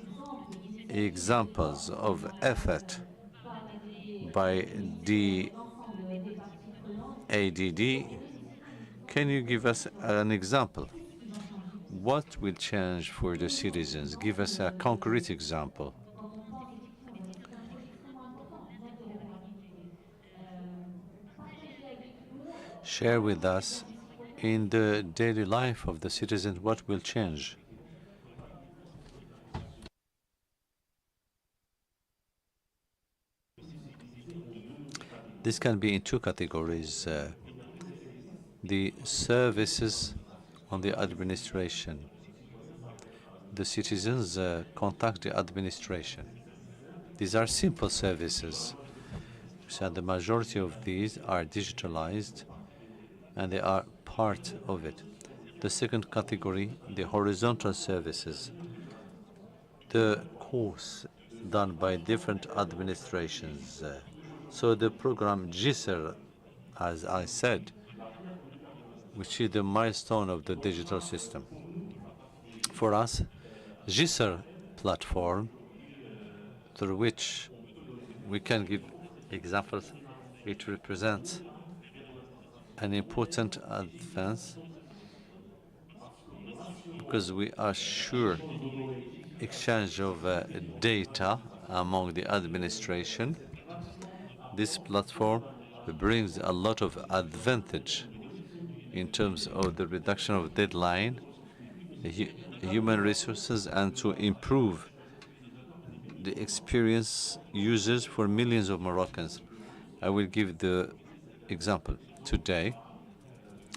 examples of effort by the ADD. Can you give us an example? What will change for the citizens? Give us a concrete example. Share with us in the daily life of the citizen what will change. This can be in two categories. The services on the administration. The citizens contact the administration. These are simple services. So the majority of these are digitalized and they are part of it. The second category, the horizontal services. The course done by different administrations. So the program GISR, as I said, which is the milestone of the digital system. For us, GISR platform, through which we can give examples, it represents an important advance because we are sure exchange of data among the administration. This platform brings a lot of advantage in terms of the reduction of deadline, human resources, and to improve the experience users for millions of Moroccans. I will give the example. Today,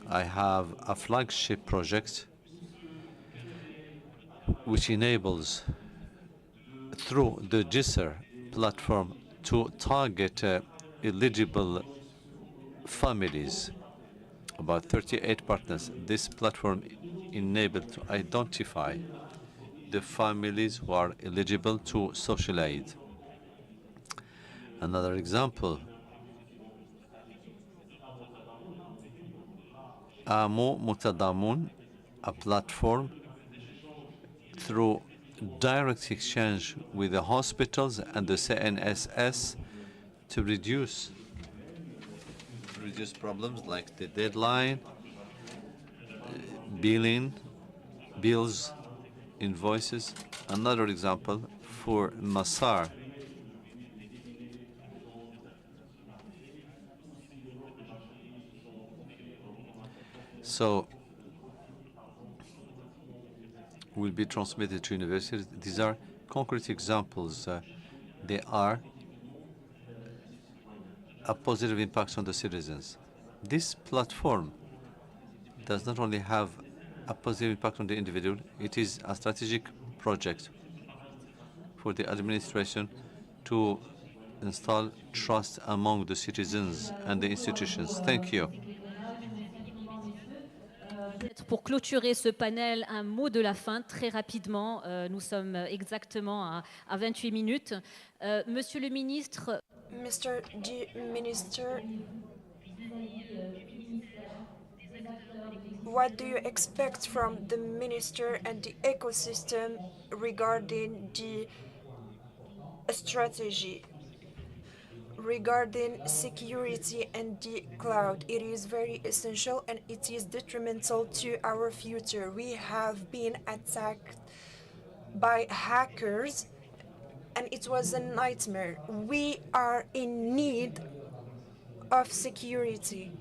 I have a flagship project which enables, through the GISR platform, to target eligible families, about 38 partners. This platform enabled to identify the families who are eligible to social aid. Another example, Amo Mutadamun, a platform through direct exchange with the hospitals and the CNSS to reduce problems like the deadline, bills, invoices. Another example for Massar. So will be transmitted to universities. These are concrete examples. They are a positive impact on the citizens. This platform does not only have a positive impact on the individual, it is a strategic project for the administration to install trust among the citizens and the institutions. Thank you. Pour clôturer ce panel, un mot de la fin très rapidement. Nous sommes exactement à 28 minutes. Monsieur le ministre. Mr. the Minister, what do you expect from the Minister and the ecosystem regarding the strategy? Regarding security and the cloud, it is very essential and it is detrimental to our future. We have been attacked by hackers and it was a nightmare. We are in need of security.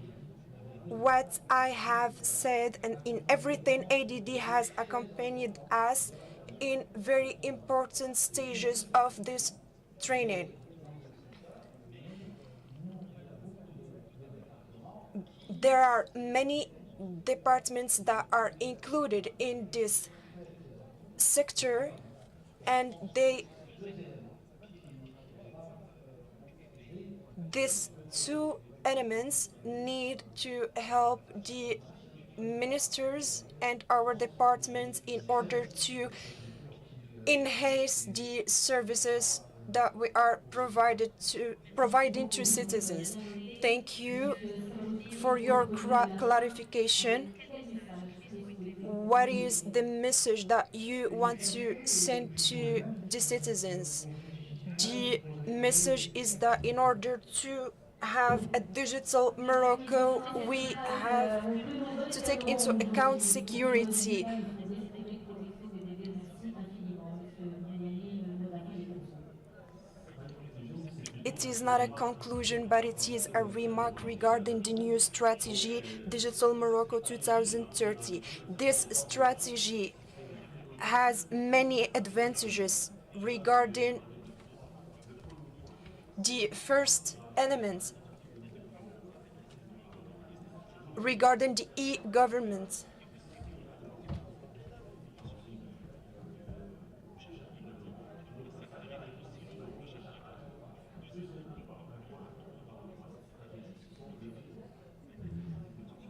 What I have said and in everything ADD has accompanied us in very important stages of this training. There are many departments that are included in this sector and these two elements need to help the ministers and our departments in order to enhance the services that we are providing to citizens. Thank you for your clarification. What is the message that you want to send to the citizens? The message is that in order to have a digital Morocco, we have to take into account security. It is not a conclusion, but it is a remark regarding the new strategy, Digital Morocco 2030. This strategy has many advantages regarding the first element, regarding the e-government.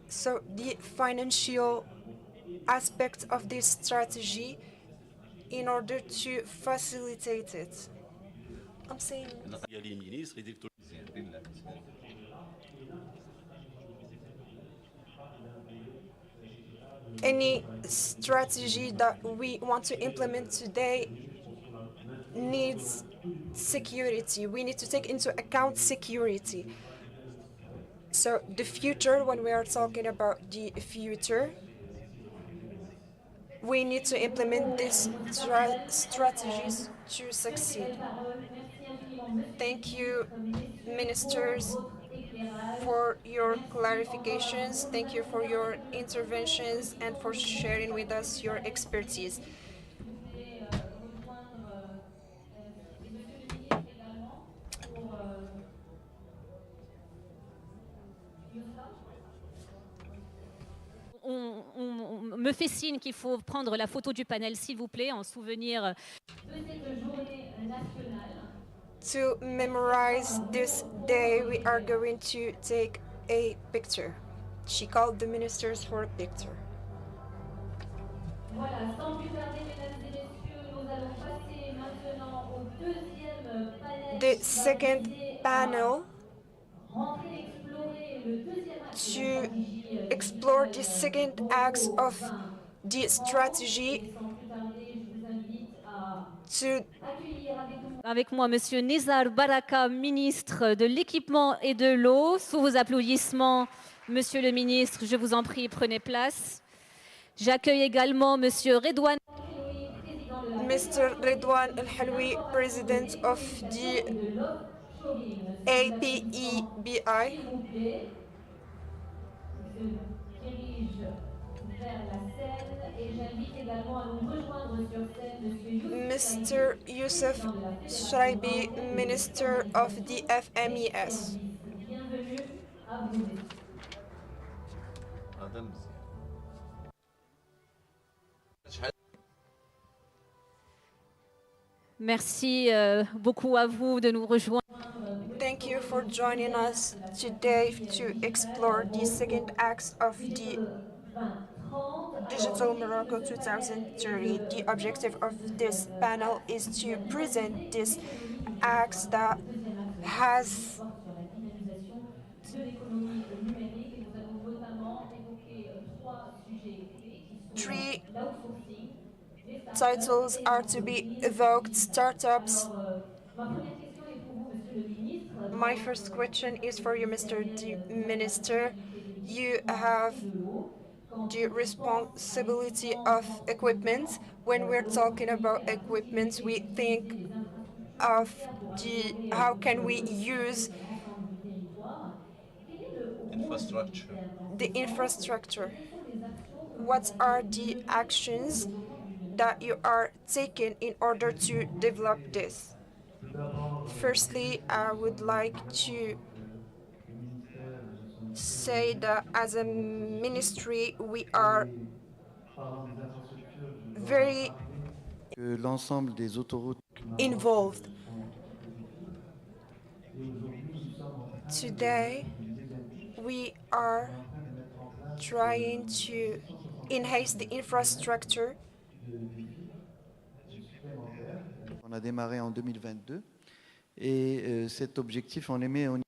So the financial aspect of this strategy in order to facilitate it. I'm saying any strategy that we want to implement today needs security. We need to take into account security. So the future, when we are talking about the future, we need to implement these strategies to succeed. Thank you, ministers, for your clarifications. Thank you for your interventions and for sharing with us your expertise. On me fait signe qu'il faut prendre la photo du panel, s'il vous plaît, en souvenir de cette journée nationale. To memorize this day, we are going to take a picture. She called the ministers for a picture. Voilà, sans plus tarder, mesdames et messieurs, nous allons passer maintenant au deuxième panel. The second panel to explore the second axe of the strategy to avec moi, Monsieur Nizar Baraka, ministre de l'Équipement et de l'Eau. Sous vos applaudissements, Monsieur le ministre, je vous en prie, prenez place. J'accueille également Monsieur Redouane. Mr. Redouane El-Haloui, President of the APEBI. Mr. Youssef Shraibi, Minister of the FMES. Merci beaucoup à vous de nous rejoindre. Thank you for joining us today to explore the second act of the Digital Morocco 2030. The objective of this panel is to present this act that has three titles are to be evoked: startups. My first question is for you, Mr. Minister. You have the responsibility of equipment. When we're talking about equipment, we think of how can we use Infrastructure. the infrastructure. What are the actions that you are taking in order to develop this? Firstly, I would like to say that as a ministry, we are very involved. Today, we are trying to enhance the infrastructure. On a démarré en 2022 et cet objectif, on l'émet au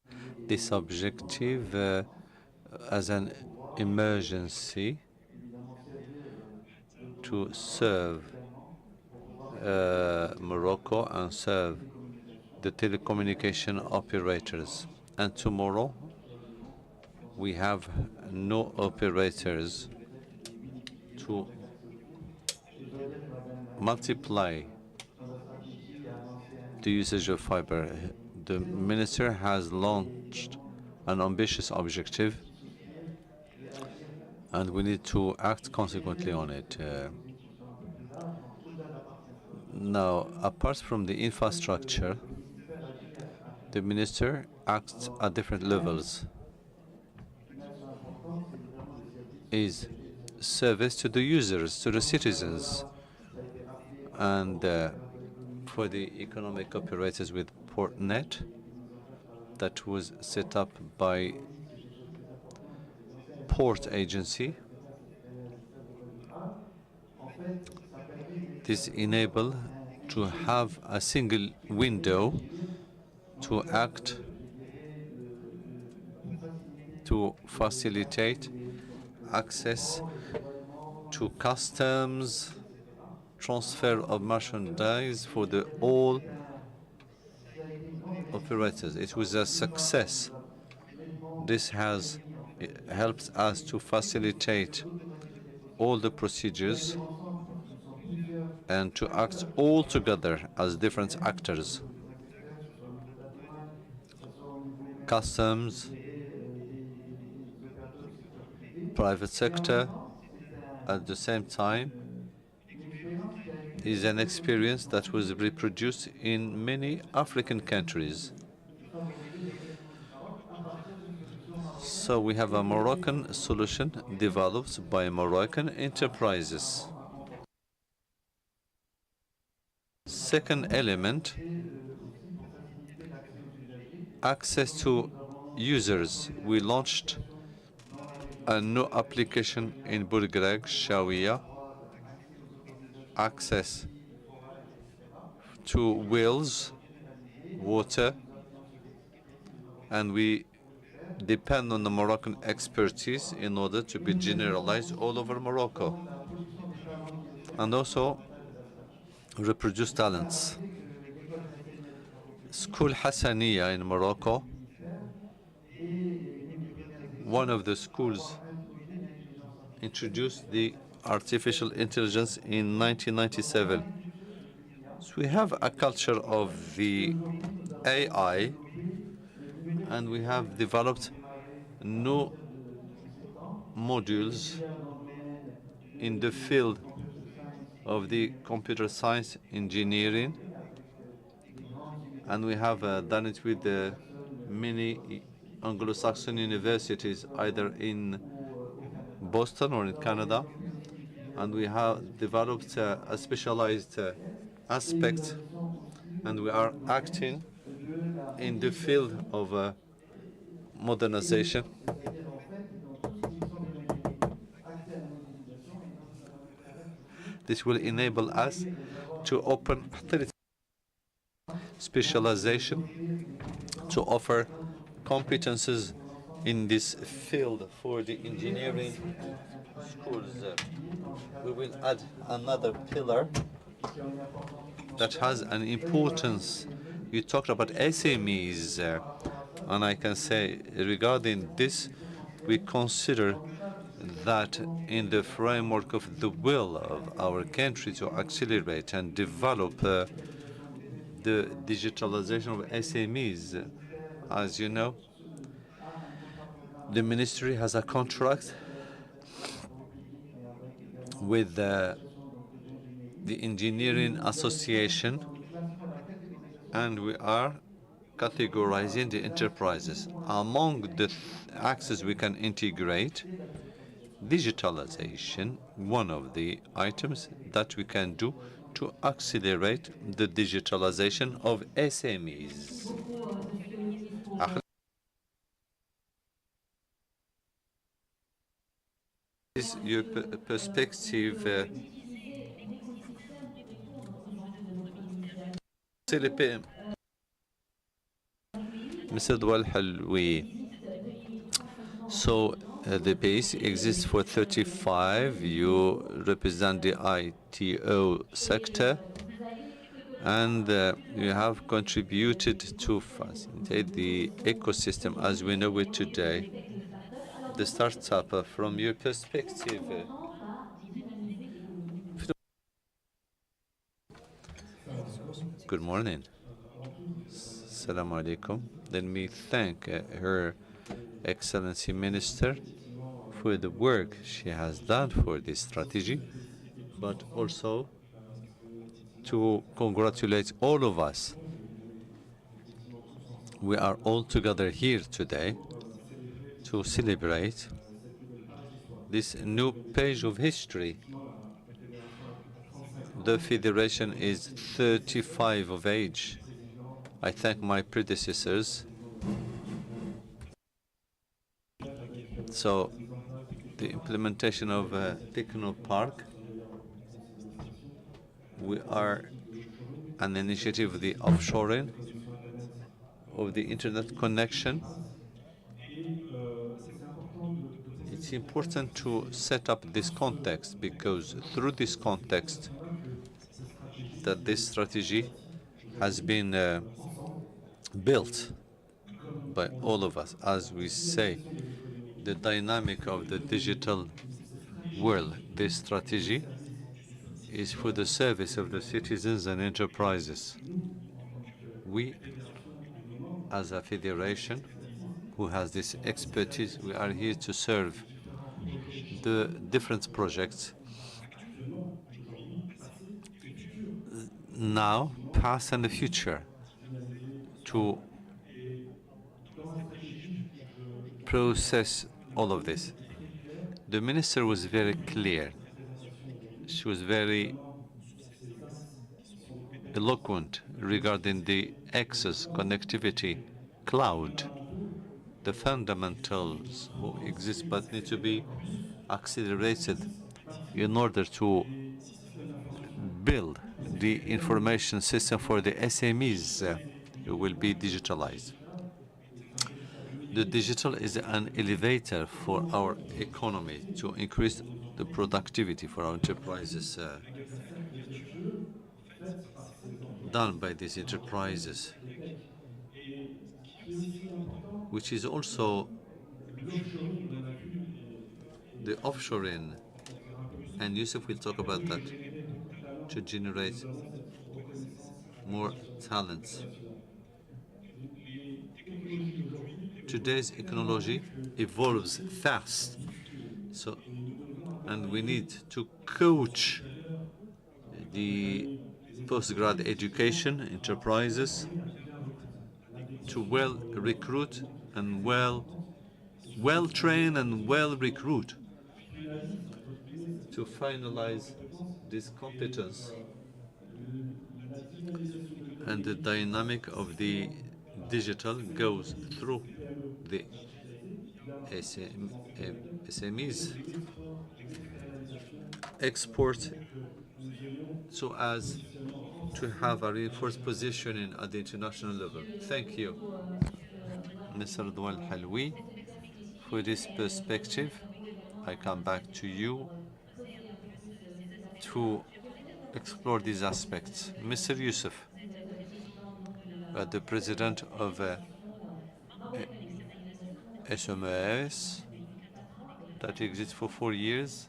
This objective as an emergency to serve Morocco and serve the telecommunication operators. And tomorrow we have no operators to multiply the usage of fiber. The minister has launched an ambitious objective, and we need to act consequently on it. Now, apart from the infrastructure, the minister acts at different levels. Is service to the users, to the citizens, and for the economic operators with Portnet that was set up by Port Agency. This enable to have a single window to act to facilitate access to customs, transfer of merchandise for the all operators. It was a success. This has helped us to facilitate all the procedures and to act all together as different actors. Customs, private sector, at the same time, is an experience that was reproduced in many African countries. So we have a Moroccan solution developed by Moroccan enterprises. Second element, access to users. We launched a new application in Bourgreg, Shawiya, access to wells, water, and we depend on the Moroccan expertise in order to be generalized all over Morocco, and also reproduce talents. School Hassaniya in Morocco, one of the schools introduced the artificial intelligence in 1997. So we have a culture of the AI, and we have developed new modules in the field of the computer science engineering, and we have done it with many Anglo-Saxon universities, either in Boston or in Canada. and we have developed a specialized aspect, and we are acting in the field of modernization. This will enable us to open specialization, to offer competences in this field for the engineering schools. We will add another pillar that has an importance. You talked about SMEs, and I can say regarding this, we consider that in the framework of the will of our country to accelerate and develop the digitalization of SMEs, as you know, the ministry has a contract with the Engineering Association, and we are categorizing the enterprises. Among the axes we can integrate, digitalization, one of the items that we can do to accelerate the digitalization of SMEs. Is your perspective Mr. Dwal Halwi. So the base exists for 35. You represent the ITO sector, and you have contributed to facilitate the ecosystem as we know it today. The startup, from your perspective, good morning. Assalamu alaikum. Let me thank Her Excellency Minister for the work she has done for this strategy, but also to congratulate all of us. We are all together here today to celebrate this new page of history. The Federation is 35 of age. I thank my predecessors. So the implementation of Techno Park, we are an initiative of the offshoring of the internet connection. It's important to set up this context, because through this context that this strategy has been built by all of us. As we say, the dynamic of the digital world, this strategy is for the service of the citizens and enterprises. We, as a federation who has this expertise, we are here to serve the different projects now, past, and the future to process all of this. The minister was very clear. She was very eloquent regarding the access, connectivity, cloud, the fundamentals who exist but need to be accelerated in order to build the information system for the SMEs will be digitalized. The digital is an elevator for our economy to increase the productivity for our enterprises done by these enterprises, which is also the offshoring, and Yusuf will talk about that, to generate more talents. Today's technology evolves fast, and we need to coach the postgrad education enterprises to well recruit and well train and well recruit to finalize this competence, and the dynamic of the digital goes through the SMEs export so as to have a reinforced positioning at the international level. Thank you, Mr. Dwal Halwi, for this perspective. I come back to you to explore these aspects. Mr. Youssef, the president of SMEs that exists for 4 years,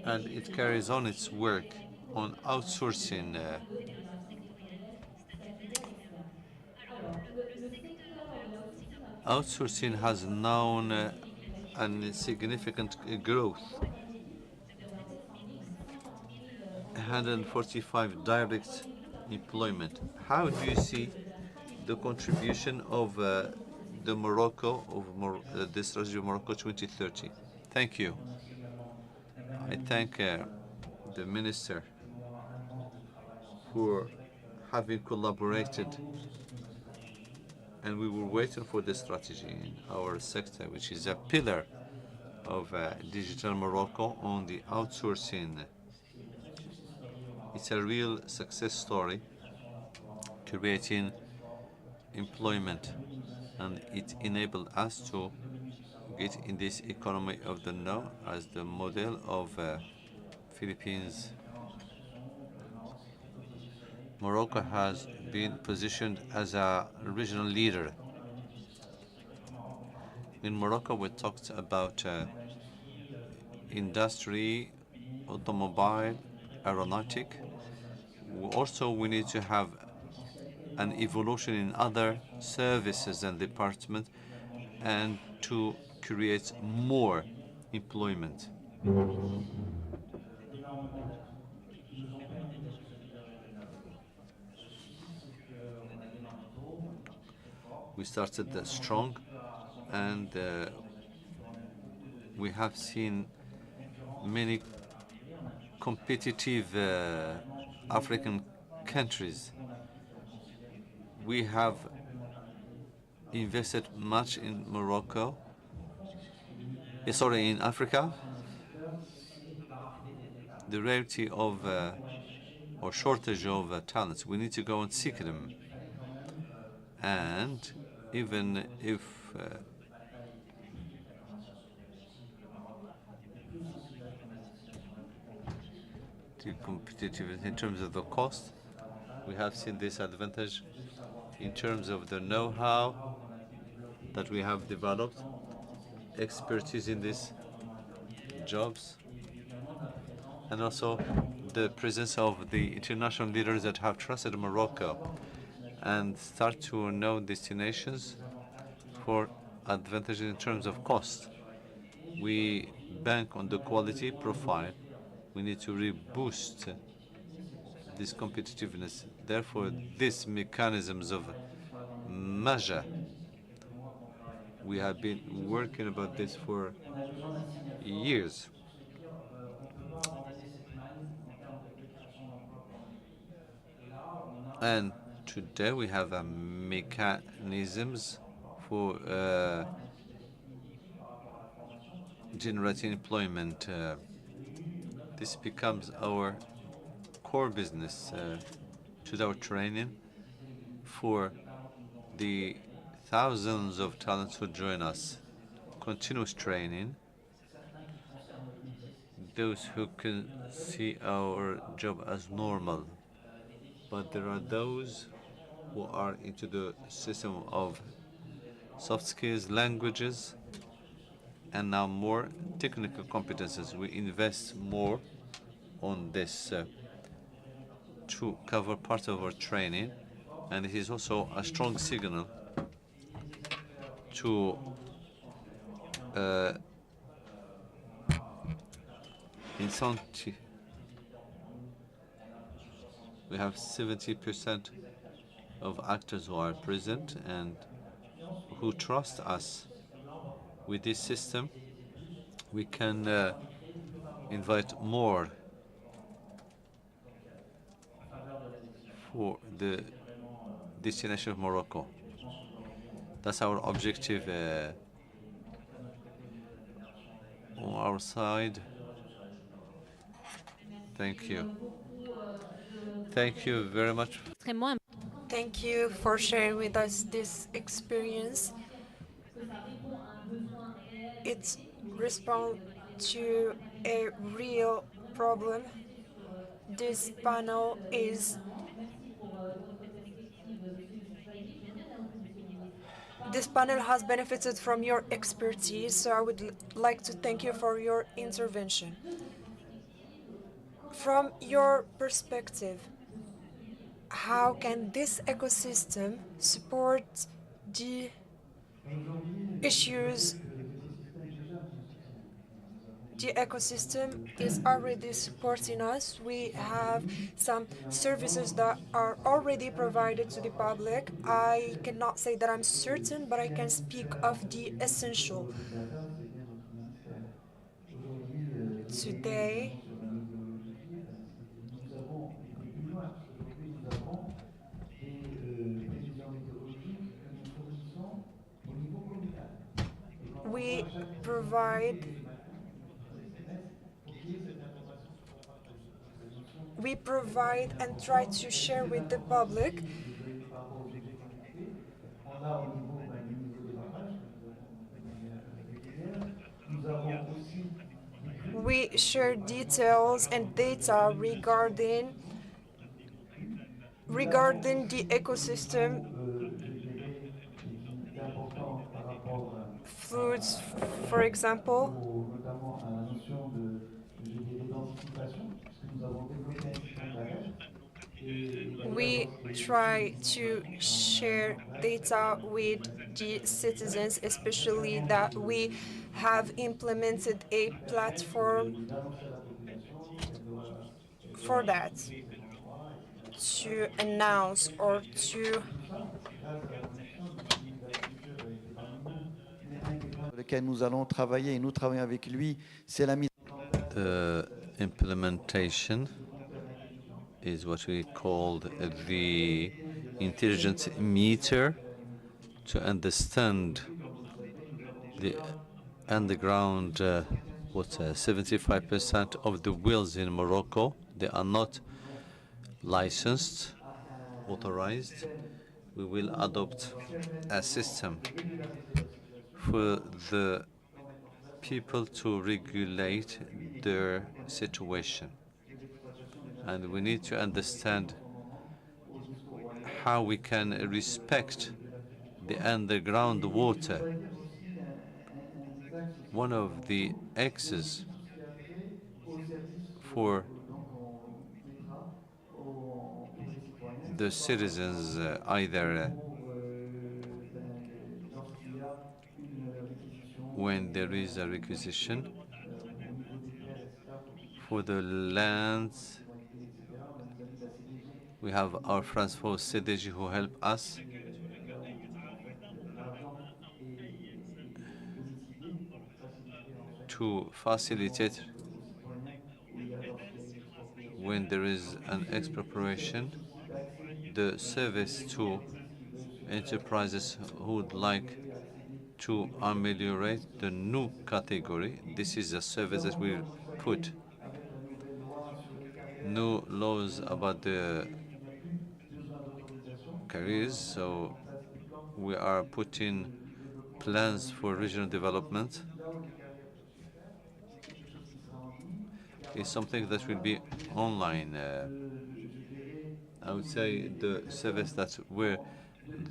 and it carries on its work on outsourcing. Outsourcing has known a significant growth. 145 direct employment. How do you see the contribution of the the strategy of Morocco 2030? Thank you. I thank the minister for having collaborated, and we were waiting for the strategy in our sector, which is a pillar of digital Morocco on the outsourcing. It's a real success story, creating employment, and it enabled us to get in this economy of the now as the model of Philippines. Morocco has been positioned as a regional leader. In Morocco, we talked about industry, automobile, aeronautic. Also, we need to have an evolution in other services and departments and to create more employment. We started strong, and we have seen many competitive African countries. We have invested much in Morocco, in Africa. The rarity of or shortage of talents, we need to go and seek them. And even if the competitiveness in terms of the cost, we have seen this advantage in terms of the know-how that we have developed, expertise in these jobs, and also the presence of the international leaders that have trusted Morocco and start to know destinations for advantages in terms of cost. We bank on the quality profile. We need to reboost this competitiveness. Therefore, these mechanisms of measure, we have been working about this for years. And today we have mechanisms for generating employment. This becomes our core business to our training for the thousands of talents who join us. Continuous training. Those who can see our job as normal. But there are those who are into the system of soft skills, languages, and now more technical competences. We invest more on this to cover part of our training, and it is also a strong signal to incentive. We have 70% of actors who are present and who trust us With this system, we can invite more for the destination of Morocco. That's our objective on our side. Thank you. Thank you very much. Thank you for sharing with us this experience. It responds to a real problem. This panel is This panel has benefited from your expertise, so I would like to thank you for your intervention. From your perspective, how can this ecosystem support the issues? The ecosystem is already supporting us. We have some services that are already provided to the public. I cannot say that I'm certain, but I can speak of the essential. Today, we provide and try to share with the public. We share details and data regarding the ecosystem, foods, for example. We try to share data with the citizens, especially that we have implemented a platform for that, to announce or to lequel nous allons travailler et nous travaillons avec lui, c'est la mise. The implementation is what we called the intelligence meter to understand the underground water. 75% of the wells in Morocco, they are not licensed, authorized. We will adopt a system for the people to regulate their situation. And we need to understand how we can respect the underground water. One of the axes for the citizens, either when there is a requisition for the lands, we have our France for CDG who help us to facilitate when there is an expropriation, the service to enterprises who would like to ameliorate the new category. This is a service that we put new laws about the careers, so we are putting plans for regional development. It's something that will be online. I would say the service that where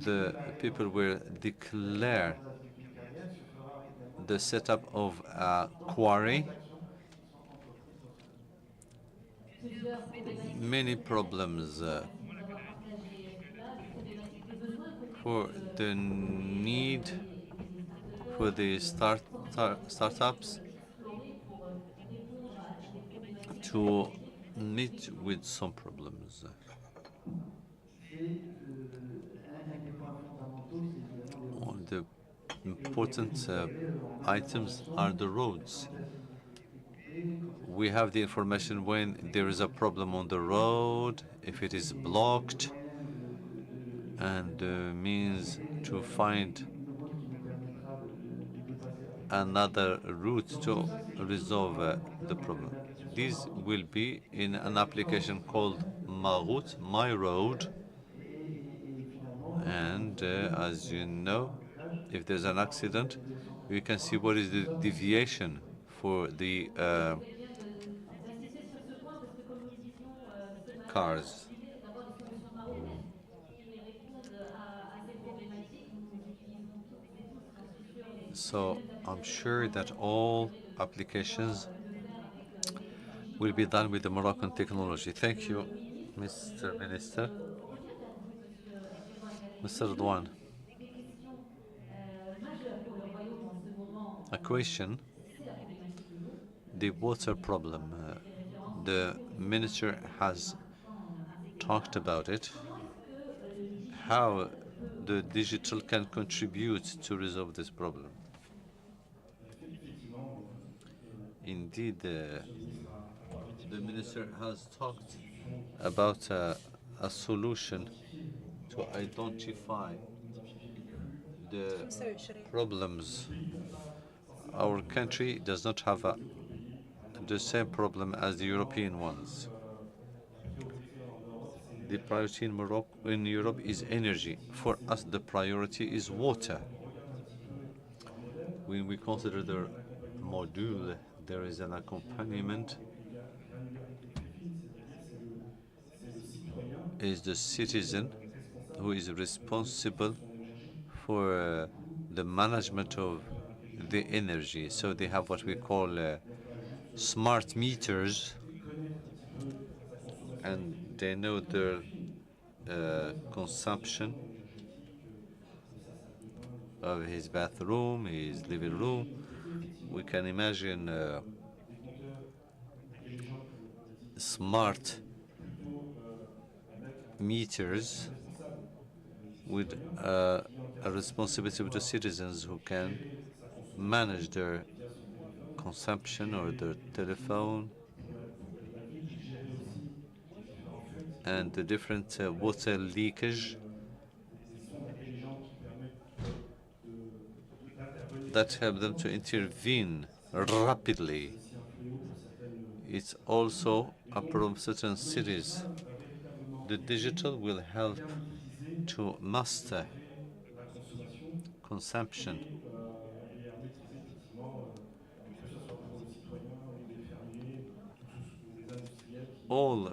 the people will declare the setup of a quarry. Many problems for the need for the startups to meet with some problems. On the important items are the roads. We have the information when there is a problem on the road, if it is blocked, and means to find another route to resolve the problem. These will be in an application called Ma Route, My Road. And as you know, if there's an accident, we can see what is the deviation for the cars. So I'm sure that all applications will be done with the Moroccan technology. Thank you, Mr. Minister. Mr. Redouane, a question. The water problem. The minister has talked about it. How the digital can contribute to resolve this problem. Indeed, the minister has talked about a solution to identify the problems. Our country does not have the same problem as the European ones. The priority in Morocco, in Europe, is energy. For us, the priority is water. When we consider the module, there is an accompaniment. Is the citizen who is responsible for the management of the energy. So they have what we call smart meters, and they know their consumption of his bathroom, his living room. We can imagine smart meters with a responsibility of the citizens who can manage their consumption or their telephone and the different water leakage that help them to intervene rapidly. It's also a problem in certain cities. The digital will help to master consumption. All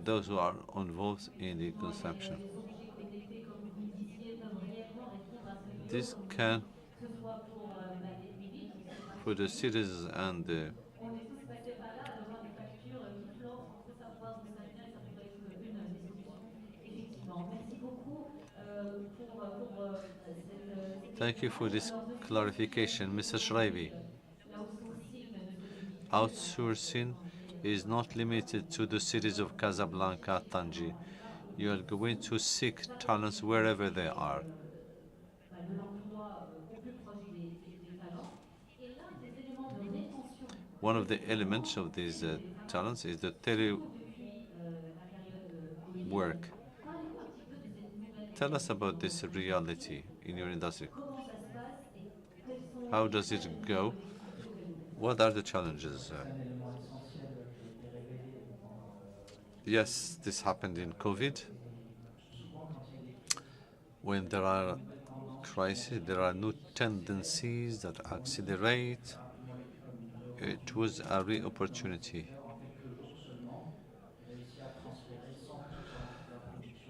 those who are involved in the consumption. This can, for the citizens and the On est tous passés par là, d'avoir des factures qui flottent entre savoir d'où ça vient et ça pourrait être une des solutions. Effectivement. Merci beaucoup Thank you for this clarification, Mr. Shraibi. Outsourcing is not limited to the cities of Casablanca, Tangier. You are going to seek talents wherever they are. One of the elements of these talents is the telework. Tell us about this reality in your industry. How does it go? What are the challenges? Yes, this happened in COVID. When there are crises, there are new tendencies that accelerate. It was a real opportunity.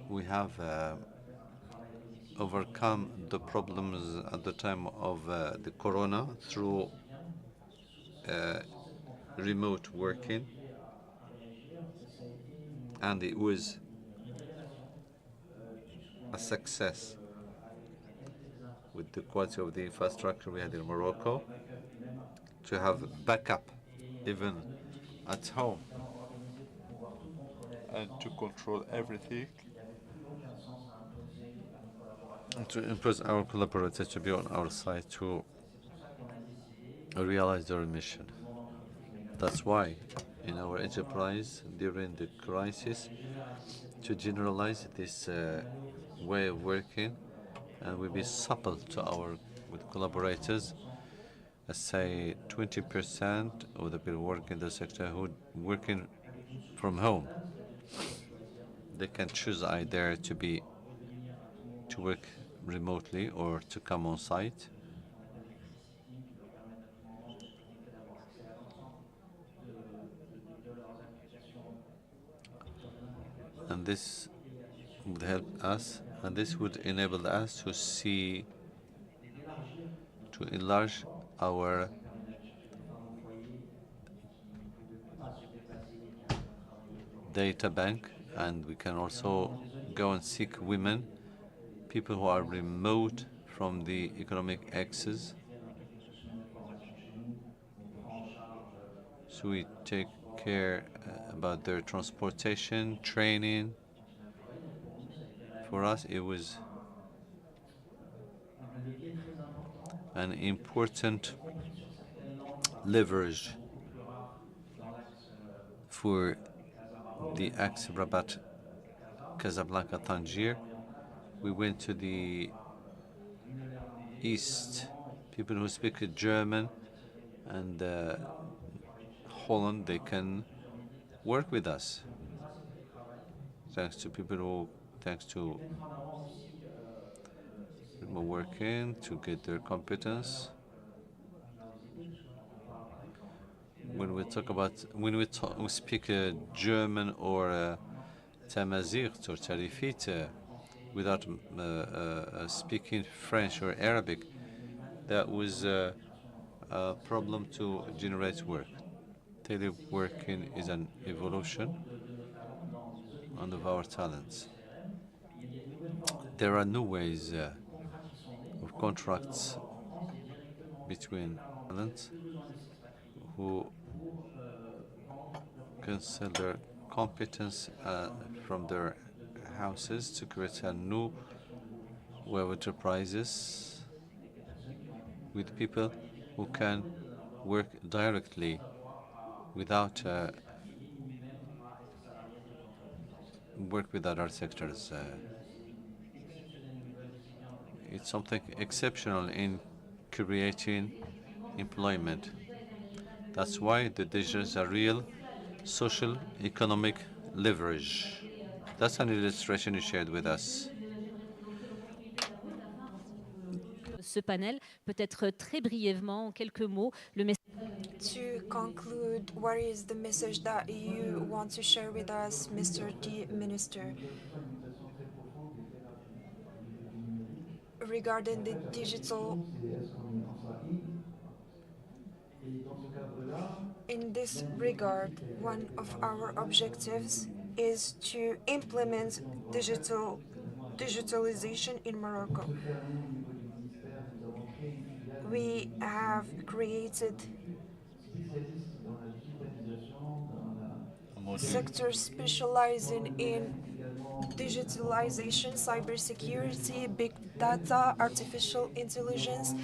We have overcome the problems at the time of the corona through remote working, and it was a success with the quality of the infrastructure we had in Morocco to have backup even at home and to control everything to impress our collaborators to be on our side to realize their mission. That's why in our enterprise during the crisis to generalize this way of working and we be supple to our with collaborators. Let's say 20% of the people working in the sector who working from home. They can choose either to work remotely or to come on site. And this would help us, and this would enable us to enlarge our data bank, and we can also go and seek women, people who are remote from the economic axis. So we take care about their transportation, training. For us, it was an important leverage for the axe Rabat Casablanca Tangier. We went to the east, people who speak German and Holland, they can work with us. Thanks to remote working to get their competence. When we speak German or Tamazight or Tarifit without speaking French or Arabic, that was a problem to generate work. Teleworking is an evolution of our talents. There are new ways of contracts between talents who can sell their competence from their houses to create a new way of enterprises with people who can work directly without work with other sectors. It's something exceptional in creating employment. That's why the digital is a real social economic leverage. That's an illustration you shared with us. Ce panel, peut-être très brièvement, en quelques mots, le message. To conclude, what is the message that you want to share with us, Mr. the Minister, regarding the digital? In this regard, one of our objectives is to implement digitalization in Morocco. We have created sectors specializing in digitalization, cybersecurity, big data, artificial intelligence.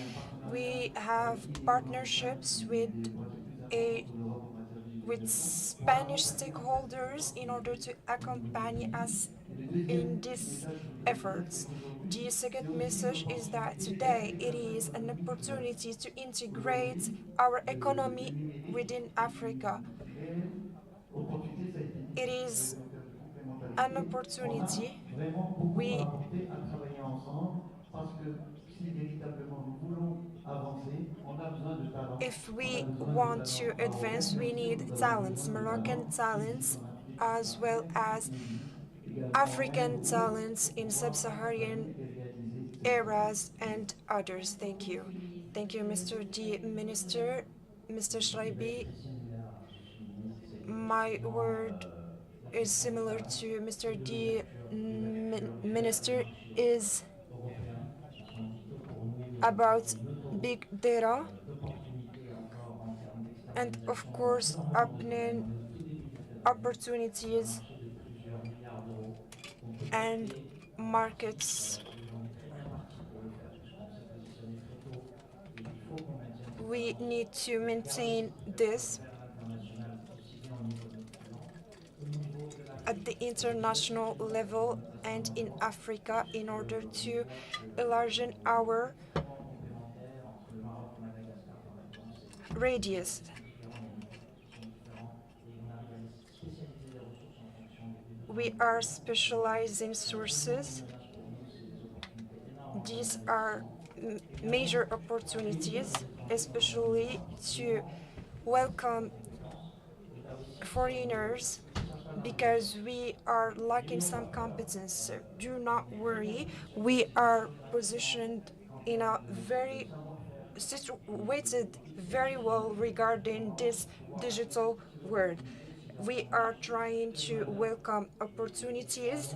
We have partnerships with Spanish stakeholders in order to accompany us in these efforts. The second message is that today it is an opportunity to integrate our economy within Africa. It is an opportunity. If we want to advance, we need talents, Moroccan talents, as well as African talents in sub-Saharan areas and others. Thank you. Thank you, Mr. the Minister. Mr. Shraibi, my word is similar to Mr. the Minister, is about big data and of course opening opportunities and markets We need to maintain this at the international level and in Africa in order to enlarge our radius. We are specializing sources. These are major opportunities, especially to welcome foreigners because we are lacking some competence. So do not worry. We are positioned in a very situated very well regarding this digital world. We are trying to welcome opportunities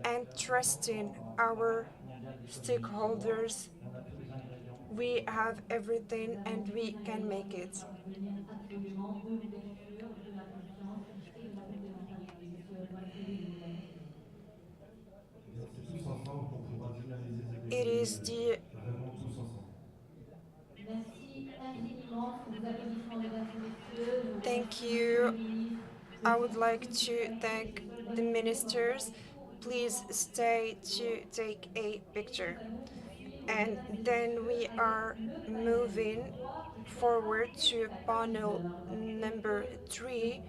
and trusting our stakeholders. We have everything and we can make it. Absolument de l'ouverture, de la confiance et de la complémentarité. Monsieur Boisselier, vous avez la parole. It is the Merci infiniment pour vos applaudissements, mesdames et messieurs. Nous thank remercions Monsieur you. le ministre de I cette would like opportunité to d'accueillir thank ce the bel ministers. Please stay to take a picture. And then we are moving forward to panel number 3.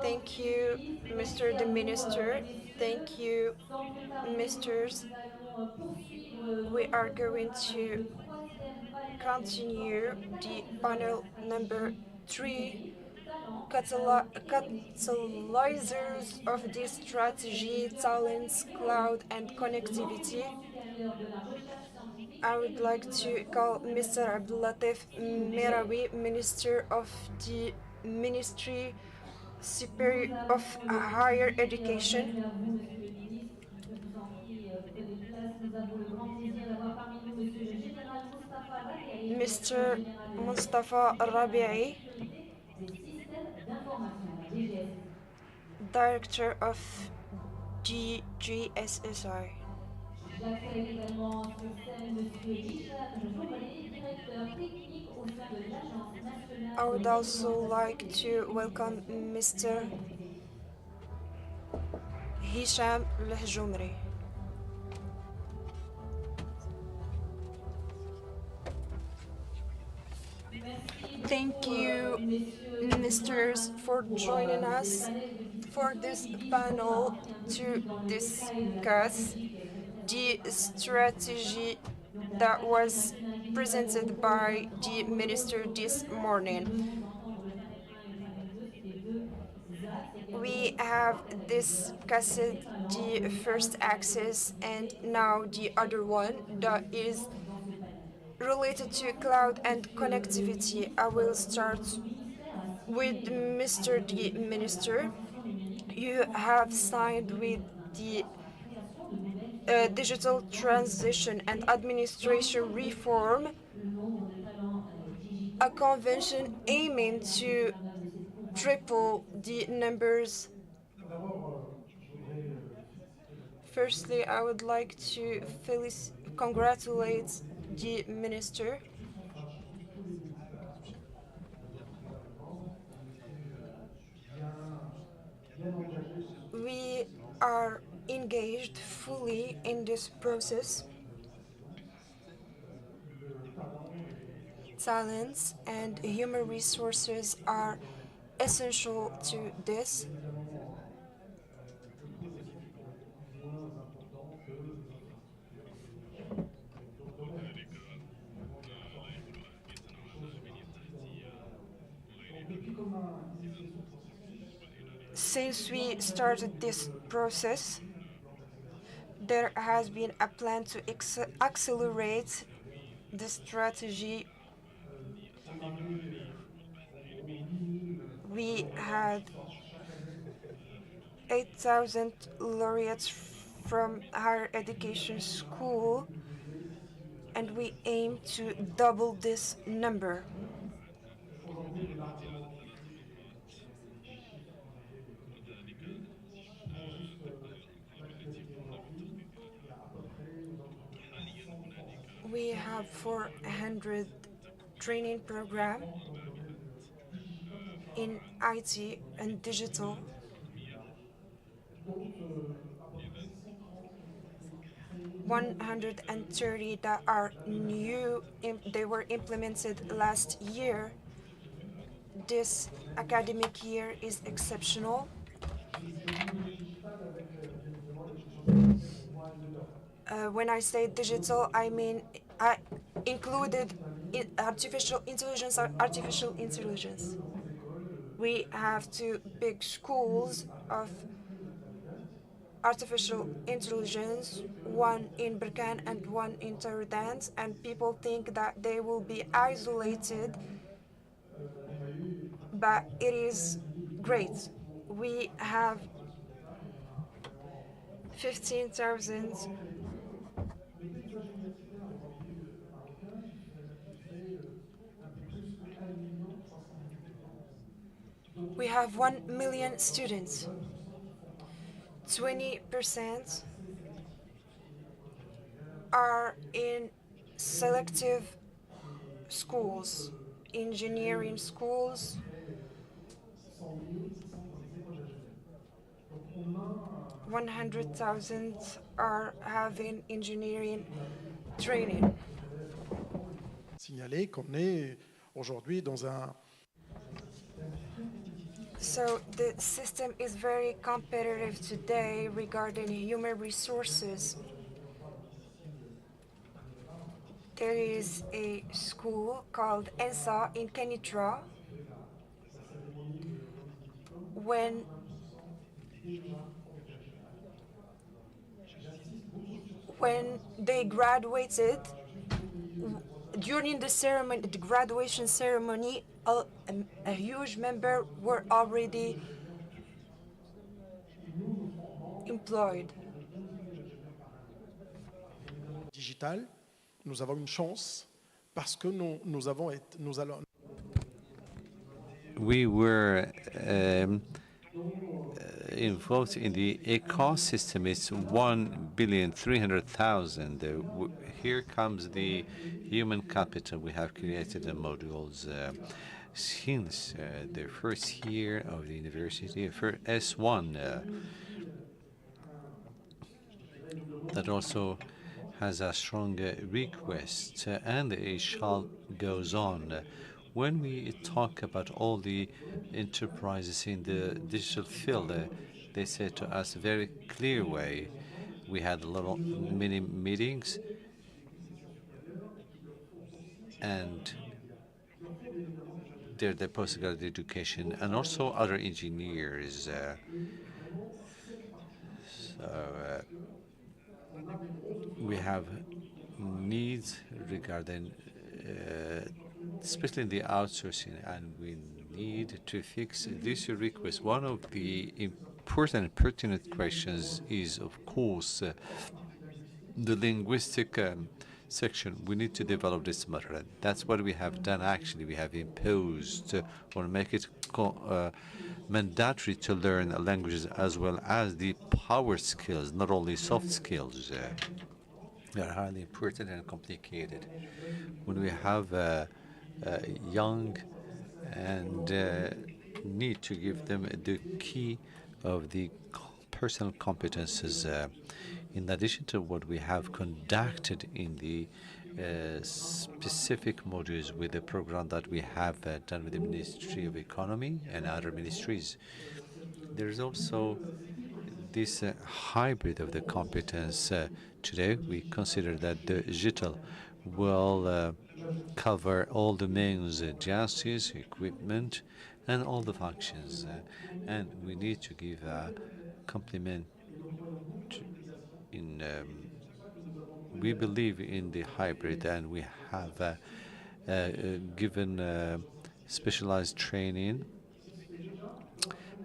Thank you, Mr. the Minister. Thank you, Misters. We are going to continue the panel number 3, catalyzers of this strategy, talents, cloud, and connectivity. I would like to call Mr. Abdulatif Merawi, Minister of the Ministry Superior of Higher Education. Bienvenue à vous, Monsieur le ministre. Je vous en prie, prenez place. Nous avons le grand plaisir d'avoir parmi nous Monsieur le général Moustapha Rabiaï, Mr. général de la Mustafa Rabi'i, sécurité des systèmes d'information, la DGSI. Director of DGSSI. J'accueille également sur scène Monsieur Hicham Joumri, directeur technique au sein de l'Agence nationale I pour would also l'exploitation like des to welcome Mr. Hisham Lehjoumri. Thank you, ministers, for joining us for this panel to discuss the strategy that was presented by the minister this morning. We have discussed the first axis and now the other one that is related to cloud and connectivity. I will start with Mr. the Minister. You have signed with the Digital Transition and Administration Reform a convention aiming to triple the numbers. Firstly, I would like to congratulate the minister. We are engaged fully in this process. Talents and human resources are essential to this. Since we started this process, there has been a plan to accelerate the strategy. We had 8,000 laureates from higher education school, and we aim to double this number. We have 400 training program in IT and digital. 130 that are new, they were implemented last year. This academic year is exceptional. When I say digital, I mean I included artificial intelligence or artificial intelligence. We have two big schools of artificial intelligence, one in Berkane and one in Taroudant, and people think that they will be isolated, but it is great. We have 15,000 we have 1 million students. 20% are in selective schools, engineering schools. 100,000 are having engineering training. Signaler qu'on est aujourd'hui dans un. So the system is very competitive today regarding human resources. There is a school called ENSA in Kenitra. When they graduated, during the ceremony, the graduation ceremony, a huge number were already employed. Digital, nous avons une chance parce que nous allons. We were involved in the ecosystem. It's 1,300,000. Here comes the human capital. We have created the modules since the first year of the university, for S1. That also has a strong request, and it shall goes on. When we talk about all the enterprises in the digital field, they said to us very clear way. We had a lot of many meetings, and they're the postgraduate education, and also other engineers. We have needs regarding, especially in the outsourcing, and we need to fix this request. One of the important and pertinent questions is, of course, the linguistic section. We need to develop this matter. That's what we have done. Actually, we have imposed or make it mandatory to learn languages as well as the power skills, not only soft skills. They are highly important and complicated. When we have young and need to give them the key of the personal competences, in addition to what we have conducted in the specific modules with the program that we have done with the Ministry of Economy and other ministries. There's also this hybrid of the competence. Today, we consider that the digital will cover all domains, justice, equipment, and all the functions. And we need to give a complement. We believe in the hybrid, and we have given specialized training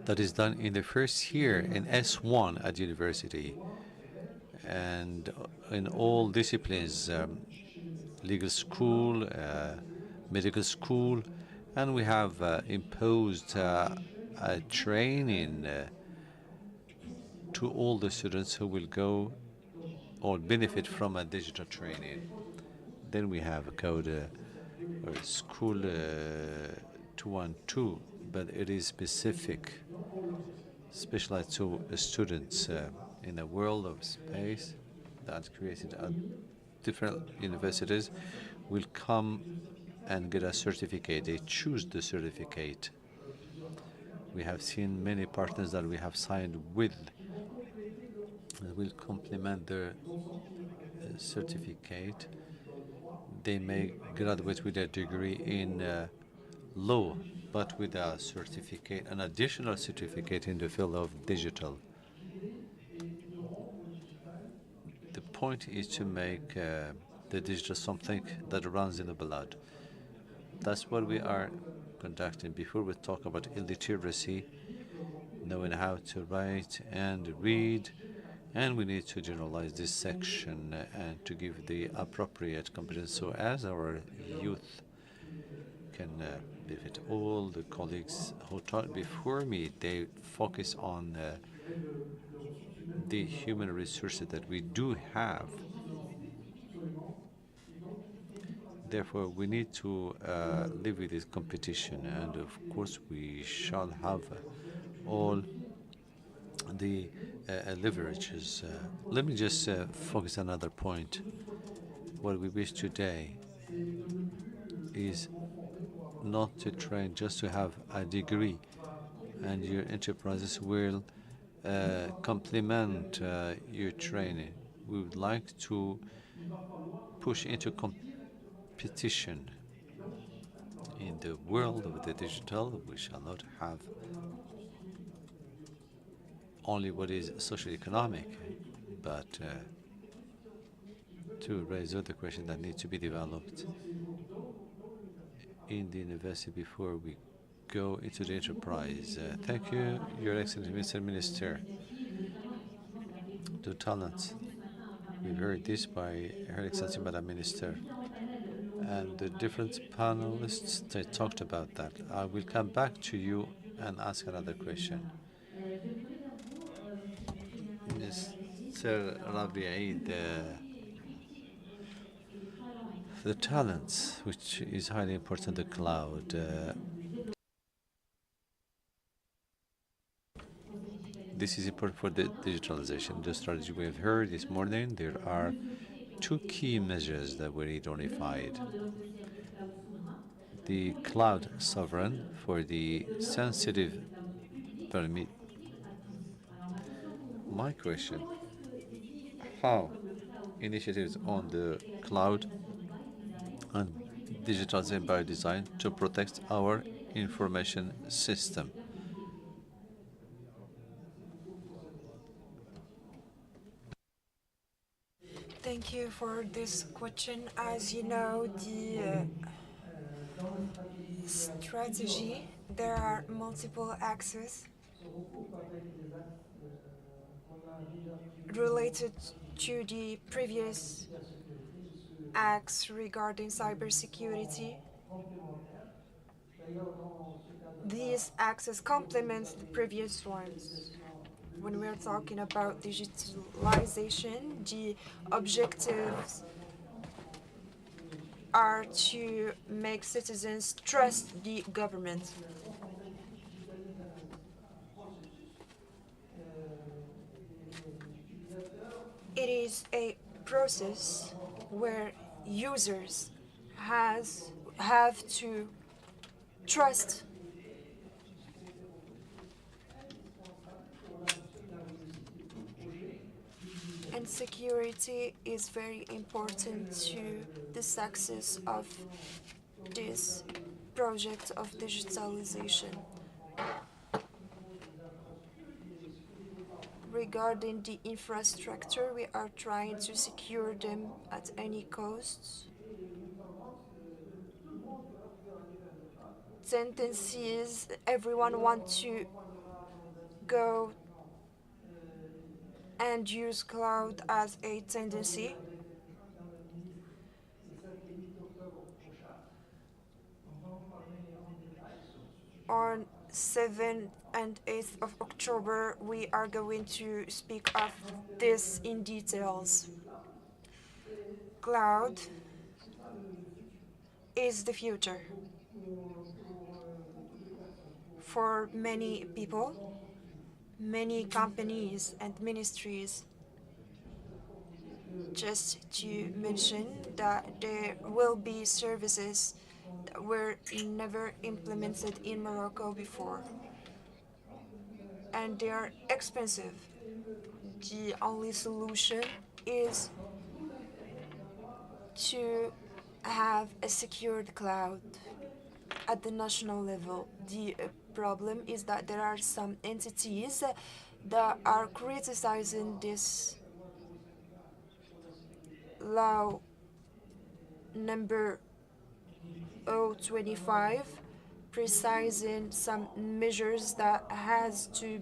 that is done in the first year in S1 at university, and in all disciplines, legal school, medical school, and we have imposed a training to all the students who will go or benefit from a digital training. Then we have code or school 212, but it is specific, specialized to students in a world of space that's created at different universities will come and get a certificate. They choose the certificate. We have seen many partners that we have signed with that will complement their certificate. They may graduate with a degree in law, but with a certificate, an additional certificate in the field of digital. The point is to make the digital something that runs in the blood. That's what we are conducting. Before we talk about illiteracy, knowing how to write and read, and we need to generalize this section and to give the appropriate competence. So as our youth can benefit, all the colleagues who taught before me, they focus on the human resources that we do have. Therefore, we need to live with this competition, and of course, we shall have all the leverages. Let me just focus on another point. What we wish today is not to train just to have a degree, and your enterprises will complement your training. We would like to push into competition. In the world of the digital, we shall not have only what is socio-economic, but to raise other questions that need to be developed in the university before we go into the enterprise. Thank you, Your Excellency, Mr. Minister. The talents. We've heard this by Her Excellency, Madam Minister. And the different panelists, they talked about that. I will come back to you and ask another question. Mr. Rabi'i, the talents, which is highly important, the cloud. This is important for the digitalization. The strategy we have heard this morning, there are two key measures that were identified. The cloud sovereign for the sensitive permit. My question, how initiatives on the cloud and digitalization by design to protect our information system? Thank you for this question. As you know, the strategy, there are multiple axes related to the previous acts regarding cybersecurity. These axes complement the previous ones. When we're talking about digitalization, the objectives are to make citizens trust the government. It is a process where users have to trust and security is very important to the success of this project of digitalization. Regarding the infrastructure, we are trying to secure them at any cost. Tendencies, everyone wants to go and use cloud as a tendency. On 7th and 8th of October, we are going to speak of this in details. Cloud is the future. For many people, many companies and ministries, just to mention that there will be services that were never implemented in Morocco before, and they are expensive. The only solution is to have a secured cloud at the national level. The problem is that there are some entities that are criticizing this law number 025, precising some measures that have to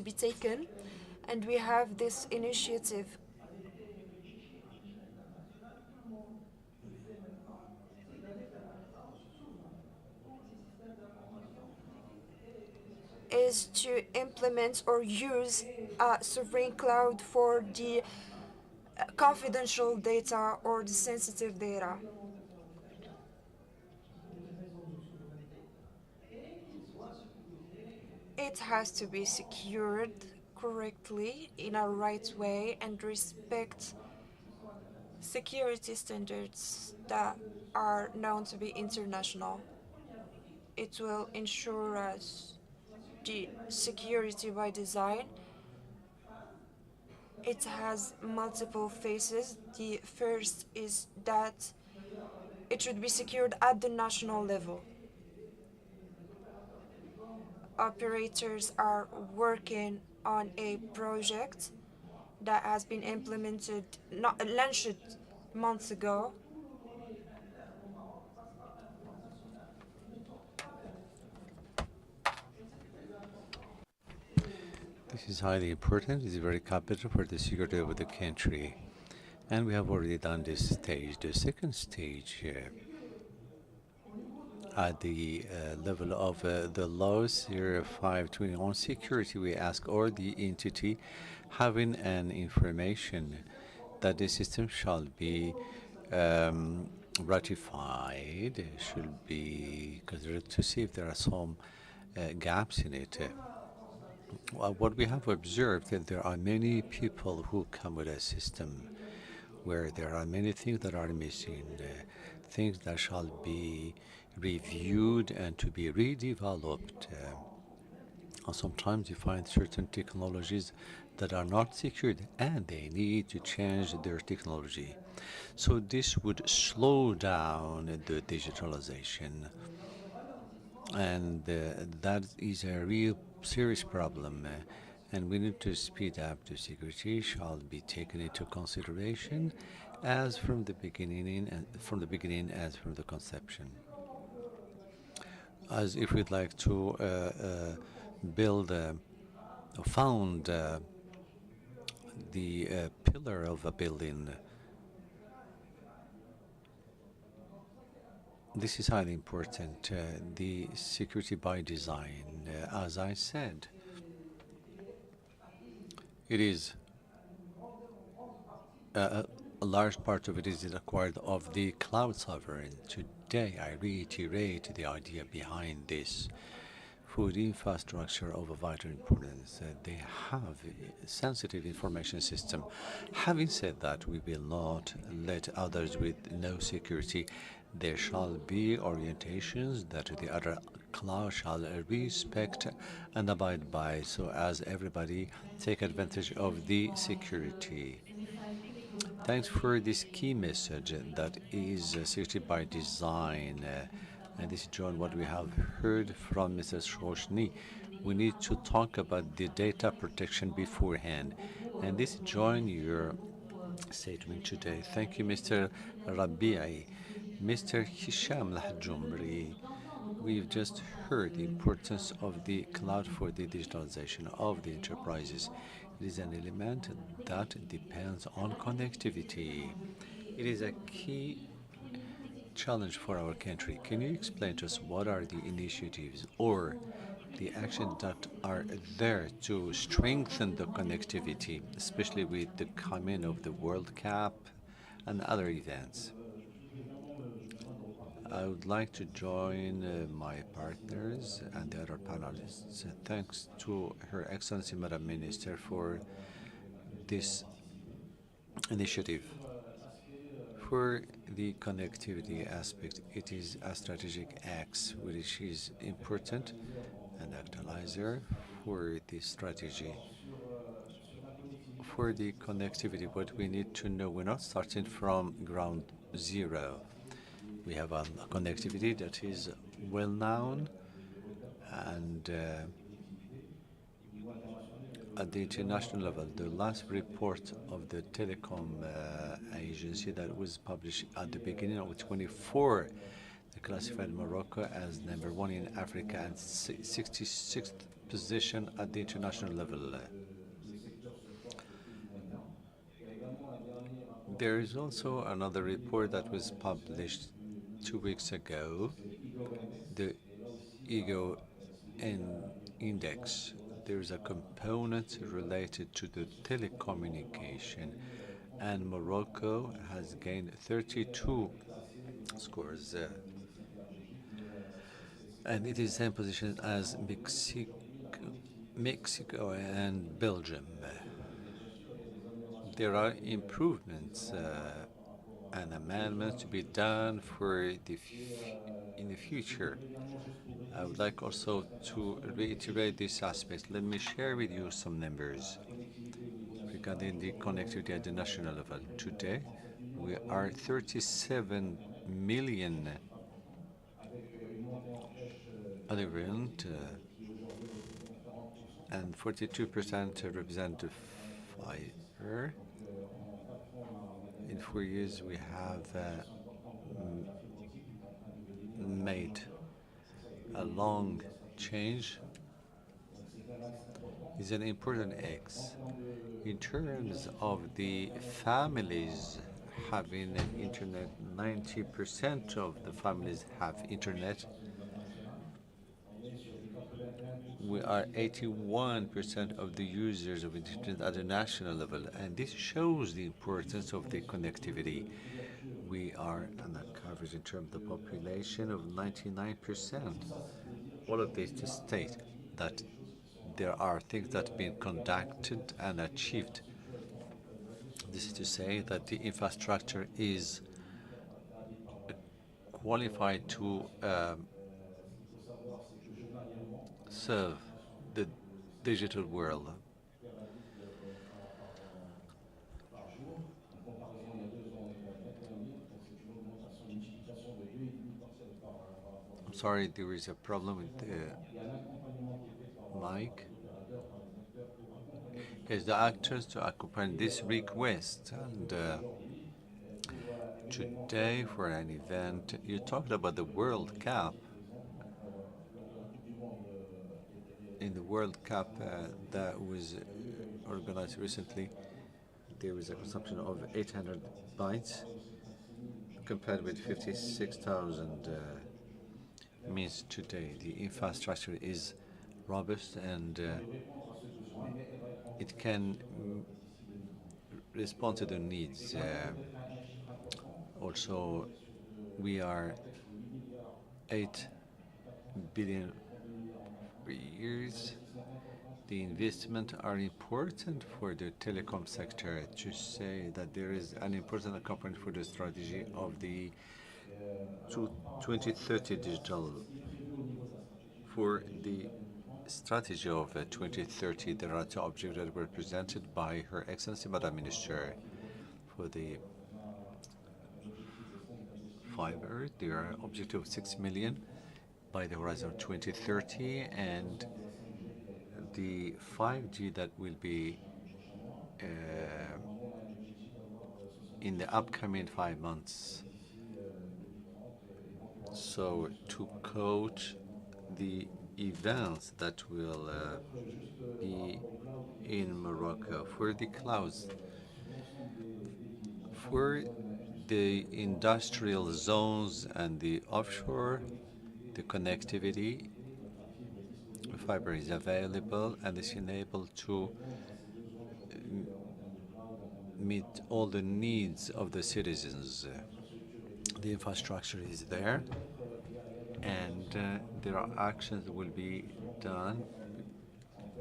be taken, and we have this initiative is to implement or use a sovereign cloud for the confidential data or the sensitive data. It has to be secured correctly in a right way and respect security standards that are known to be international. It will ensure us the security by design. It has multiple phases. The first is that it should be secured at the national level. Operators are working on a project that has been implemented, not launched months ago. This is highly important. It's very capital for the security of the country. And we have already done this stage. The second stage at the level of the law 0521 security, we ask all the entity having an information that the system shall be ratified, should be considered to see if there are some gaps in it. What we have observed that there are many people who come with a system where there are many things that are missing, things that shall be reviewed and to be redeveloped. And sometimes you find certain technologies that are not secured and they need to change their technology. So this would slow down the digitalization, and that is a real serious problem. And we need to speed up. The security shall be taken into consideration as from the beginning, as from the conception. As if we'd like to build, found the pillar of a building. This is highly important. The security by design, as I said, it is a large part of it is acquired of the cloud sovereign. Today, I reiterate the idea behind this. Food infrastructure of a vital importance. They have a sensitive information system. Having said that, we will not let others with no security. There shall be orientations that the other cloud shall respect and abide by, so as everybody take advantage of the security. Thanks for this key message that is security by design. And this is, John, what we have heard from Mrs. Shoshni. We need to talk about the data protection beforehand. And this join your statement today. Thank you, Mr. Rabi'i. Mr. Hisham Lahjumri, we've just heard the importance of the cloud for the digitalization of the enterprises. It is an element that depends on connectivity. It is a key challenge for our country. Can you explain to us what are the initiatives or the actions that are there to strengthen the connectivity, especially with the coming of the World Cup and other events? I would like to join my partners and the other panelists. Thanks to Her Excellency Madam Minister for this initiative. For the connectivity aspect, it is a strategic axe which is important and actualizer for the strategy. For the connectivity, what we need to know, we're not starting from ground zero. We have a connectivity that is well known, and at the international level, the last report of the telecom agency that was published at the beginning of 24, they classified Morocco as #1 in Africa and 66th position at the international level. There is also another report that was published 2 weeks ago, the Ego Index. There is a component related to the telecommunication, and Morocco has gained 32 scores, and it is same position as Mexico and Belgium. There are improvements and amendments to be done for in the future. I would like also to reiterate this aspect. Let me share with you some numbers regarding the connectivity at the national level. Today, we are 37 million adherent, and 42% represent the fiber. In 4 years, we have made a long change. Is an important X. In terms of the families having internet, 90% of the families have internet. We are 81% of the users of internet at the national level, and this shows the importance of the connectivity. We are on a coverage in terms of the population of 99%. All of this to state that there are things that have been conducted and achieved. This is to say that the infrastructure is qualified to serve the digital world. I'm sorry, there is a problem with the mic. Yes, the actors to accompany this request, and today for an event, you talked about the World Cup. In the World Cup that was organized recently, there was a consumption of 800 bytes compared with 56,000. Means today the infrastructure is robust and it can respond to the needs. Also, we are 8 billion per years. The investment are important for the telecom sector. To say that there is an important component for the strategy of the 2030 digital. For the strategy of 2030, there are 2 objectives that were presented by Her Excellency Madam Minister. For the fiber, there are objective of 6 million by the horizon of 2030, and the 5G that will be in the upcoming 5 months. So to coach the events that will be in Morocco for the clouds, for the industrial zones and the offshore, the connectivity fiber is available and is enabled to meet all the needs of the citizens. The infrastructure is there, and there are actions that will be done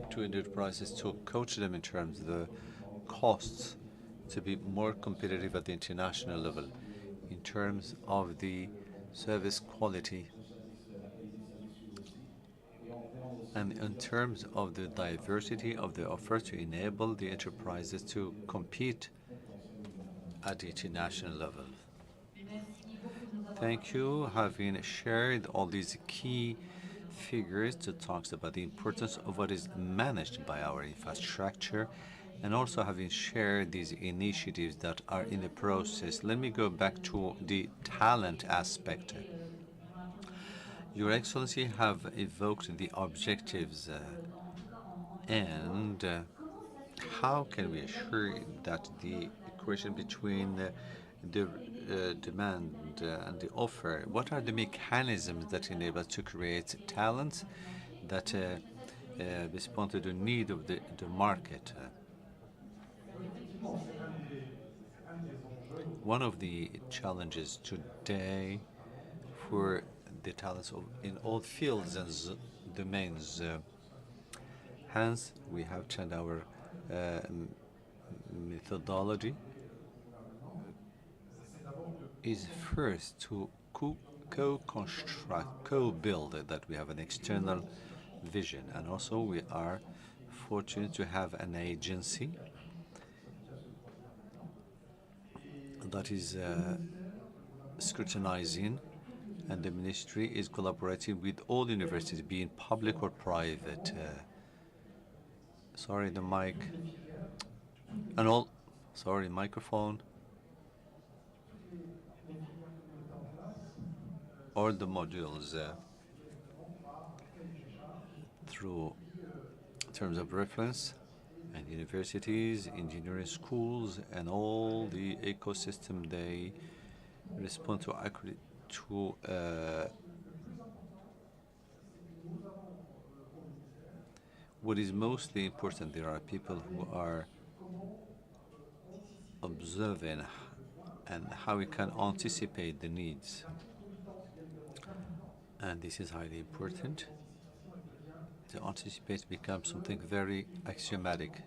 to enterprises to coach them in terms of the costs to be more competitive at the international level in terms of the service quality and in terms of the diversity of the offer to enable the enterprises to compete at the international level. Thank you. Having shared all these key figures that talks about the importance of what is managed by our infrastructure, and also having shared these initiatives that are in the process, let me go back to the talent aspect. Your Excellency have evoked the objectives and how can we assure that the equation between the demand and the offer, what are the mechanisms that enable us to create talents that respond to the need of the market? One of the challenges today for the talents in all fields and domains, hence we have changed our methodology, is first to co-construct, co-build that we have an external vision, and also we are fortunate to have an agency that is scrutinizing, and the ministry is collaborating with all universities, being public or private. Sorry, the mic. And all, sorry, microphone. Or the modules through terms of reference and universities, engineering schools, and all the ecosystem they respond to what is mostly important. There are people who are observing and how we can anticipate the needs, and this is highly important. To anticipate becomes something very axiomatic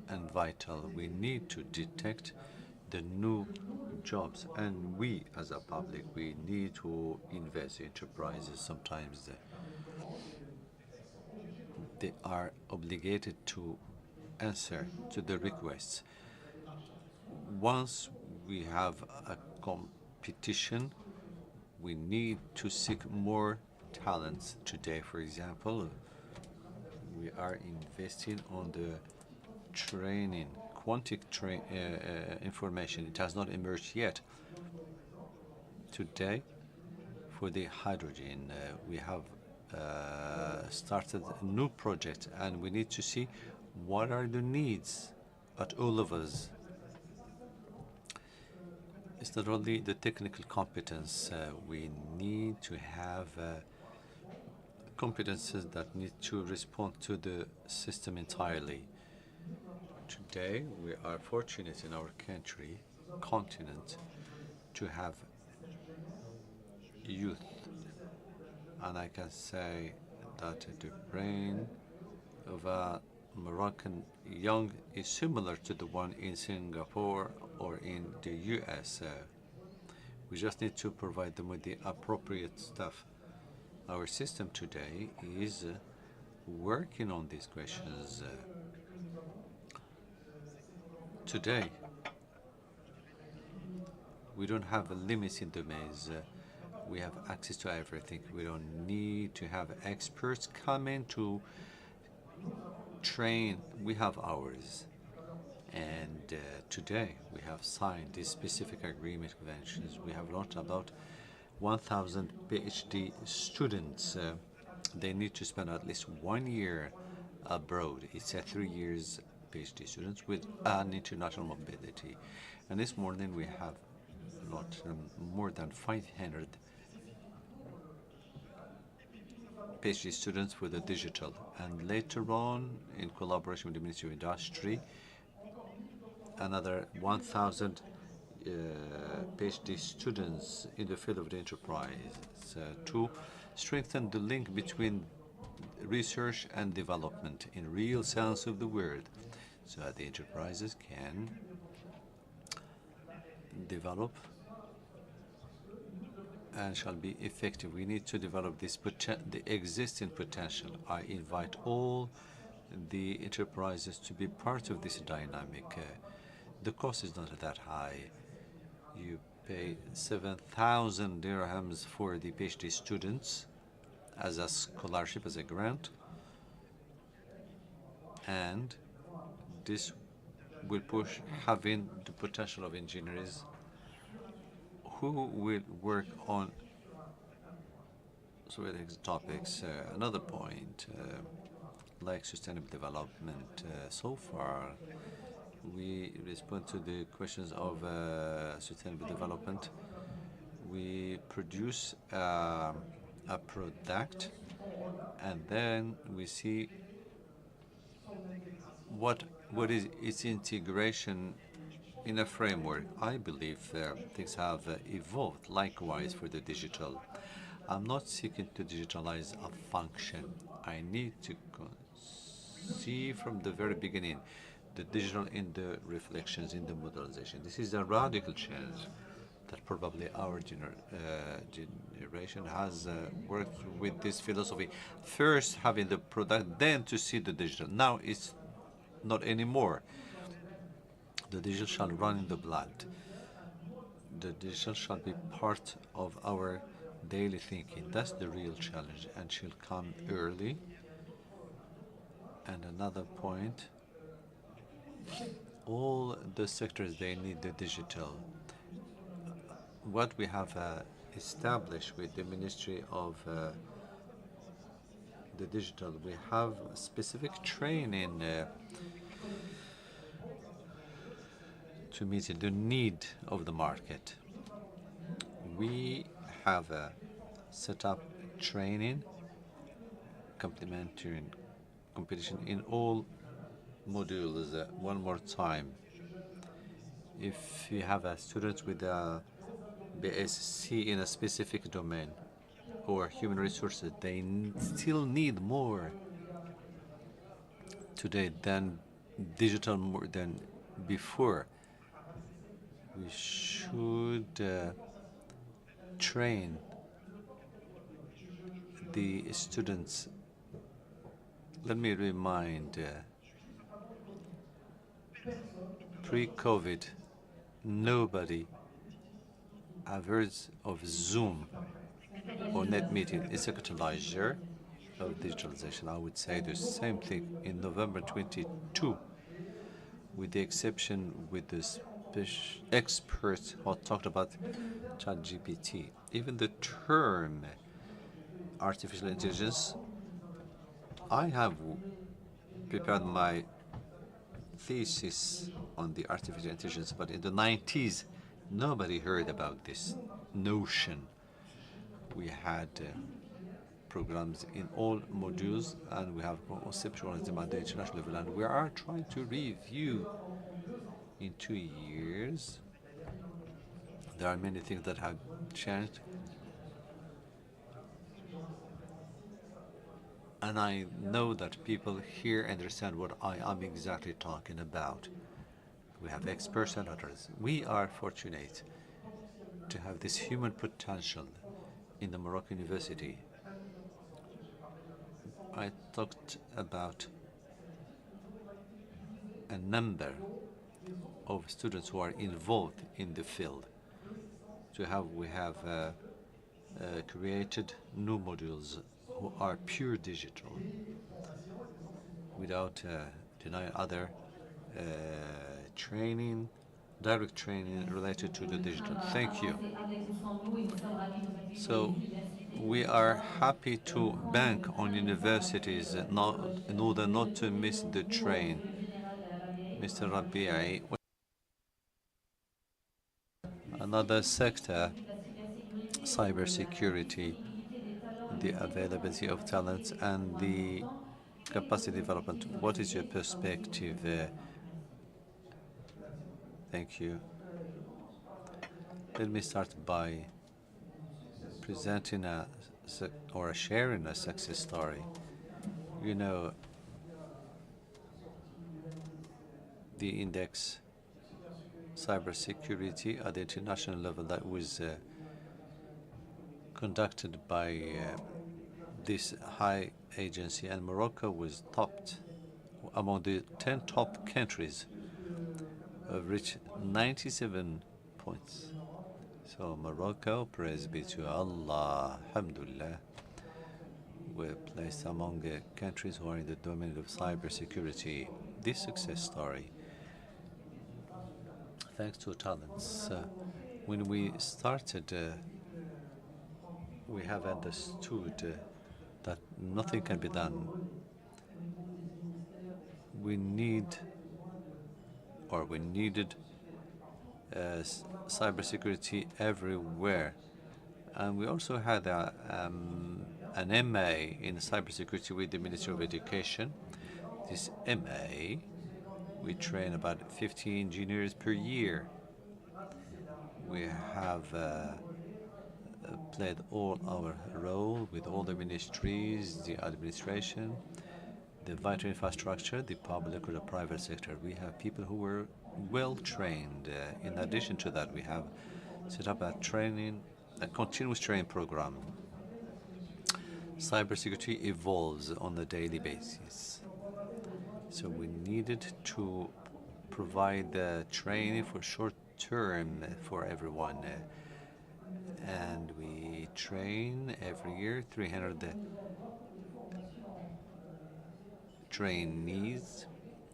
and vital. We need to detect the new jobs, and we as a public, we need to invest in enterprises. Sometimes they are obligated to answer to the requests. Once we have a competition, we need to seek more talents. Today, for example, we are investing on the training, quantic information. It has not emerged yet. Today, for the hydrogen, we have started a new project, and we need to see what are the needs at all levels. It's not only the technical competence. We need to have competences that need to respond to the system entirely. Today, we are fortunate in our continent, to have youth. And I can say that the brain of a Moroccan young is similar to the one in Singapore or in the US. We just need to provide them with the appropriate stuff. Our system today is working on these questions. Today, we don't have limits in domains. We have access to everything. We don't need to have experts come in to train. We have ours. And today, we have signed these specific agreement conventions. We have launched about 1,000 PhD students. They need to spend at least 1 year abroad. It's a 3 years PhD students with an international mobility. And this morning we have launched more than 500 PhD students for the digital. And later on, in collaboration with the Ministry of Industry, another 1,000 PhD students in the field of the enterprise to strengthen the link between research and development in real sense of the word, so that the enterprises can develop and shall be effective. We need to develop the existing potential. I invite all the enterprises to be part of this dynamic. The cost is not that high. You pay 7,000 dirhams for the PhD students as a scholarship, as a grant, and this will push having the potential of engineers who will work on specific topics. Another point, like sustainable development, so far we respond to the questions of sustainable development. We produce a product, and then we see what is its integration in a framework. I believe things have evolved likewise for the digital. I'm not seeking to digitalize a function. I need to see from the very beginning the digital in the reflections, in the modelization. This is a radical change that probably our generation has worked with this philosophy. First having the product, then to see the digital. Now it's not anymore. The digital shall run in the blood. The digital shall be part of our daily thinking. That's the real challenge, and she'll come early. And another point, all the sectors, they need the digital. What we have established with the Ministry of the Digital, we have specific training to meet the need of the market. We have set up training, complementary competition in all modules. One more time, if you have a student with a BSc in a specific domain or human resources, they still need more today than digital, more than before. We should train the students. Let me remind, pre-COVID, nobody have heard of Zoom or net meeting. It's a catalyzer of digitalization. I would say the same thing in November 22, with the exception with the experts who talked about ChatGPT. Even the term artificial intelligence, I have prepared my thesis on the artificial intelligence, but in the 90s, nobody heard about this notion. We had programs in all modules, and we have conceptualized at the international level, and we are trying to review in 2 years. There are many things that have changed, and I know that people here understand what I am exactly talking about. We have experts and others. We are fortunate to have this human potential in the Morocco University. I talked about a number of students who are involved in the field. We have created new modules who are pure digital, without denying other training, direct training related to the digital. Thank you. So we are happy to bank on universities in order not to miss the train. Mr. Rabi'i, another sector, cybersecurity, the availability of talents and the capacity development. What is your perspective there? Thank you. Let me start by presenting or sharing a success story. You know, the index cybersecurity at the international level that was conducted by this high agency, and Morocco was topped among the 10 top countries, reached 97 points. So Morocco, praise be to Allah, alhamdulillah, we're placed among countries who are in the domain of cybersecurity. This success story, thanks to talents. When we started, we have understood that nothing can be done. We needed cybersecurity everywhere. And we also had an MA in cybersecurity with the Ministry of Education. This MA, we train about 50 engineers per year. We have played all our role with all the ministries, the administration, the vital infrastructure, the public or the private sector. We have people who were well trained. In addition to that, we have set up a continuous training program. Cybersecurity evolves on a daily basis. So we needed to provide training for short term for everyone. And we train every year 300 trainees,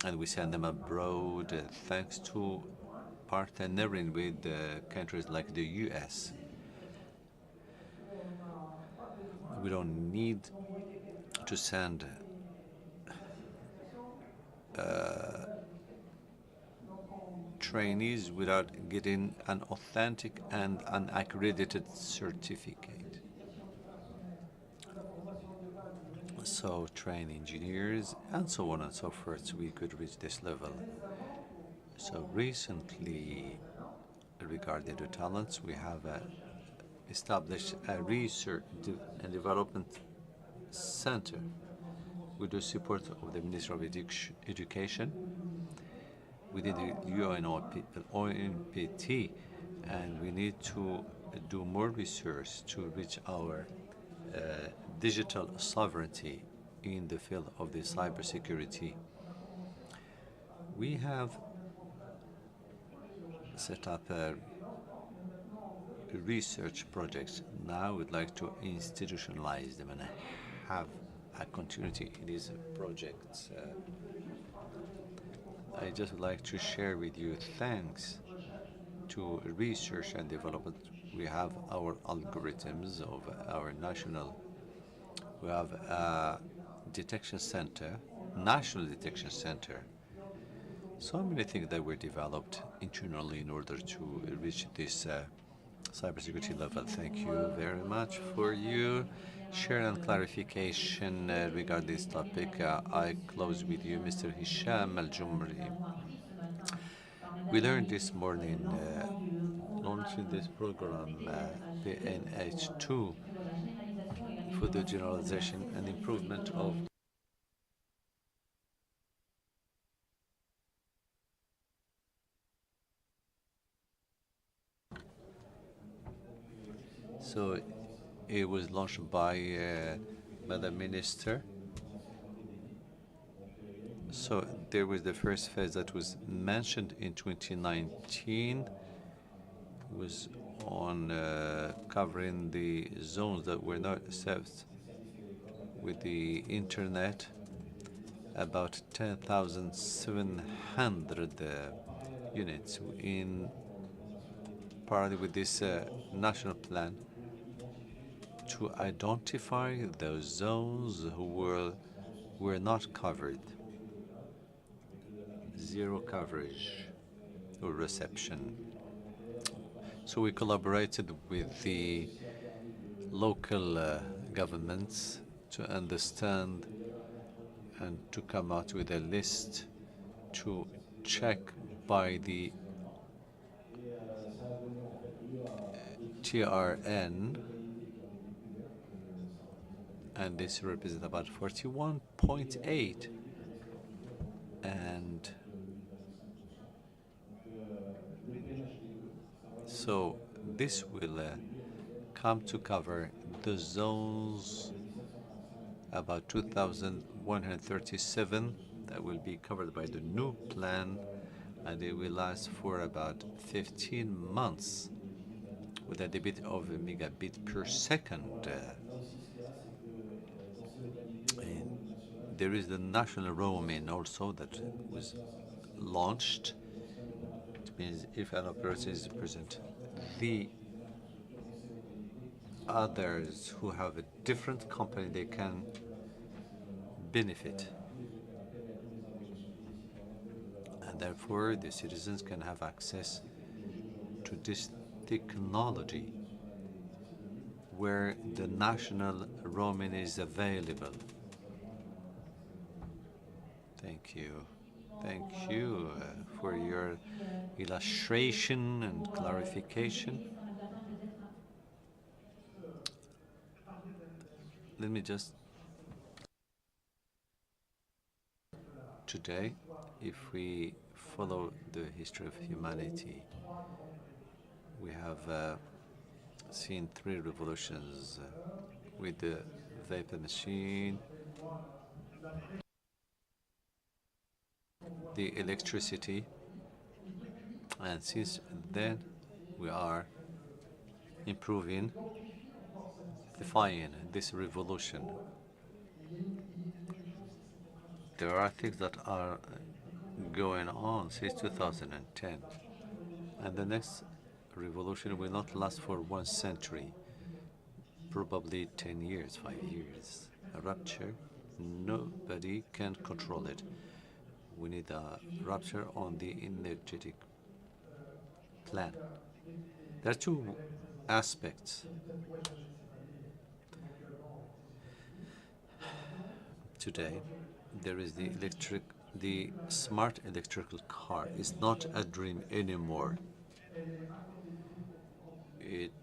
and we send them abroad thanks to partnering with countries like the US. We don't need to send trainees without getting an authentic and an accredited certificate. So train engineers and so on and so forth, so we could reach this level. So recently, regarding the talents, we have established a research and development center with the support of the Ministry of Education within the UNPT, and we need to do more research to reach our digital sovereignty in the field of the cybersecurity. We have set up research projects. Now we'd like to institutionalize them and have a continuity in these projects. I just would like to share with you, thanks to research and development, we have our algorithms of our national. We have a detection center, national detection center. So many things that were developed internally in order to reach this cybersecurity level. Thank you very much for your share and clarification regarding this topic. I close with you, Mr. Hisham Al-Jumri. We learned this morning launching this program, PNH2, for the generalization and improvement of So it was launched by the Minister. So there was the first phase that was mentioned in 2019, was on covering the zones that were not served with the internet, about 10,700 units in parallel with this national plan to identify those zones who were not covered, zero coverage or reception. So we collaborated with the local governments to understand and to come out with a list to check by the TRN, and this represents about 41.8, and so this will come to cover the zones about 2,137 that will be covered by the new plan, and it will last for about 15 months with a debit of a megabit per second. And there is the national roaming also that was launched. It means if an operator is present, the others who have a different company, they can benefit. And therefore, the citizens can have access to this technology where the national roaming is available. Thank you. Thank you for your illustration and clarification. Let me just today, if we follow the history of humanity, we have seen three revolutions with the vapor machine, the electricity, and since then we are improving, defying this revolution. There are things that are going on since 2010, and the next revolution will not last for 1 century, probably 10 years, 5 years. A rupture, nobody can control it. We need a rupture on the energetic plan. There are two aspects. Today, there is the smart electrical car. It's not a dream anymore. It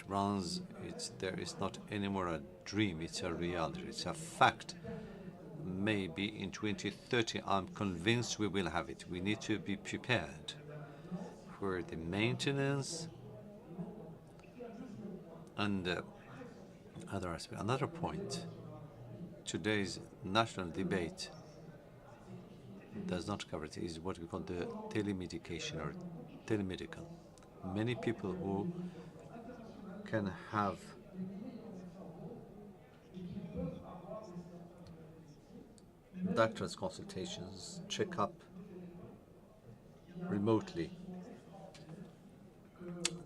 runs, it's there. It's not anymore a dream, it's a reality, it's a fact. Maybe in 2030, I'm convinced we will have it. We need to be prepared for the maintenance and other aspects. Another point, today's national debate does not cover it, is what we call the telemedication or telemedical. Many people who can have doctor's consultations, check-up remotely.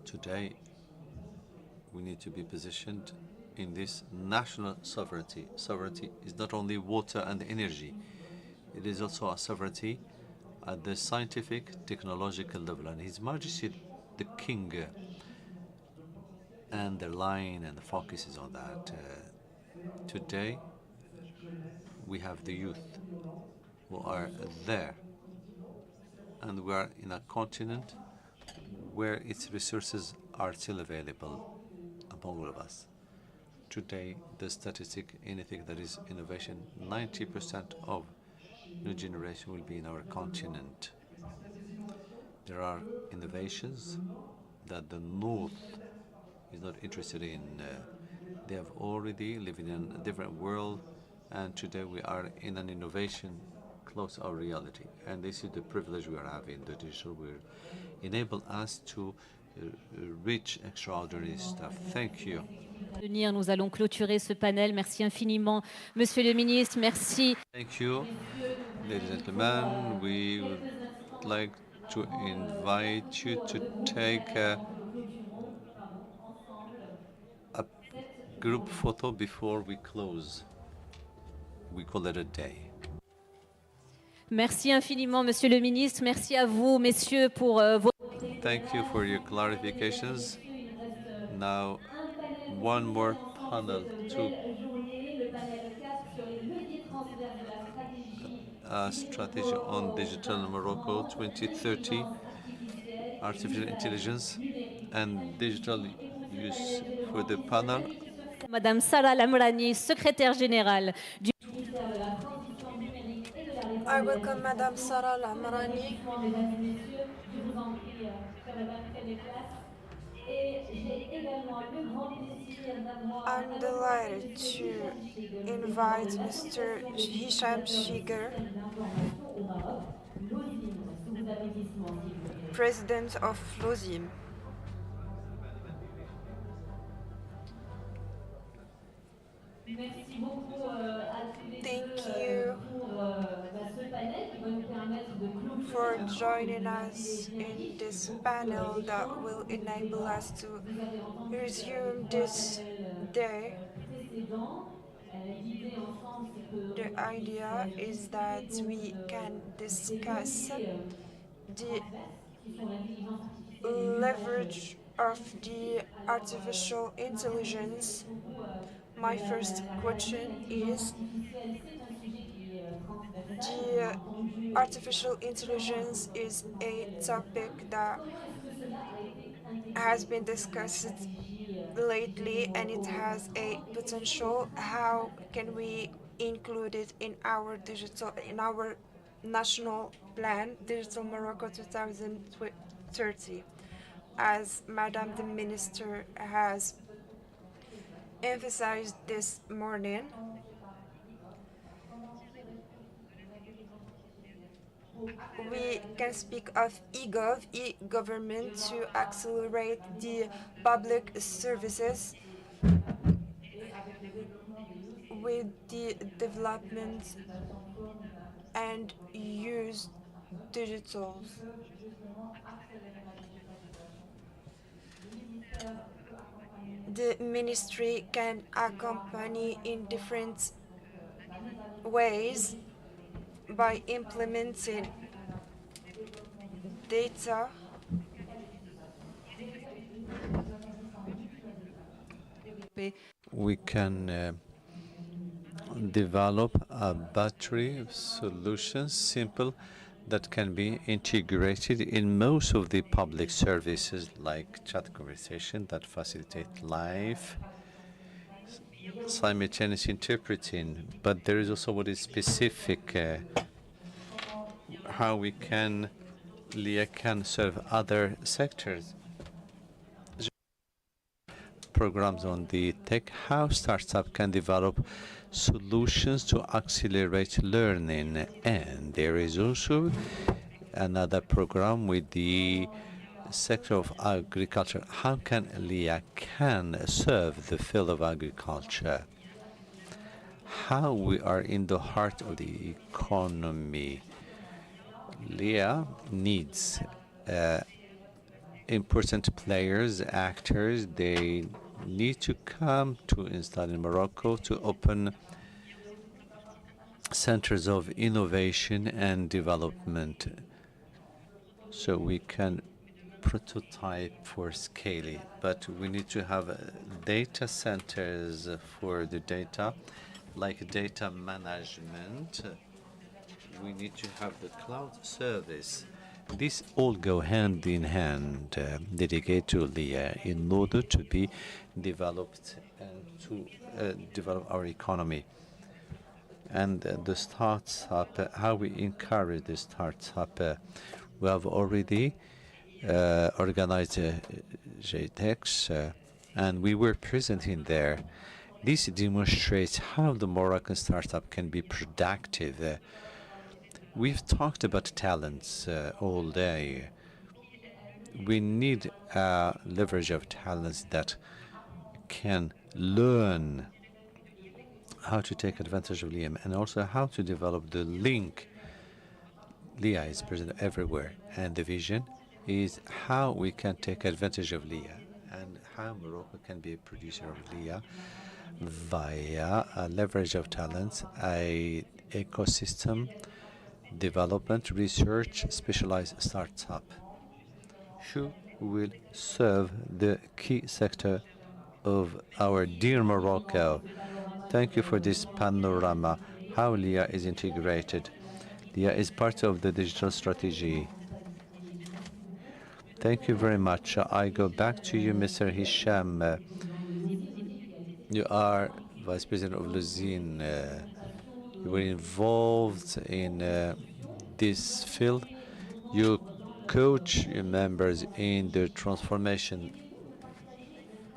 Today, we need to be positioned in this national sovereignty. Sovereignty is not only water and energy, it is also a sovereignty at the scientific, technological level. And His Majesty the King underline and focuses on that. Today, we have the youth who are there, and we are in a continent where its resources are still available among all of us. Today, the statistic, anything that is innovation, 90% of new generation will be in our continent. There are innovations that the North is not interested in. They have already living in a different world, and today we are in an innovation close to our reality. And this is the privilege we are having. The digital will enable us to reach extraordinary stuff. Thank you. Nous allons clôturer ce panel. Merci infiniment, Monsieur le Ministre. Merci. Thank you, ladies and gentlemen. We would like to invite you to take a group photo before we close. We call it a day. Merci infiniment, Monsieur le Ministre. Merci à vous, messieurs, pour vos... Thank you for your clarifications. Now, one more panel to strategy on digital Morocco 2030, artificial intelligence and digital use for the panel. Madame Sarah Lamrani, secrétaire générale du ministère de la Transition numérique et de la I Réforme des welcome Madame administrations. Sarah Tous les Lamrani. applaudissements, mesdames et messieurs, je vous en prie, chère madame, faites des classes. Et j'ai également le grand plaisir d'avoir I'm à nos côtés delighted Monsieur to Hicham Cheger, le président de invite Mr. l'Association des Hisham utilisateurs des Shiger, systèmes d'information au Maroc, l'OSIM, sous vos applaudissements, s'il vous plaît. President of Lozim. Merci beaucoup à tous les Thank deux you pour ce panel qui va nous permettre de for clôturer joining us in this panel that will enable us to resume this day. The idea is that we can discuss the leverage of the artificial intelligence. My first question is, the artificial intelligence is a topic that has been discussed lately and it has a potential. How can we include it in our national plan, Digital Morocco 2030? As Madame the Minister has emphasized this morning, we can speak of e-government to accelerate the public services with the development and use digitals. The ministry can accompany in different ways by implementing data We can develop a battery of solutions, simple, that can be integrated in most of the public services like chat conversation that facilitate life, simultaneous interpreting. But there is also what is specific, how we can serve other sectors. Programs on the tech, how startup can develop solutions to accelerate learning. And there is also another program with the sector of agriculture. How can LIA serve the field of agriculture? How we are in the heart of the economy. LIA needs important players, actors. They need to come to install in Morocco to open centers of innovation and development so we can prototype for scaling. But we need to have data centers for the data, like data management. We need to have the cloud service. These all go hand in hand, dedicated to LIA, in order to be developed and to develop our economy. And the startup, how we encourage the startup. We have already organized JTEX, and we were present in there. This demonstrates how the Moroccan startup can be productive. We've talked about talents all day. We need a leverage of talents that can learn how to take advantage of LIA and also how to develop the link. LIA is present everywhere, and the vision is how we can take advantage of LIA and how Morocco can be a producer of LIA via a leverage of talents, a ecosystem development, research, specialized startup, who will serve the key sector of our dear Morocco. Thank you for this panorama, how LIA is integrated. LIA is part of the digital strategy. Thank you very much. I go back to you, Mr. Hisham. You are Vice President of Luzin. You were involved in this field. You coach your members in the transformation,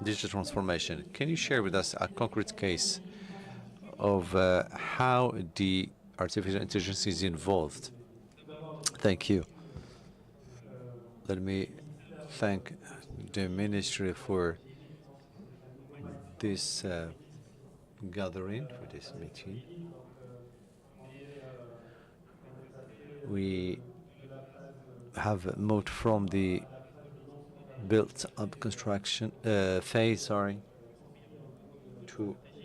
digital transformation. Can you share with us a concrete case of how the artificial intelligence is involved? Thank you. Let me thank the Ministry for this gathering, for this meeting. We have moved from the built-up construction phase, to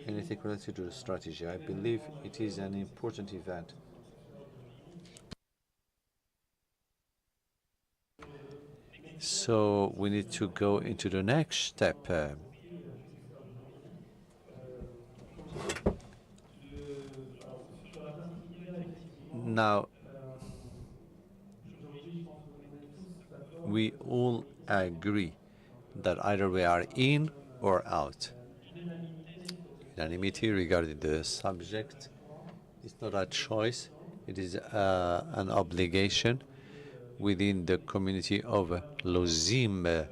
anything related to the strategy. I believe it is an important event. So we need to go into the next step. Now, we all agree that either we are in or out. Unanimity regarding the subject is not a choice, it is an obligation within the community of Lozim.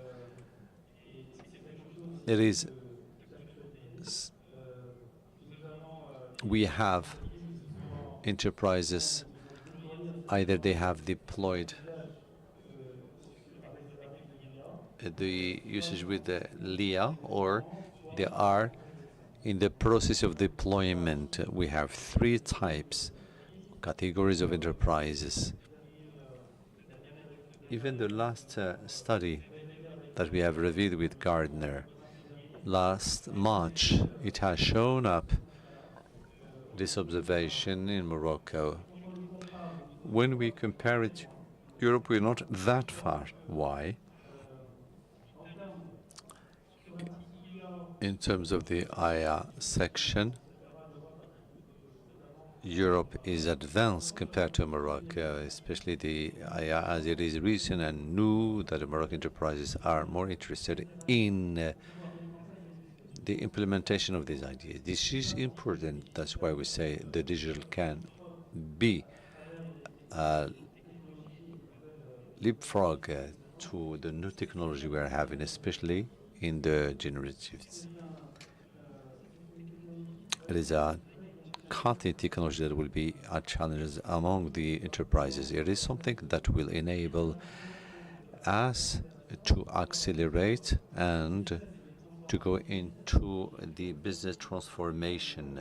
We have enterprises, either they have deployed the usage with the LIA or they are in the process of deployment. We have three categories of enterprises. Even the last study that we have reviewed with Gardner last March, it has shown up this observation in Morocco. When we compare it to Europe, we're not that far. Why? In terms of the IA section, Europe is advanced compared to Morocco, especially the IA, as it is recent and new that the Moroccan enterprises are more interested in the implementation of these ideas. This is important. That's why we say the digital can be a leapfrog to the new technology we are having, especially in the generatives. It is a cutting technology that will be a challenge among the enterprises. It is something that will enable us to accelerate and to go into the business transformation.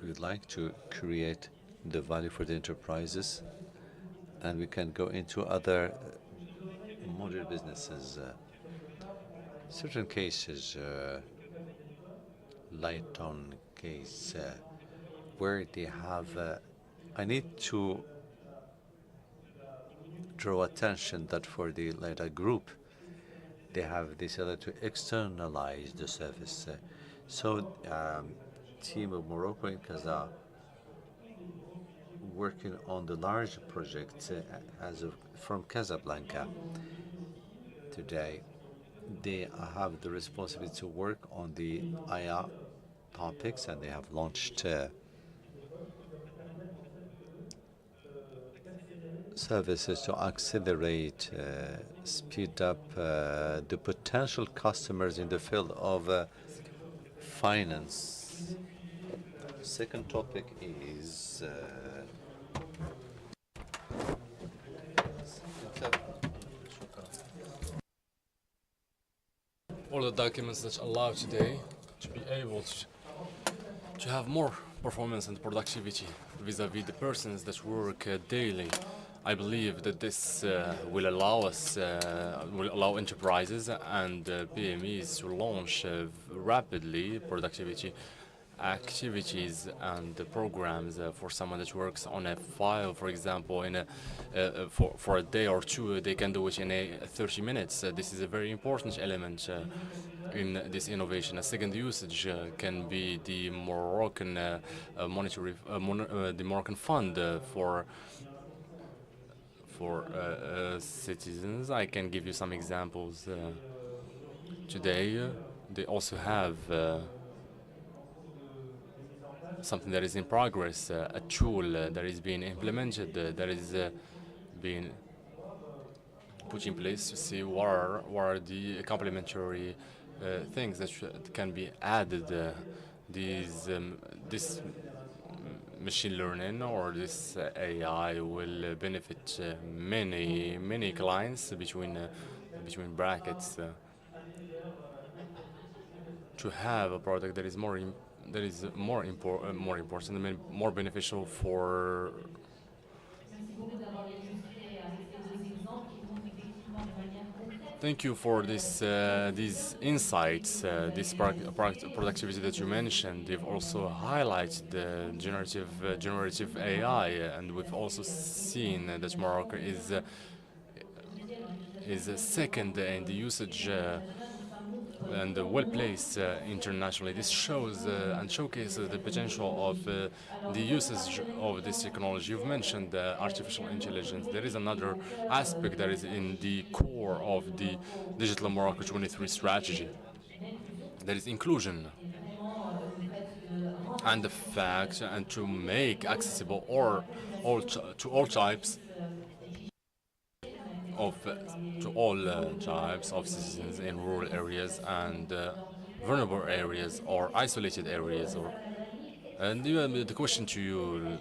We would like to create the value for the enterprises, and we can go into other modern businesses. Certain cases, Lighton case, where they have, I need to draw attention that for the Lighton group, they have decided to externalize the service. So, team of Morocco and Casa working on the large project from Casablanca today. They have the responsibility to work on the IA topics, and they have launched services to accelerate, speed up the potential customers in the field of finance. Second topic is all the documents that allow today to be able to have more performance and productivity vis-a-vis the persons that work daily. I believe that this will allow enterprises and PMEs to launch rapidly productivity activities and the programs for someone that works on a file, for example, in a for a day or two, they can do it in 30 minutes. This is a very important element in this innovation. A second usage can be the Moroccan the Moroccan fund for citizens. I can give you some examples. Today, they also have something that is in progress, a tool that is being implemented, that is being put in place to see what are the complementary things that can be added. This machine learning or this AI will benefit many clients between brackets to have a product that is more important and more beneficial for. Thank you for these insights, this productivity that you mentioned. You've also highlighted the generative AI, and we've also seen that Morocco is second in the usage and well placed internationally. This shows and showcases the potential of the usage of this technology. You've mentioned artificial intelligence. There is another aspect that is in the core of the Digital Morocco 23 strategy. That is inclusion and the fact and to make accessible to all types of citizens in rural areas and vulnerable areas or isolated areas. And the question to you: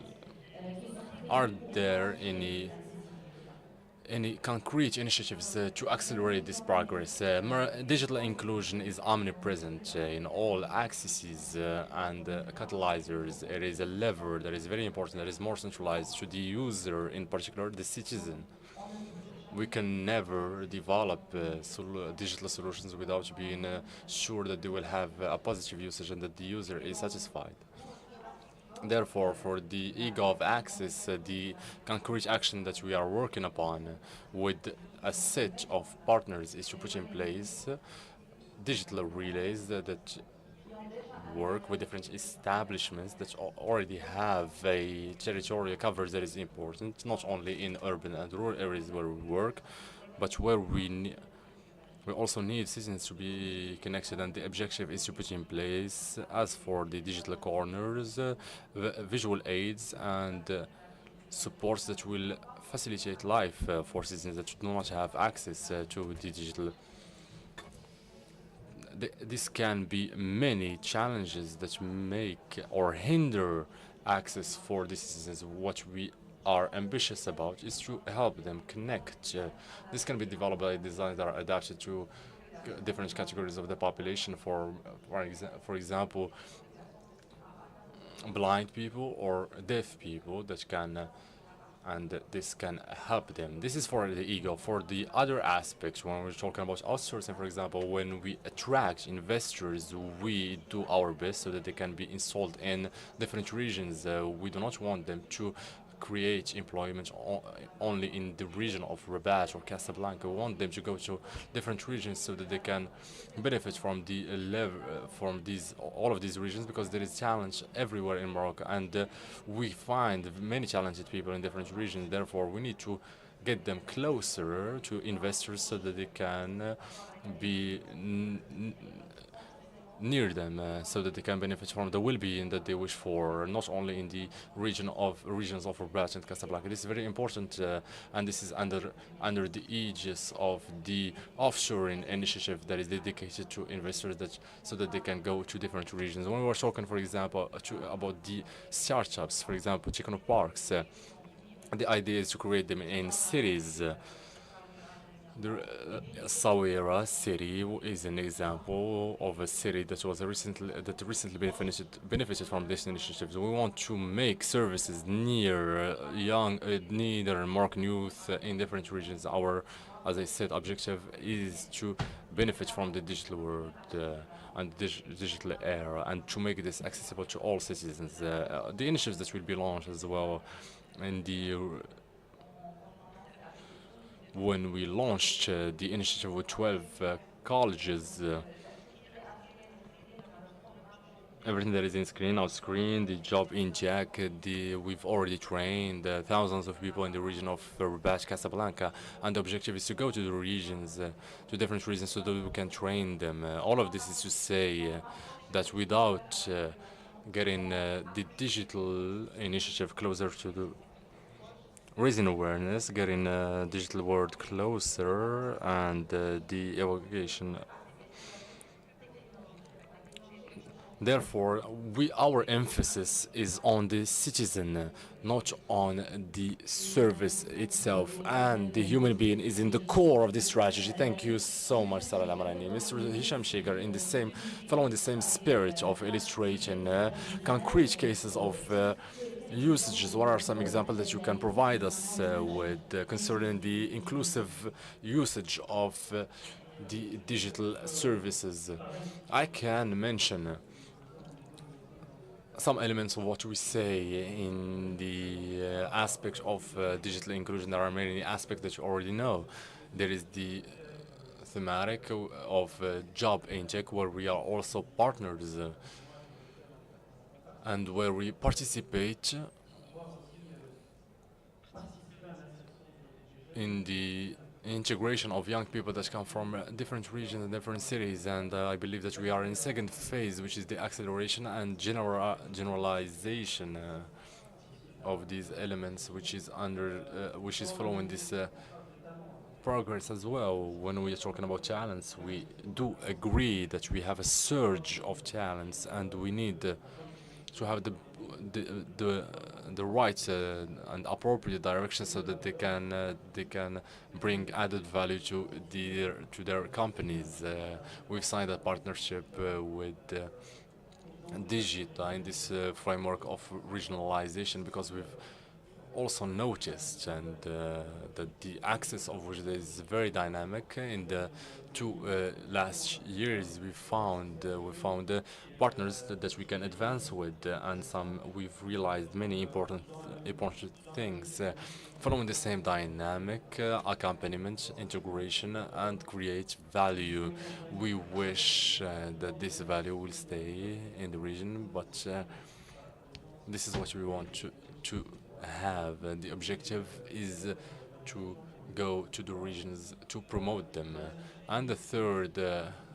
are there any concrete initiatives to accelerate this progress? Digital inclusion is omnipresent in all axes and catalyzers. It is a lever that is very important, that is more centralized to the user, in particular the citizen. We can never develop digital solutions without being sure that they will have a positive usage and that the user is satisfied. Therefore, for the eGov access, the concrete action that we are working upon with a set of partners is to put in place digital relays that work with different establishments that already have a territorial coverage that is important, not only in urban and rural areas where we work, but where we also need citizens to be connected, and the objective is to put in place, as for the digital corners, visual aids and supports that will facilitate life for citizens that do not have access to the digital. This can be many challenges that make or hinder access for the citizens. What we are ambitious about is to help them connect. This can be developed by designs that are adapted to different categories of the population. For example, blind people or deaf people that can and this can help them. This is for the ego. For the other aspects, when we're talking about outsourcing, for example, when we attract investors, we do our best so that they can be installed in different regions. We do not want them to create employment only in the region of Rabat or Casablanca. We want them to go to different regions so that they can benefit from the all of these regions, because there is challenge everywhere in Morocco, and we find many talented people in different regions. Therefore, we need to get them closer to investors so that they can be near them, so that they can benefit from the well-being that they wish for, not only in the regions of Rabat and Casablanca. This is very important, and this is under the aegis of the offshoring initiative that is dedicated to investors, so that they can go to different regions. When we were talking, for example, about the startups, for example, technoparks, the idea is to create them in cities. Sawira city is an example of a city that was recently benefited from this initiative. We want to make services near near Moroccan youth in different regions. Our, as I said, objective is to benefit from the digital world and digital era, and to make this accessible to all citizens. The initiatives that will be launched as well in the when we launched the initiative with 12 colleges, everything that is in screen, out screen, the job in Jack, we've already trained thousands of people in the region of Rabat, Casablanca, and the objective is to go to the regions, to different regions, so that we can train them. All of this is to say that without getting the digital initiative closer to the raising awareness, getting digital world closer, and the evaluation. Therefore, our emphasis is on the citizen, not on the service itself, and the human being is in the core of this strategy. Thank you so much, Salah Lamrani. Mr. Hisham Shekhar, following the same spirit of illustrating concrete cases of usages. What are some examples that you can provide us with concerning the inclusive usage of the digital services? I can mention some elements of what we say in the aspect of digital inclusion. There are many aspects that you already know. There is the thematic of job intake, where we are also partners and where we participate in the integration of young people that come from different regions and different cities, and I believe that we are in second phase, which is the acceleration and generalization of these elements, which is following this progress as well. When we are talking about talents, we do agree that we have a surge of talents, and we need to have the right and appropriate direction, so that they can bring added value to their companies. We've signed a partnership with Digita in this framework of regionalization, because we've also noticed that the access of which is very dynamic. In the last years, we found partners that we can advance with, and we've realized many important things. Following the same dynamic, accompaniment, integration, and create value. We wish that this value will stay in the region, but this is what we want to have. The objective is to go to the regions to promote them. And the third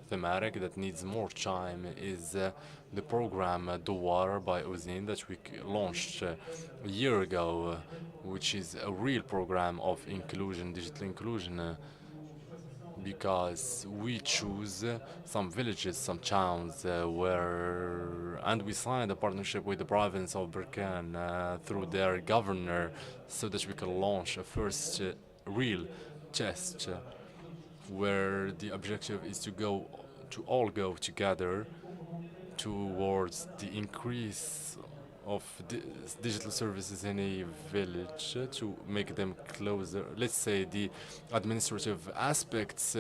thematic that needs more time is the program Douar by Ozin that we launched a year ago, which is a real program of inclusion, digital inclusion, because we choose some villages, some towns and we signed a partnership with the province of Berkane through their governor, so that we can launch a first real test where the objective is to all go together towards the increase of digital services in a village, to make them closer. Let's say the administrative aspects,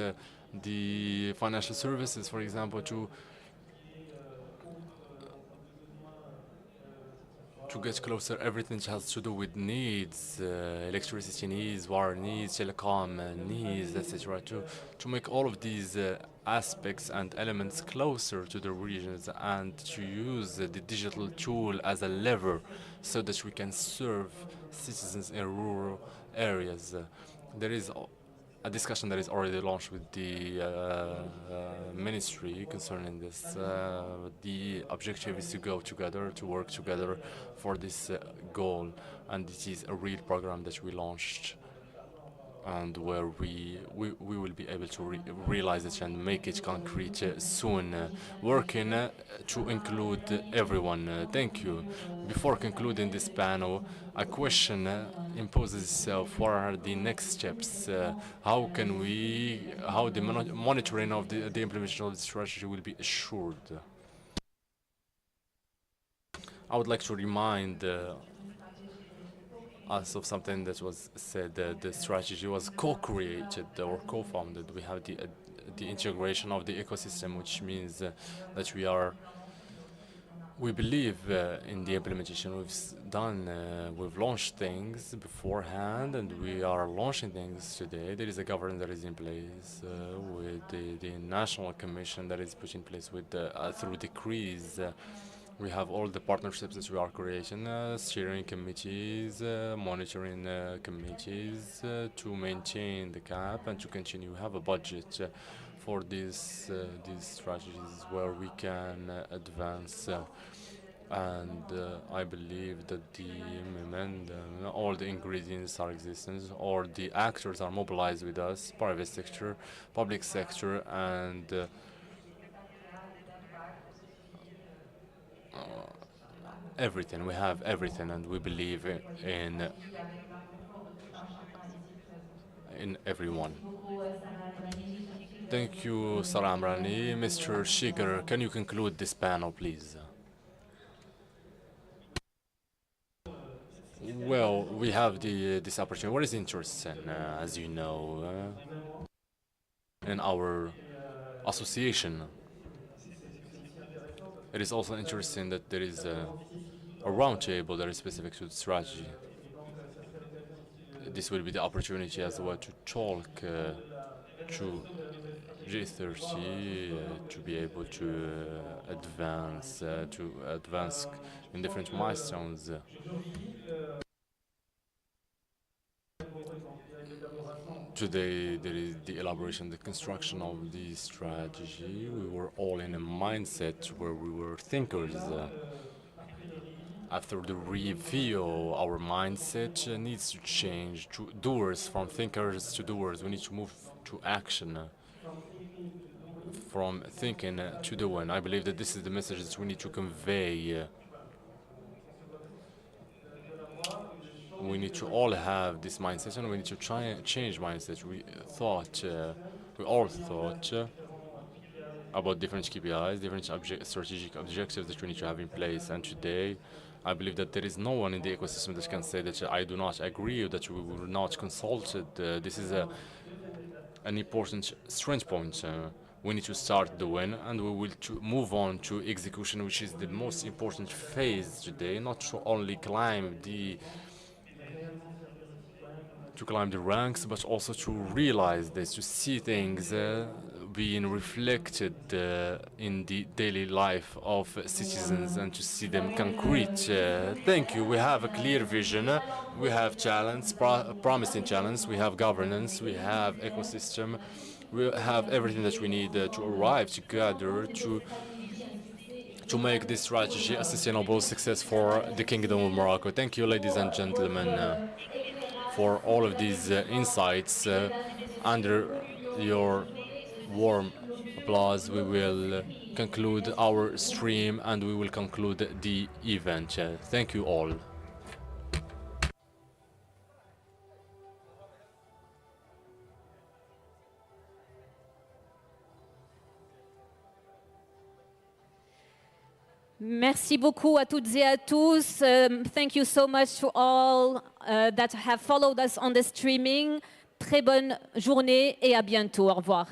the financial services, for example, to get closer. Everything has to do with needs, electricity needs, water needs, telecom needs, etc. To make all of these aspects and elements closer to the regions, and to use the digital tool as a lever, so that we can serve citizens in rural areas. There is a discussion that is already launched with the ministry concerning this. The objective is to go together, to work together for this goal, and this is a real program that we launched and where we will be able to realize it and make it concrete soon, working to include everyone. Thank you. Before concluding this panel, a question imposes itself. What are the next steps? How the monitoring of the implementation of the strategy will be assured? I would like to remind us of something that was said. The strategy was co-created or co-founded. We have the integration of the ecosystem, which means that we believe in the implementation. We've launched things beforehand, and we are launching things today. There is a governance that is in place with the national commission that is put in place with through decrees. We have all the partnerships that we are creating, steering committees, monitoring committees to maintain the cap and to continue. We have a budget for these strategies where we can advance. And I believe that the memorandum, all the ingredients are existent, all the actors are mobilized with us, private sector, public sector, and everything. We have everything, and we believe in everyone. Thank you, Sarah Amrani. Mr. Shiger, can you conclude this panel, please? Well, we have this opportunity. What is interesting, as you know, in our association? It is also interesting that there is a roundtable that is specific to the strategy. This will be the opportunity as well to talk to G30, to be able to advance in different milestones. Today, there is the elaboration, the construction of the strategy. We were all in a mindset where we were thinkers. After the review, our mindset needs to change to doers, from thinkers to doers. We need to move to action, from thinking to doing. I believe that this is the message that we need to convey. We need to all have this mindset, and we need to try and change mindset. We all thought about different KPIs, different strategic objectives that we need to have in place. And today, I believe that there is no one in the ecosystem that can say that I do not agree or that we were not consulted. This is an important strength point. We need to start doing, and we will move on to execution, which is the most important phase today, not to only climb the ranks, but also to realize this, to see things being reflected in the daily life of citizens and to see them concrete. Thank you. We have a clear vision. We have challenge, promising challenge. We have governance. We have ecosystem. We have everything that we need to arrive together to make this strategy a sustainable success for the Kingdom of Morocco. Thank you, ladies and gentlemen, for all of these insights. Under your warm applause, we will conclude our stream and we will conclude the event. Thank you all. Merci beaucoup à toutes et à tous. Thank you so much to all that have followed us on the streaming. Très bonne journée et à bientôt. Au revoir.